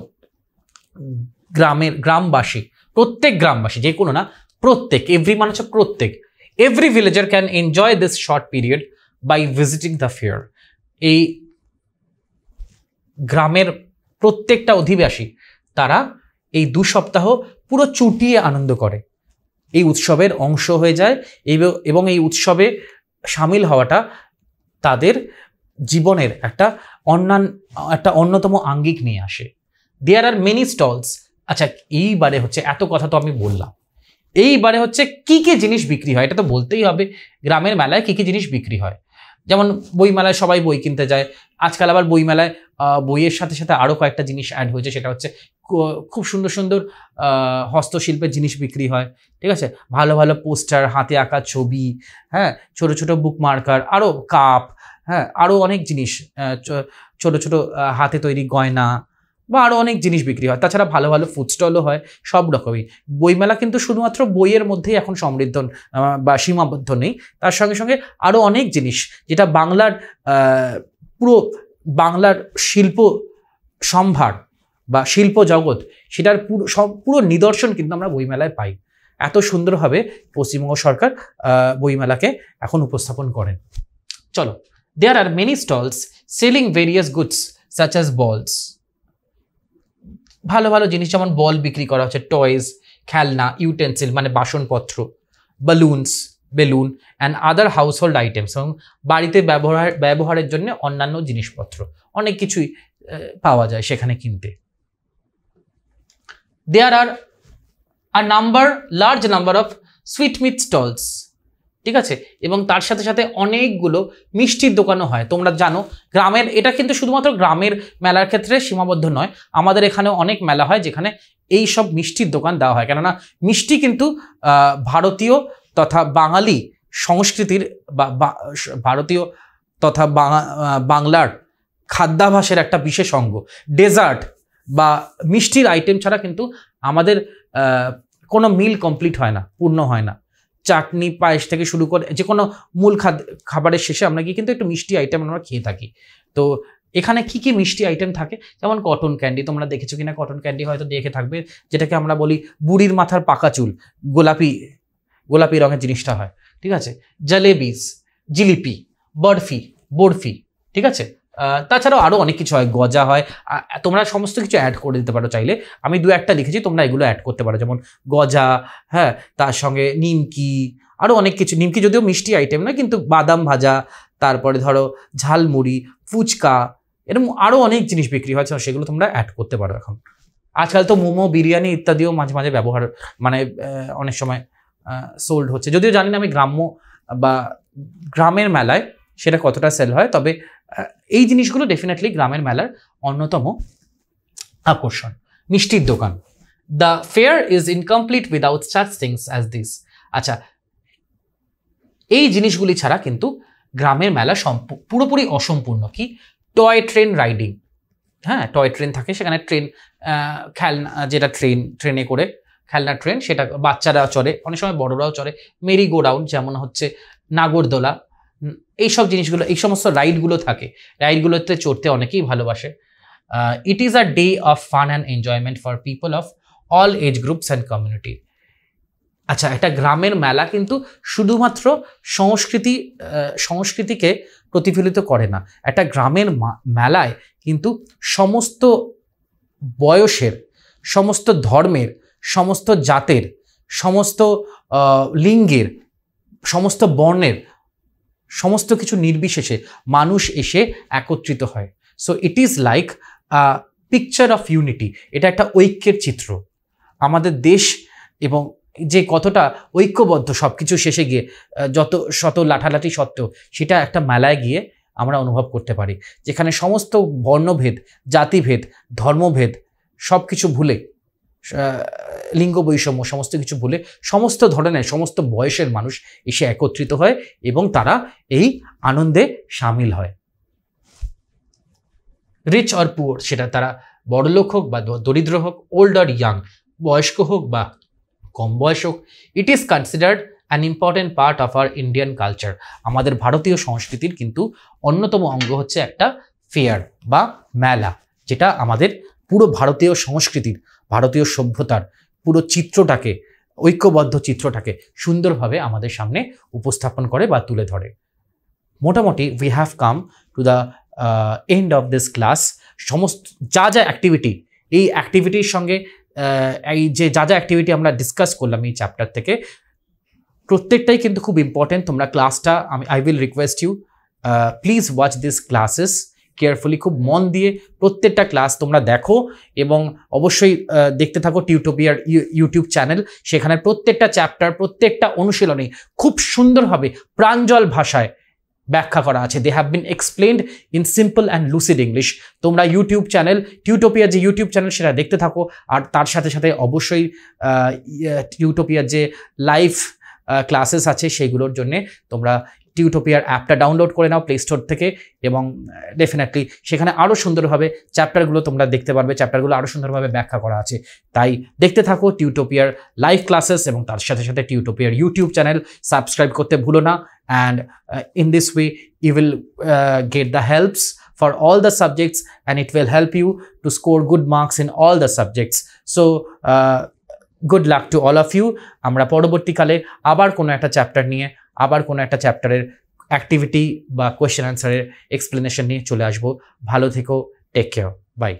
গ্রামবাসী, প্রত্যেক গ্রামবাসী, যে কোনো না, প্রত্যেক, এভরি মানে হচ্ছে প্রত্যেক, every villager can enjoy this short period by visiting the fair. এই গ্রামের প্রত্যেকটা অধিবাসী তারা এই 2 সপ্তাহ পুরো চুটিয়ে আনন্দ করে, এই উৎসবের অংশ হয়ে যায়, এবং এই উৎসবে সামিল হওয়াটা তাদের জীবনের একটা অন্যতম আঙ্গিক নিয়ে আসে। দেয়ার আর মেনি স্টলস। আচ্ছা, এইবারে হচ্ছে, এত কথা তো আমি বললাম, এইবারে হচ্ছে কি কি জিনিস বিক্রি হয়, এটা তো বলতেই হবে। গ্রামের মেলায় কি কি জিনিস বিক্রি হয়, যেমন বইমেলায় সবাই বই কিনতে যায়। আজকাল আবার বইমেলায় বইয়ের সাথে সাথে আরও কয়েকটা জিনিস অ্যাড হয়েছে, সেটা হচ্ছে খুব সুন্দর সুন্দর হস্তশিল্পের জিনিস বিক্রি হয়, ঠিক আছে, ভালো ভালো পোস্টার, হাতে আঁকা ছবি, হ্যাঁ, ছোট ছোট বুক মার্কার, আরও কাপ, হ্যাঁ, আরও অনেক জিনিস, ছোট ছোট হাতে তৈরি গয়না, বা আরও অনেক জিনিস বিক্রি হয়। তাছাড়া ভালো ভালো ফুড স্টলও হয়, সব রকমই। বইমেলা কিন্তু শুধুমাত্র বইয়ের মধ্যেই এখন সমৃদ্ধ বা সীমাবদ্ধ নেই, তার সঙ্গে সঙ্গে আরও অনেক জিনিস, যেটা বাংলার পুরো বাংলার শিল্প সম্ভার বা শিল্প জগৎ, সেটার পুরো নিদর্শন কিন্তু আমরা বইমেলায় পাই। এত সুন্দরভাবে পশ্চিমবঙ্গ সরকার বইমেলাকে এখন উপস্থাপন করেন। চলো, there are many stalls selling various goods such as balls. ভালো ভালো জিনিস, যেমন বল বিক্রি করা হচ্ছে, টয়েস, খেলনা, ইউটেন্সিল মানে বাসনপত্র, balloon and other household items, এবং বাড়িতে ব্যবহারের জন্য অন্যান্য জিনিসপত্র, অনেক কিছুই পাওয়া যায় সেখানে কিনতে। There are large number of sweetmeat stalls, ঠিক আছে, এবং তার সাথে সাথে অনেকগুলো মিষ্টির দোকানও হয়। তোমরা জানো গ্রামের, এটা কিন্তু শুধুমাত্র গ্রামের মেলার ক্ষেত্রে সীমাবদ্ধ নয়, আমাদের এখানেও অনেক মেলা হয় যেখানে এই সব মিষ্টির দোকান দেওয়া হয়। কেননা মিষ্টি কিন্তু ভারতীয় তথা বাঙালি সংস্কৃতির বা ভারতীয় তথা বাংলার খাদ্যাভাসের একটা বিশেষ অঙ্গ। ডেজার্ট বা মিষ্টির আইটেম ছাড়া কিন্তু আমাদের কোনো মিল কমপ্লিট হয় না, পূর্ণ হয় না। চাটনি, পায়েস থেকে শুরু করে যে কোনো মূল খাবারের শেষে আমরা কি কিন্তু একটু মিষ্টি আইটেম আমরা খেয়ে থাকি। তো এখানে কি কি মিষ্টি আইটেম থাকে, যেমন কটন ক্যান্ডি, তোমরা দেখেছো কিনা, কটন ক্যান্ডি হয়তো দেখে থাকবে, যেটাকে আমরা বলি বুড়ির মাথার পাকা চুল, গোলাপি রঙের জিনিসটা হয়, ঠিক আছে। জিলিপি, বরফি, ঠিক আছে। তাছাড়াও আরও অনেক কিছু হয়, গজা হয়, তোমরা সমস্ত কিছু অ্যাড করে দিতে পারো চাইলে। আমি 2-1টা লিখেছি, তোমরা এগুলো অ্যাড করতে পারো, যেমন গজা, হ্যাঁ, তার সঙ্গে নিমকি, আরও অনেক কিছু। নিমকি যদিও মিষ্টি আইটেম না, কিন্তু বাদাম ভাজা, তারপরে ধরো ঝালমুড়ি, ফুচকা, এরকম আরও অনেক জিনিস বিক্রি হয়, সেগুলো তোমরা অ্যাড করতে পারো। এখন আজকাল তো মোমো, বিরিয়ানি ইত্যাদিও মাঝে মাঝে ব্যবহার, মানে অনেক সময় সোল্ড হচ্ছে, যদিও জানি না আমি বা গ্রামের মেলায় সেটা কতটা সেল হয়, তবে এই জিনিসগুলো ডেফিনেটলি গ্রামের মেলার অন্যতম আকর্ষণ। মিষ্টির দোকান। The fair is incomplete without such things as this. আচ্ছা, এই জিনিসগুলি ছাড়া কিন্তু গ্রামের মেলা পুরোপুরি অসম্পূর্ণ। কি? টয় ট্রেন রাইডিং, হ্যাঁ, টয় ট্রেন থাকে সেখানে, খেলনা, যেটা ট্রেনে করে খেলনা ট্রেন, সেটা বাচ্চারা চড়ে, অনেক সময় বড়রাও চড়ে। মেরি গো রাউন্ড, যেমন হচ্ছে নাগরদোলা, এইসব জিনিসগুলো, এই সমস্ত রাইডগুলো থাকে, রাইডগুলোতে চড়তে অনেকেই ভালোবাসে। It is a day of fun and enjoyment for people of all age groups and community. আচ্ছা, একটা গ্রামের মেলা কিন্তু শুধুমাত্র সংস্কৃতিকে প্রতিফলিত করে না, একটা গ্রামের মেলায় কিন্তু সমস্ত বয়সের, সমস্ত ধর্মের, সমস্ত জাতের, সমস্ত লিঙ্গের, সমস্ত বর্ণের, সমস্ত কিছু নির্বিশেষে মানুষ এসে একত্রিত হয়। So it is like picture of unity, এটা একটা ঐক্যের চিত্র। আমাদের দেশ এবং যে কতটা ঐক্যবদ্ধ সব কিছু শেষে গিয়ে, যত শত লাঠালাঠি সত্ত্বেও সেটা একটা মেলায় গিয়ে আমরা অনুভব করতে পারি, যেখানে সমস্ত বর্ণভেদ, জাতিভেদ, ধর্মভেদ সব কিছু ভুলে, লিঙ্গ বৈষম্য সমস্ত কিছু ভুলে সমস্ত ধরনের সমস্ত বয়সের মানুষ এসে একত্রিত হয় এবং তারা এই আনন্দে সামিল হয়। রিচ অর পুয়ার, সেটা তারা বড়লোক হোক বা দরিদ্র হোক, ওল্ড অর ইয়াং, বয়স্ক হোক বা কম বয়স হোক, it is considered an important part of hour Indian culture. আমাদের ভারতীয় সংস্কৃতির কিন্তু অন্যতম অঙ্গ হচ্ছে একটা ফেয়ার বা মেলা, যেটা আমাদের পুরো ভারতীয় সংস্কৃতির, ভারতীয় সভ্যতার পুরো চিত্রটাকে, ঐক্যবদ্ধ চিত্রটাকে সুন্দরভাবে আমাদের সামনে উপস্থাপন করে বা তুলে ধরে। মোটামুটি we have come to the end of this class. সমস্ত যা যা অ্যাক্টিভিটি, এই অ্যাক্টিভিটির সঙ্গে এই যে যা যা অ্যাক্টিভিটি আমরা ডিসকাস করলাম এই চ্যাপ্টার থেকে, প্রত্যেকটাই কিন্তু খুব ইম্পর্টেন্ট। তোমরা ক্লাসটা, I will request you please watch this classes carefully, খুব মন দিয়ে প্রত্যেকটা ক্লাস তোমরা দেখো এবং অবশ্যই দেখতে থাকো টিউটোপিয়ার ইউটিউব চ্যানেল। সেখানে প্রত্যেকটা চ্যাপ্টার, প্রত্যেকটা অনুশীলনী খুব সুন্দরভাবে প্রাঞ্জল ভাষায় ব্যাখ্যা করা আছে। They have been explained in simple and lucid English. তোমরা ইউটিউব চ্যানেল, টিউটোপিয়ার যে ইউটিউব চ্যানেল সেটা দেখতে থাকো, আর তার সাথে সাথে অবশ্যই টিউটোপিয়ার যে লাইভ ক্লাসেস আছে সেইগুলোর জন্য তোমরা টিউটোপিয়ার অ্যাপটা ডাউনলোড করে নাও প্লে স্টোর থেকে, এবং ডেফিনেটলি সেখানে আরও সুন্দরভাবে চ্যাপ্টারগুলো তোমরা দেখতে পারবে। চ্যাপ্টারগুলো আরও সুন্দরভাবে ব্যাখ্যা করা আছে, তাই দেখতে থাকো টিউটোপিয়ার লাইভ ক্লাসেস এবং তার সাথে সাথে টিউটোপিয়ার ইউটিউব চ্যানেল সাবস্ক্রাইব করতে ভুলো না। And in this way you will get the helps for all the subjects and it will help you to score good marks in all the subjects. So good luck to all of you. আমরা পরবর্তীকালে আবার কোনো একটা chapter নিয়ে, আবার কোনো একটা চ্যাপ্টারের অ্যাক্টিভিটি বা কোয়েশ্চেন অ্যান্সারের এক্সপ্লেনেশন নিয়ে চলে আসবো। ভালো থেকো, টেক কেয়ার, বাই।